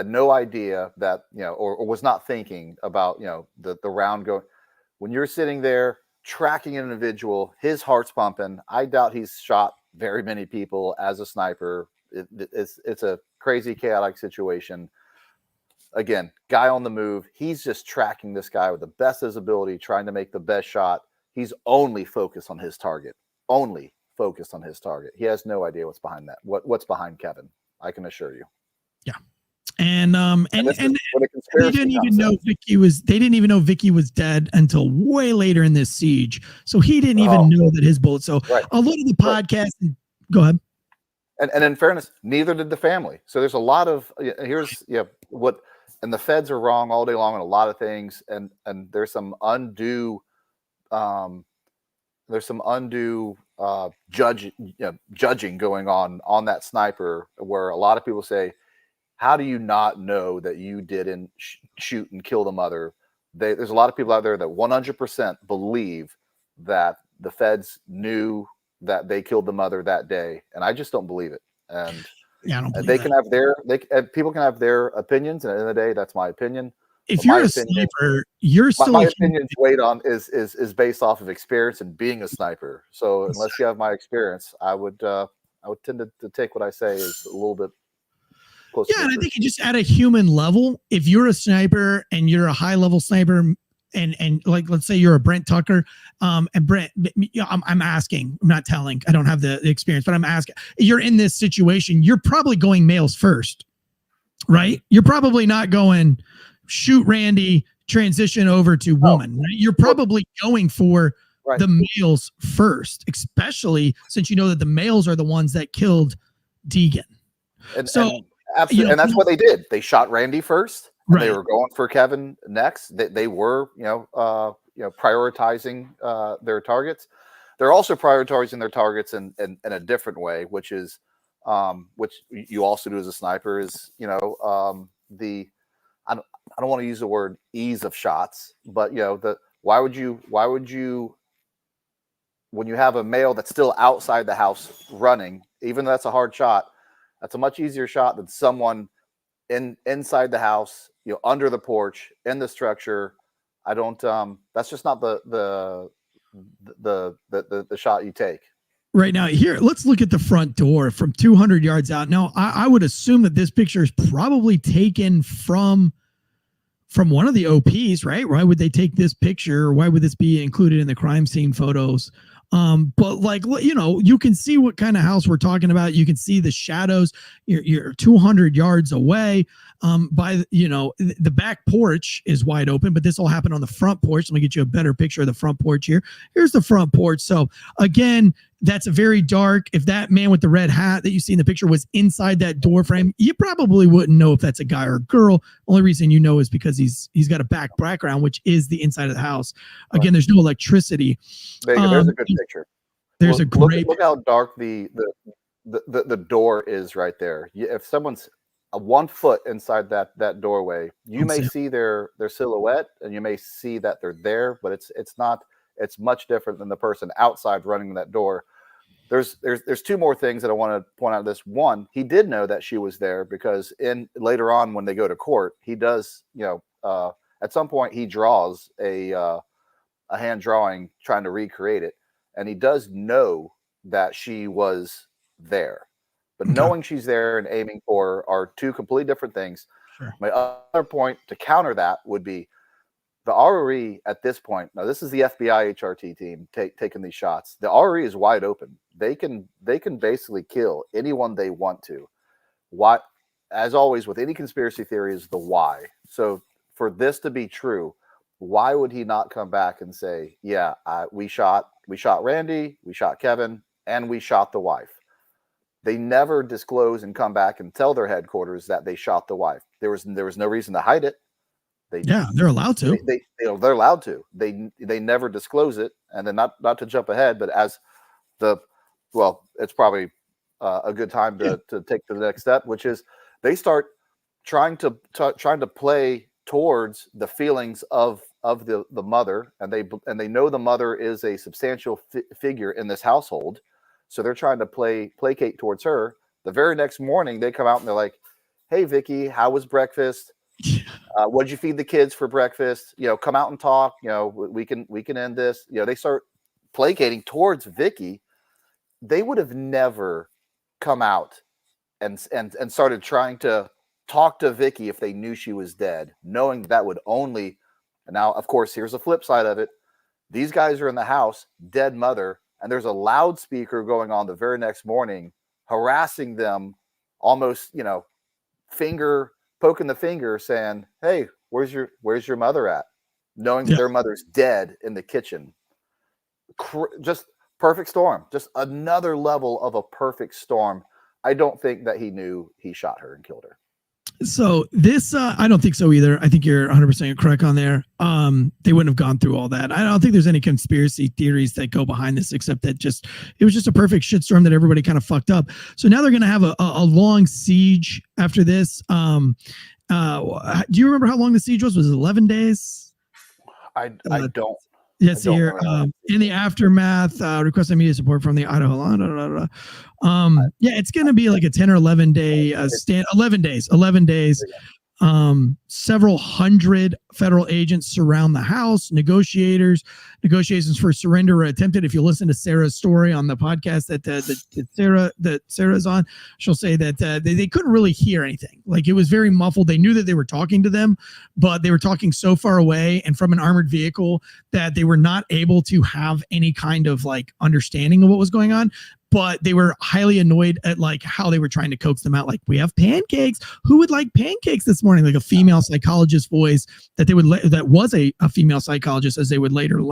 [SPEAKER 7] no idea that, or was not thinking about, the round going. When you're sitting there tracking an individual, his heart's pumping. I doubt he's shot very many people as a sniper. It's a crazy, chaotic situation. Again, guy on the move. He's just tracking this guy with the best visibility, trying to make the best shot. He's only focused on his target. He has no idea what's behind that. What's behind Kevin? I can assure you.
[SPEAKER 1] Yeah. And they didn't even know Vicky was dead until way later in this siege. So he didn't even know that his bullet. So a lot of the podcast. Go ahead.
[SPEAKER 7] And in fairness, neither did the family. So there's a lot of and the feds are wrong all day long on a lot of things. And there's some undue judging going on that sniper, where a lot of people say, how do you not know that you didn't shoot and kill the mother? There's a lot of people out there that 100% believe that the feds knew that they killed the mother that day, and I just don't believe it. And
[SPEAKER 1] I don't believe
[SPEAKER 7] they
[SPEAKER 1] that.
[SPEAKER 7] can have people can have their opinions, and at the end of the day, that's my opinion.
[SPEAKER 1] If you're a sniper, you're still
[SPEAKER 7] my opinion's weighed on is based off of experience and being a sniper. So unless you have my experience, I would tend to take what I say is a little bit.
[SPEAKER 1] Yeah, and I think just at a human level, if you're a sniper and you're a high level sniper, and like let's say you're a Brent Tucker, and Brent, I'm asking, I'm not telling, I don't have the experience, but I'm asking, you're in this situation, you're probably going males first, right? You're probably not going shoot Randy, transition over to woman. Right? You're probably going for the males first, especially since you know that the males are the ones that killed Deegan.
[SPEAKER 7] Absolutely, and that's what they did. They shot Randy first. And they were going for Kevin next. They were, prioritizing their targets. They're also prioritizing their targets in a different way, which is, which you also do as a sniper is, I don't want to use the word ease of shots, but why would you when you have a male that's still outside the house running, even though that's a hard shot, that's a much easier shot than someone inside the house, under the porch, in the structure. I don't that's just not the shot you take.
[SPEAKER 1] Right now, here, let's look at the front door from 200 yards out. Now, I would assume that this picture is probably taken from one of the OPs, right? Why would they take this picture? Why would this be included in the crime scene photos? But like, you can see what kind of house we're talking about. You can see the shadows. You're 200 yards away. The back porch is wide open, but this all happened on the front porch. Let me get you a better picture of the front porch here. Here's the front porch. So again, that's a very dark. If that man with the red hat that you see in the picture was inside that door frame, you probably wouldn't know if that's a guy or a girl. Only reason you know is because he's got a back background, which is the inside of the house. Again, there's no electricity.
[SPEAKER 7] There you go. There's a good picture.
[SPEAKER 1] There's a great
[SPEAKER 7] look how dark the door is right there. If someone's 1 foot inside that doorway, you may see their silhouette and you may see that they're there, but it's much different than the person outside running that door. There's 2 more things that I want to point out. This one, he did know that she was there because later on when they go to court, he does, at some point he draws a hand drawing trying to recreate it. And he does know that she was there, but knowing she's there and aiming for are 2 completely different things.
[SPEAKER 1] Sure.
[SPEAKER 7] My other point to counter that would be the RRE at this point. Now, this is the FBI HRT team taking these shots. The RRE is wide open. They can basically kill anyone they want to. What, as always with any conspiracy theory, is the why. So for this to be true, why would he not come back and say, yeah, we shot Randy, we shot Kevin, and we shot the wife? They never disclose and come back and tell their headquarters that they shot the wife. There was no reason to hide it.
[SPEAKER 1] They're allowed to.
[SPEAKER 7] They're allowed to. They never disclose it. And then not to jump ahead, but it's probably a good time to take the next step, which is they start trying to play towards the feelings of the mother, and they know the mother is a substantial figure in this household, so they're trying to placate towards her. The very next morning, they come out and they're like, "Hey, Vicky, how was breakfast? What'd you feed the kids for breakfast? Come out and talk. We can end this." They start placating towards Vicky. They would have never come out and started trying to talk to Vicky if they knew she was dead, knowing that would only. And now, of course, here's the flip side of it. These guys are in the house, dead mother, and there's a loudspeaker going on the very next morning, harassing them, almost, poking the finger, saying, "Hey, where's your mother at?" Knowing that their mother's dead in the kitchen. Just perfect storm. Just another level of a perfect storm. I don't think that he knew he shot her and killed her.
[SPEAKER 1] So this, I don't think so either. I think you're 100% correct on there. They wouldn't have gone through all that. I don't think there's any conspiracy theories that go behind this, except that it was just a perfect shitstorm that everybody kind of fucked up. So now they're going to have a long siege after this. Do you remember how long the siege was? Was it 11 days?
[SPEAKER 7] I don't.
[SPEAKER 1] Yes, here in the aftermath, requesting media support from the Idaho. It's going to be like a 10 or 11 day 11 days. Several hundred federal agents surround the house. Negotiations for surrender were attempted. If you listen to Sarah's story on the podcast that Sarah's on, she'll say that they couldn't really hear anything. Like, it was very muffled. They knew that they were talking to them, but they were talking so far away and from an armored vehicle that they were not able to have any kind of like understanding of what was going on. But they were highly annoyed at like how they were trying to coax them out. Like, "We have pancakes. Who would like pancakes this morning?" Like a female psychologist voice that was a female psychologist, as they would later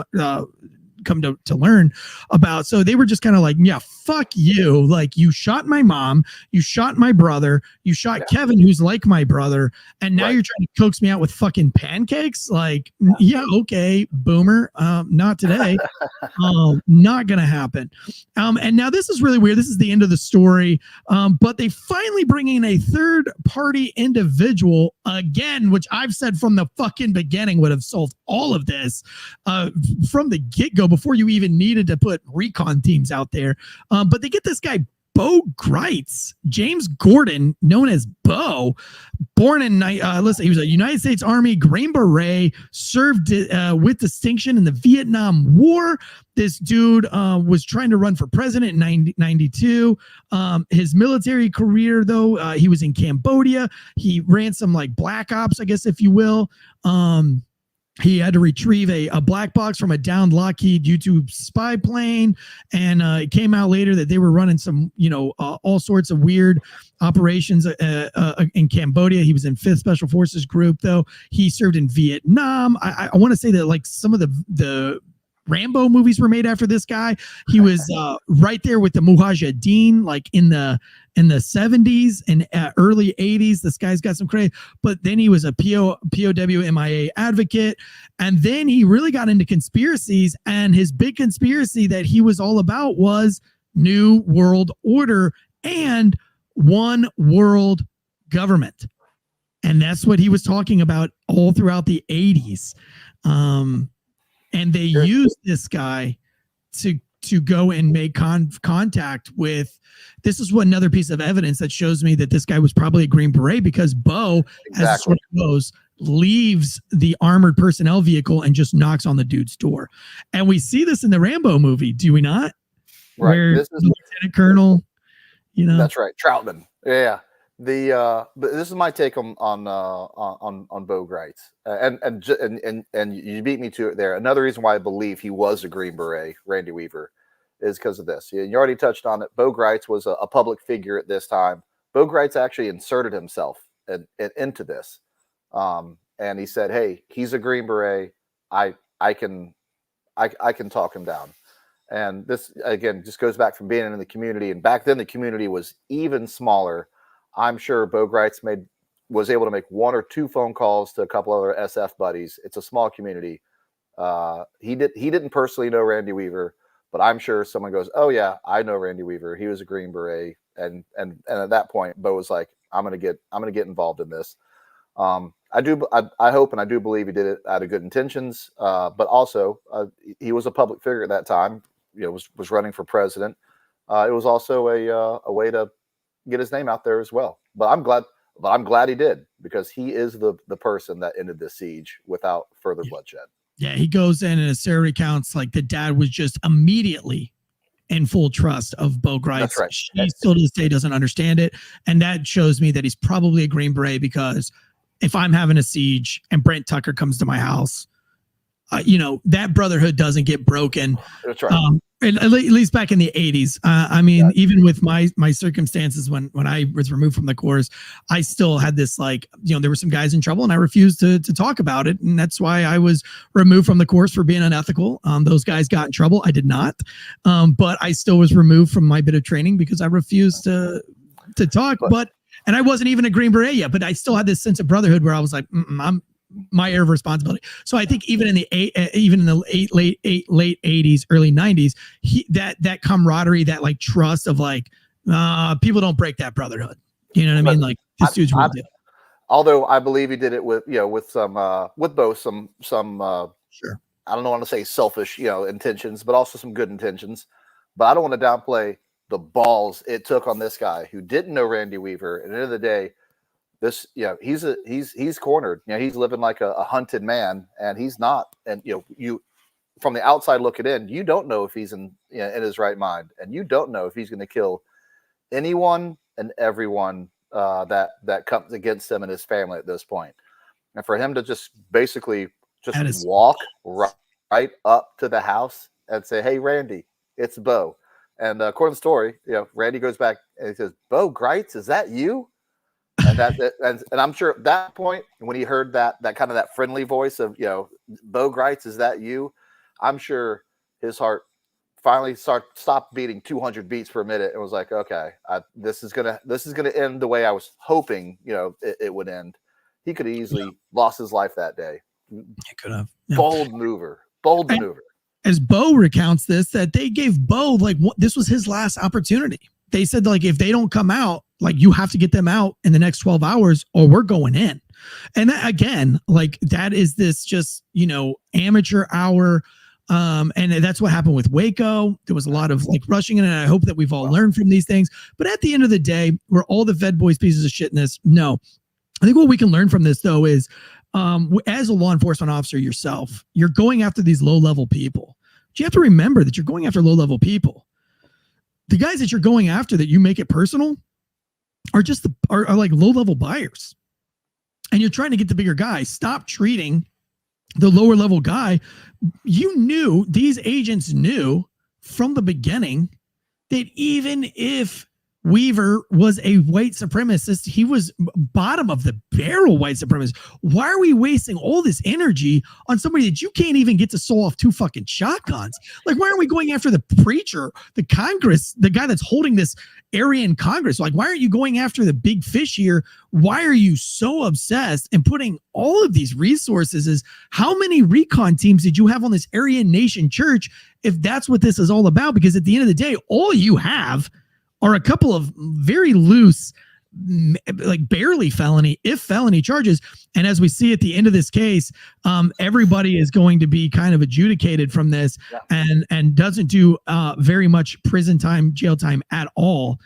[SPEAKER 1] come to learn about. So they were just kind of like, yeah, fuck you. Like, you shot my mom, you shot my brother, you shot Kevin, who's like my brother, and now you're trying to coax me out with fucking pancakes. Like, yeah, okay, boomer. Not today. Not gonna happen. And now this is really weird. This is the end of the story. But they finally bring in a third party individual again, which I've said from the fucking beginning would have solved all of this from the get-go before you even needed to put recon teams out there. But they get this guy, Bo Greitz, James Gordon, known as Bo, born in, he was a United States Army Green Beret, served with distinction in the Vietnam War. This dude was trying to run for president in 1992. His military career, though, he was in Cambodia. He ran some like black ops, I guess, if you will. He had to retrieve a black box from a downed Lockheed YouTube spy plane. And it came out later that they were running some, all sorts of weird operations in Cambodia. He was in 5th Special Forces Group, though. He served in Vietnam. I want to say that like some of the Rambo movies were made after this guy. He was right there with the Mujahideen, like in the 70s and early 80s. This guy's got some credit, but then he was a POW MIA advocate. And then he really got into conspiracies, and his big conspiracy that he was all about was New World Order and one world government. And that's what he was talking about all throughout the 80s. And they used this guy to go and make contact with. This is what another piece of evidence that shows me that this guy was probably a Green Beret, because Bo, as the story goes, leaves the armored personnel vehicle and just knocks on the dude's door. And we see this in the Rambo movie, do we not?
[SPEAKER 7] Right.
[SPEAKER 1] Where
[SPEAKER 7] this is
[SPEAKER 1] the Lieutenant Colonel,
[SPEAKER 7] That's right, Troutman. Yeah. But this is my take on Bo Greitz, and you beat me to it there. Another reason why I believe he was a Green Beret, Randy Weaver, is because of this. You already touched on it. Bo Greitz was a public figure at this time. Bo Greitz actually inserted himself into this, and he said, "Hey, he's a Green Beret. I can talk him down." And this again just goes back from being in the community, and back then the community was even smaller. I'm sure Bo Greitz was able to make 1 or 2 phone calls to a couple other SF buddies. It's a small community. He didn't personally know Randy Weaver, but I'm sure someone goes, "Oh yeah, I know Randy Weaver. He was a Green Beret." And at that point, Bo was like, "I'm gonna get involved in this." I hope and I do believe he did it out of good intentions. But also, he was a public figure at that time. Was running for president. It was also a way to get his name out there as well. But I'm glad he did, because he is the person that ended the siege without further bloodshed.
[SPEAKER 1] Yeah, he goes in, and as Sarah recounts, like the dad was just immediately in full trust of Bo Greitz.
[SPEAKER 7] That's right.
[SPEAKER 1] She still to this day doesn't understand it. And that shows me that he's probably a Green Beret, because if I'm having a siege and Brent Tucker comes to my house, that brotherhood doesn't get broken.
[SPEAKER 7] That's right.
[SPEAKER 1] At least back in the 80s. Even with my circumstances when I was removed from the course, I still had this there were some guys in trouble, and I refused to talk about it. And that's why I was removed from the course for being unethical. Those guys got in trouble. I did not. But I still was removed from my bit of training because I refused to talk. And I wasn't even a Green Beret yet, but I still had this sense of brotherhood where I was like, I'm my area of responsibility. So I think even in the late 80s, early 90s, that camaraderie, that like trust of people don't break that brotherhood. You know what I mean? Like this dude's real deal.
[SPEAKER 7] Although I believe he did it with both some
[SPEAKER 1] sure.
[SPEAKER 7] I don't want to say selfish intentions, but also some good intentions. But I don't want to downplay the balls it took on this guy who didn't know Randy Weaver. At the end of the day, he's cornered. He's living like a hunted man, and he's not. And you from the outside looking in, you don't know if he's in his right mind, and you don't know if he's going to kill anyone and everyone that comes against him and his family at this point. And for him to just basically walk right up to the house and say, "Hey, Randy, it's Bo." And according to the story, Randy goes back and he says, "Bo Greitz, is that you?" And I'm sure at that point, when he heard that kind of that friendly voice of, "Bo Greitz, is that you?" I'm sure his heart finally stopped beating 200 beats per minute and was like, okay, this is gonna end the way I was hoping, it would end. He could have easily lost his life that day.
[SPEAKER 1] He could have. Yeah.
[SPEAKER 7] Bold maneuver.
[SPEAKER 1] As Bo recounts this, that they gave Bo this was his last opportunity. They said if they don't come out, you have to get them out in the next 12 hours or we're going in. And that, again, that is this just, amateur hour. And that's what happened with Waco. There was a lot of rushing in, and I hope that we've all learned from these things. But at the end of the day, we're all the Fed boys pieces of shit in this. No, I think what we can learn from this though is, as a law enforcement officer yourself, you're going after these low-level people. But you have to remember that you're going after low-level people. The guys that you're going after that you make it personal are just are low-level buyers. And you're trying to get the bigger guy. Stop treating the lower level guy. These agents knew from the beginning that even if Weaver was a white supremacist, he was bottom of the barrel white supremacist. Why are we wasting all this energy on somebody that you can't even get to saw off 2 fucking shotguns? Why aren't we going after the preacher, the Congress, the guy that's holding this Aryan Congress? Why aren't you going after the big fish here? Why are you so obsessed and putting all of these resources? Is how many recon teams did you have on this Aryan Nation church if that's what this is all about? Because at the end of the day, all you have are a couple of very loose, barely felony, if felony charges. And as we see at the end of this case, everybody is going to be kind of adjudicated from this and doesn't do very much prison time, jail time at all.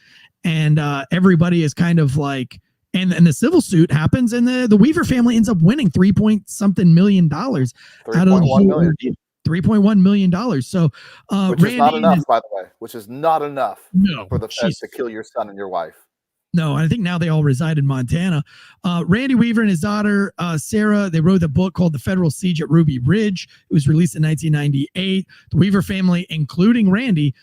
[SPEAKER 1] And everybody is kind of and the civil suit happens and the Weaver family ends up winning $3.something million out of the whole ordeal. $3.1 million. So,
[SPEAKER 7] which
[SPEAKER 1] Randy
[SPEAKER 7] is not enough, by the way, which is not enough for the feds to kill your son and your wife.
[SPEAKER 1] No, I think now they all reside in Montana. Randy Weaver and his daughter, Sarah, they wrote a book called The Federal Siege at Ruby Ridge. It was released in 1998. The Weaver family, including Randy,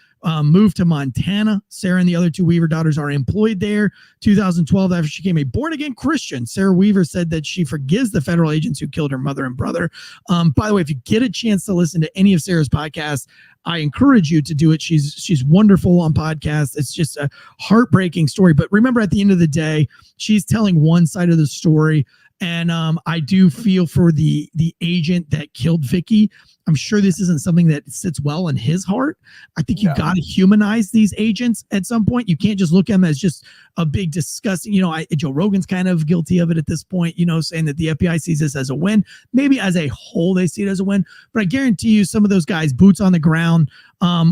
[SPEAKER 1] moved to Montana. Sarah and the other 2 Weaver daughters are employed there. 2012, after she became a born-again Christian, Sarah Weaver said that she forgives the federal agents who killed her mother and brother. By the way, if you get a chance to listen to any of Sarah's podcasts, I encourage you to do it. She's wonderful on podcasts. It's just a heartbreaking story. But remember, at the end of the day, she's telling one side of the story. And I do feel for the agent that killed Vicky. I'm sure this isn't something that sits well in his heart. I think you got to humanize these agents at some point. You can't just look at them as just a big disgusting, Joe Rogan's kind of guilty of it at this point, saying that the FBI sees this as a win. Maybe as a whole, they see it as a win. But I guarantee you some of those guys, boots on the ground,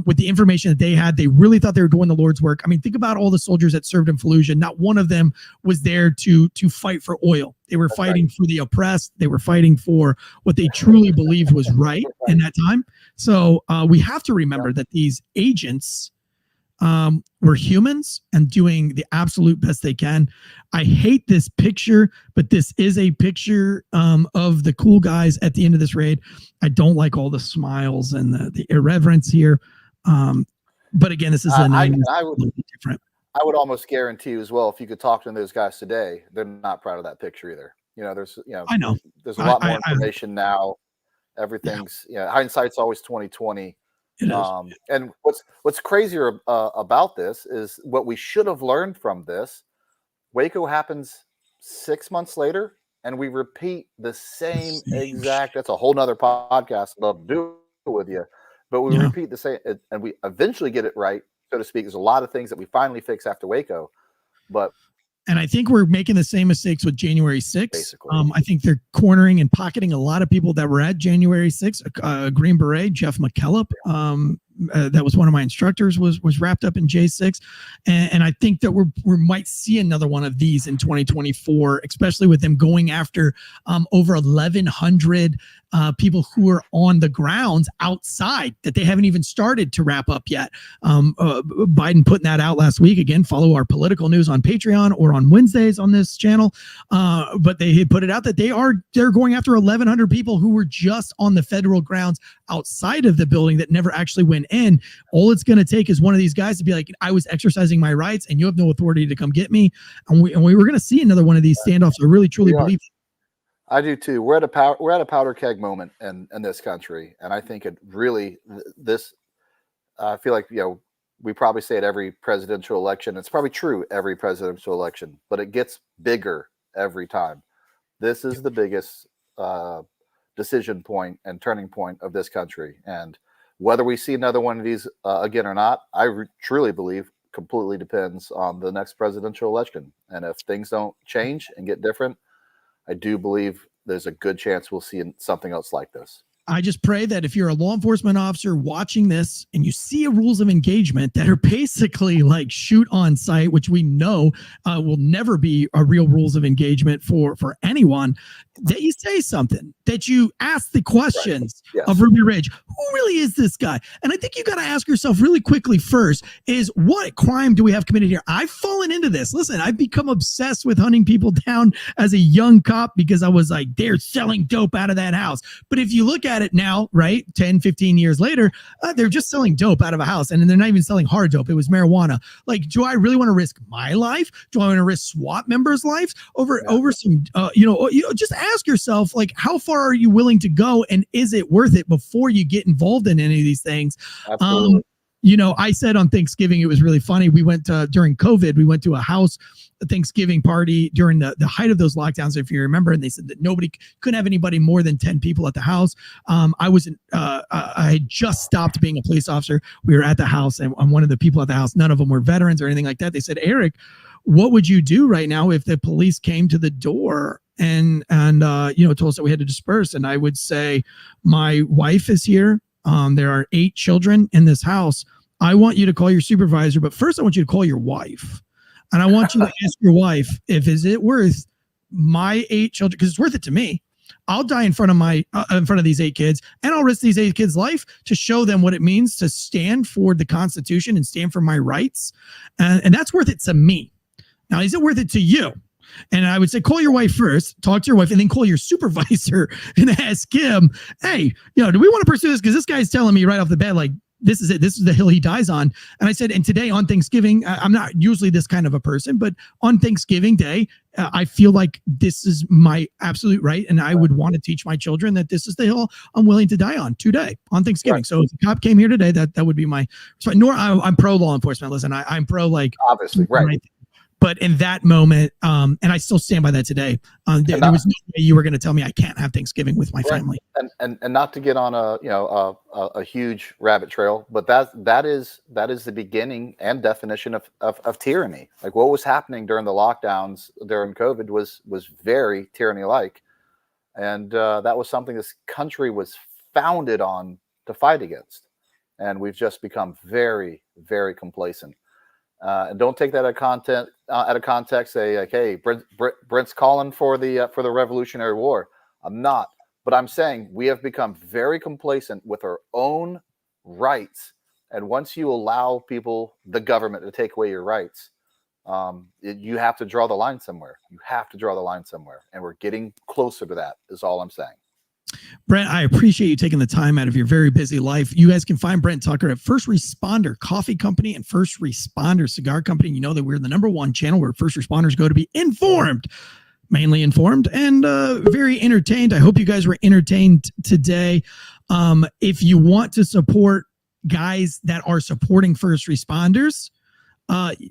[SPEAKER 1] with the information that they had, they really thought they were doing the Lord's work. I mean, think about all the soldiers that served in Fallujah. Not one of them was there to fight for oil. They were fighting for the oppressed. They were fighting for what they truly believed was right in that time. So we have to remember that these agents were humans and doing the absolute best they can. I hate this picture, but this is a picture of the cool guys at the end of this raid. I don't like all the smiles and the irreverence here. But again, this is a different.
[SPEAKER 7] I would almost guarantee you as well, if you could talk to those guys today, they're not proud of that picture either.
[SPEAKER 1] I know
[SPEAKER 7] there's a lot more information now. Everything's, hindsight's always 20/20. And what's crazier about this is what we should have learned from this. Waco happens 6 months later, and we repeat the same exact. That's a whole nother podcast I'd love to do with you, but we repeat the same, and we eventually get it right, so to speak. There's a lot of things that we finally fix after Waco,
[SPEAKER 1] and I think we're making the same mistakes with January 6th.
[SPEAKER 7] Basically.
[SPEAKER 1] I think they're cornering and pocketing a lot of people that were at January 6th. Green Beret, Jeff McKellop, that was one of my instructors, was wrapped up in J6. And I think that we might see another one of these in 2024, especially with them going after over 1,100 people who are on the grounds outside that they haven't even started to wrap up yet. Biden putting that out last week. Again, follow our political news on Patreon or on Wednesdays on this channel. But they had put it out that they're going after 1,100 people who were just on the federal grounds outside of the building that never actually went in. All it's going to take is one of these guys to be like, I was exercising my rights and you have no authority to come get me. And we were going to see another one of these standoffs. I really, truly believe.
[SPEAKER 7] I do too. We're at a powder keg moment in this country, and I think it really this. I feel like we probably say it every presidential election. It's probably true every presidential election, but it gets bigger every time. This is the biggest decision point and turning point of this country, and whether we see another one of these again or not, I truly believe completely depends on the next presidential election. And if things don't change and get different, I do believe there's a good chance we'll see something else like this.
[SPEAKER 1] I just pray that if you're a law enforcement officer watching this and you see rules of engagement that are basically like shoot on sight, which we know will never be a real rules of engagement for anyone, that you say something, that you ask the questions of Ruby Ridge. Who really is this guy? And I think you got to ask yourself really quickly first is, what crime do we have committed here? I've fallen into this. Listen, I've become obsessed with hunting people down as a young cop because I was like, they're selling dope out of that house. But if you look at it now, right, 10, 15 years later, they're just selling dope out of a house. And they're not even selling hard dope. It was marijuana. Like, do I really want to risk my life? Do I want to risk SWAT members' lives over some, just ask yourself, like, how far are you willing to go? And is it worth it before you get involved in any of these things?
[SPEAKER 7] Absolutely.
[SPEAKER 1] I said on Thanksgiving, it was really funny. We went during COVID, we went to a house Thanksgiving party during the height of those lockdowns, if you remember, and they said that nobody couldn't have anybody more than 10 people at the house. I had just stopped being a police officer. We were at the house, and I'm one of the people at the house. None of them were veterans or anything like that. They said, Eric, what would you do right now if the police came to the door and told us that we had to disperse? And I would say, my wife is here. There are 8 children in this house. I want you to call your supervisor, but first I want you to call your wife. And I want you to ask your wife, is it worth my 8 children? Because it's worth it to me. I'll die in front of these 8 kids, and I'll risk these 8 kids' life to show them what it means to stand for the Constitution and stand for my rights. And that's worth it to me. Now, is it worth it to you? And I would say, call your wife first, talk to your wife, and then call your supervisor and ask him, hey, do we want to pursue this? Because this guy's telling me right off the bat, like, this is it. This is the hill he dies on. And I said, and today on Thanksgiving, I'm not usually this kind of a person, but on Thanksgiving Day, I feel like this is my absolute right. And I would want to teach my children that this is the hill I'm willing to die on today on Thanksgiving. Right. So if a cop came here today, that would be my, I'm pro law enforcement. Listen, I'm pro, like,
[SPEAKER 7] obviously, right.
[SPEAKER 1] But in that moment, and I still stand by that today, there was no way you were going to tell me I can't have Thanksgiving with my family.
[SPEAKER 7] And not to get on a huge rabbit trail, but that is the beginning and definition of tyranny. Like, what was happening during the lockdowns during COVID was very tyranny-like, and that was something this country was founded on to fight against, and we've just become very, very complacent. And don't take that out of context. Say, like, hey, Brent's calling for the Revolutionary War. I'm not, but I'm saying we have become very complacent with our own rights. And once you allow the government, to take away your rights, you have to draw the line somewhere. And we're getting closer to that. Is all I'm saying.
[SPEAKER 1] Brent, I appreciate you taking the time out of your very busy life. You guys can find Brent Tucker at First Responder Coffee Company and First Responder Cigar Company. You know that we're the #1 channel where first responders go to be informed, mainly informed, and very entertained. I hope you guys were entertained today. If you want to support guys that are supporting first responders,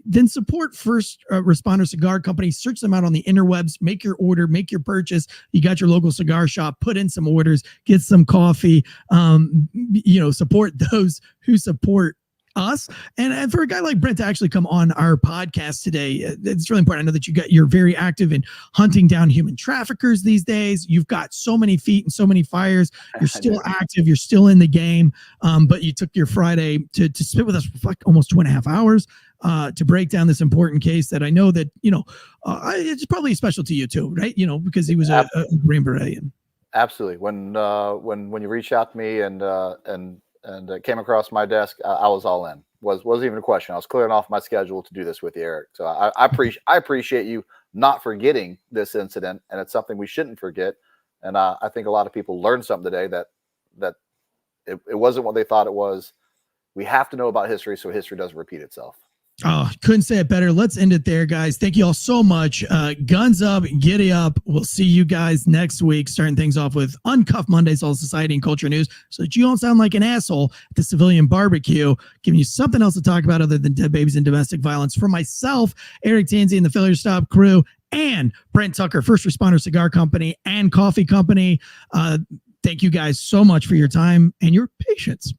[SPEAKER 1] then support First Responder Cigar Company. Search them out on the interwebs. Make your order. Make your purchase. You got your local cigar shop. Put in some orders. Get some coffee. Support those who support us. And for a guy like Brent to actually come on our podcast today, it's really important. I know that you're very active in hunting down human traffickers these days. You've got so many feet and so many fires. You're still active. You're still in the game. But you took your Friday to spit with us for like almost 2.5 hours. To break down this important case that I know that, it's probably special to you too, right? Because he was a Green Beret.
[SPEAKER 7] Absolutely. When you reached out to me and it came across my desk, I was all in. Wasn't even a question. I was clearing off my schedule to do this with you, Eric. So I appreciate you not forgetting this incident, and it's something we shouldn't forget. And I think a lot of people learned something today that it wasn't what they thought it was. We have to know about history so history doesn't repeat itself.
[SPEAKER 1] Oh, couldn't say it better. Let's end it there, guys. Thank you all so much. Guns up, giddy up. We'll see you guys next week, starting things off with Uncuffed Mondays, all society and culture news, so that you don't sound like an asshole at the civilian barbecue, giving you something else to talk about other than dead babies and domestic violence. For myself, Eric Tansey and the Failure to Stop crew, and Brent Tucker, First Responder Cigar Company and Coffee Company. Thank you guys so much for your time and your patience.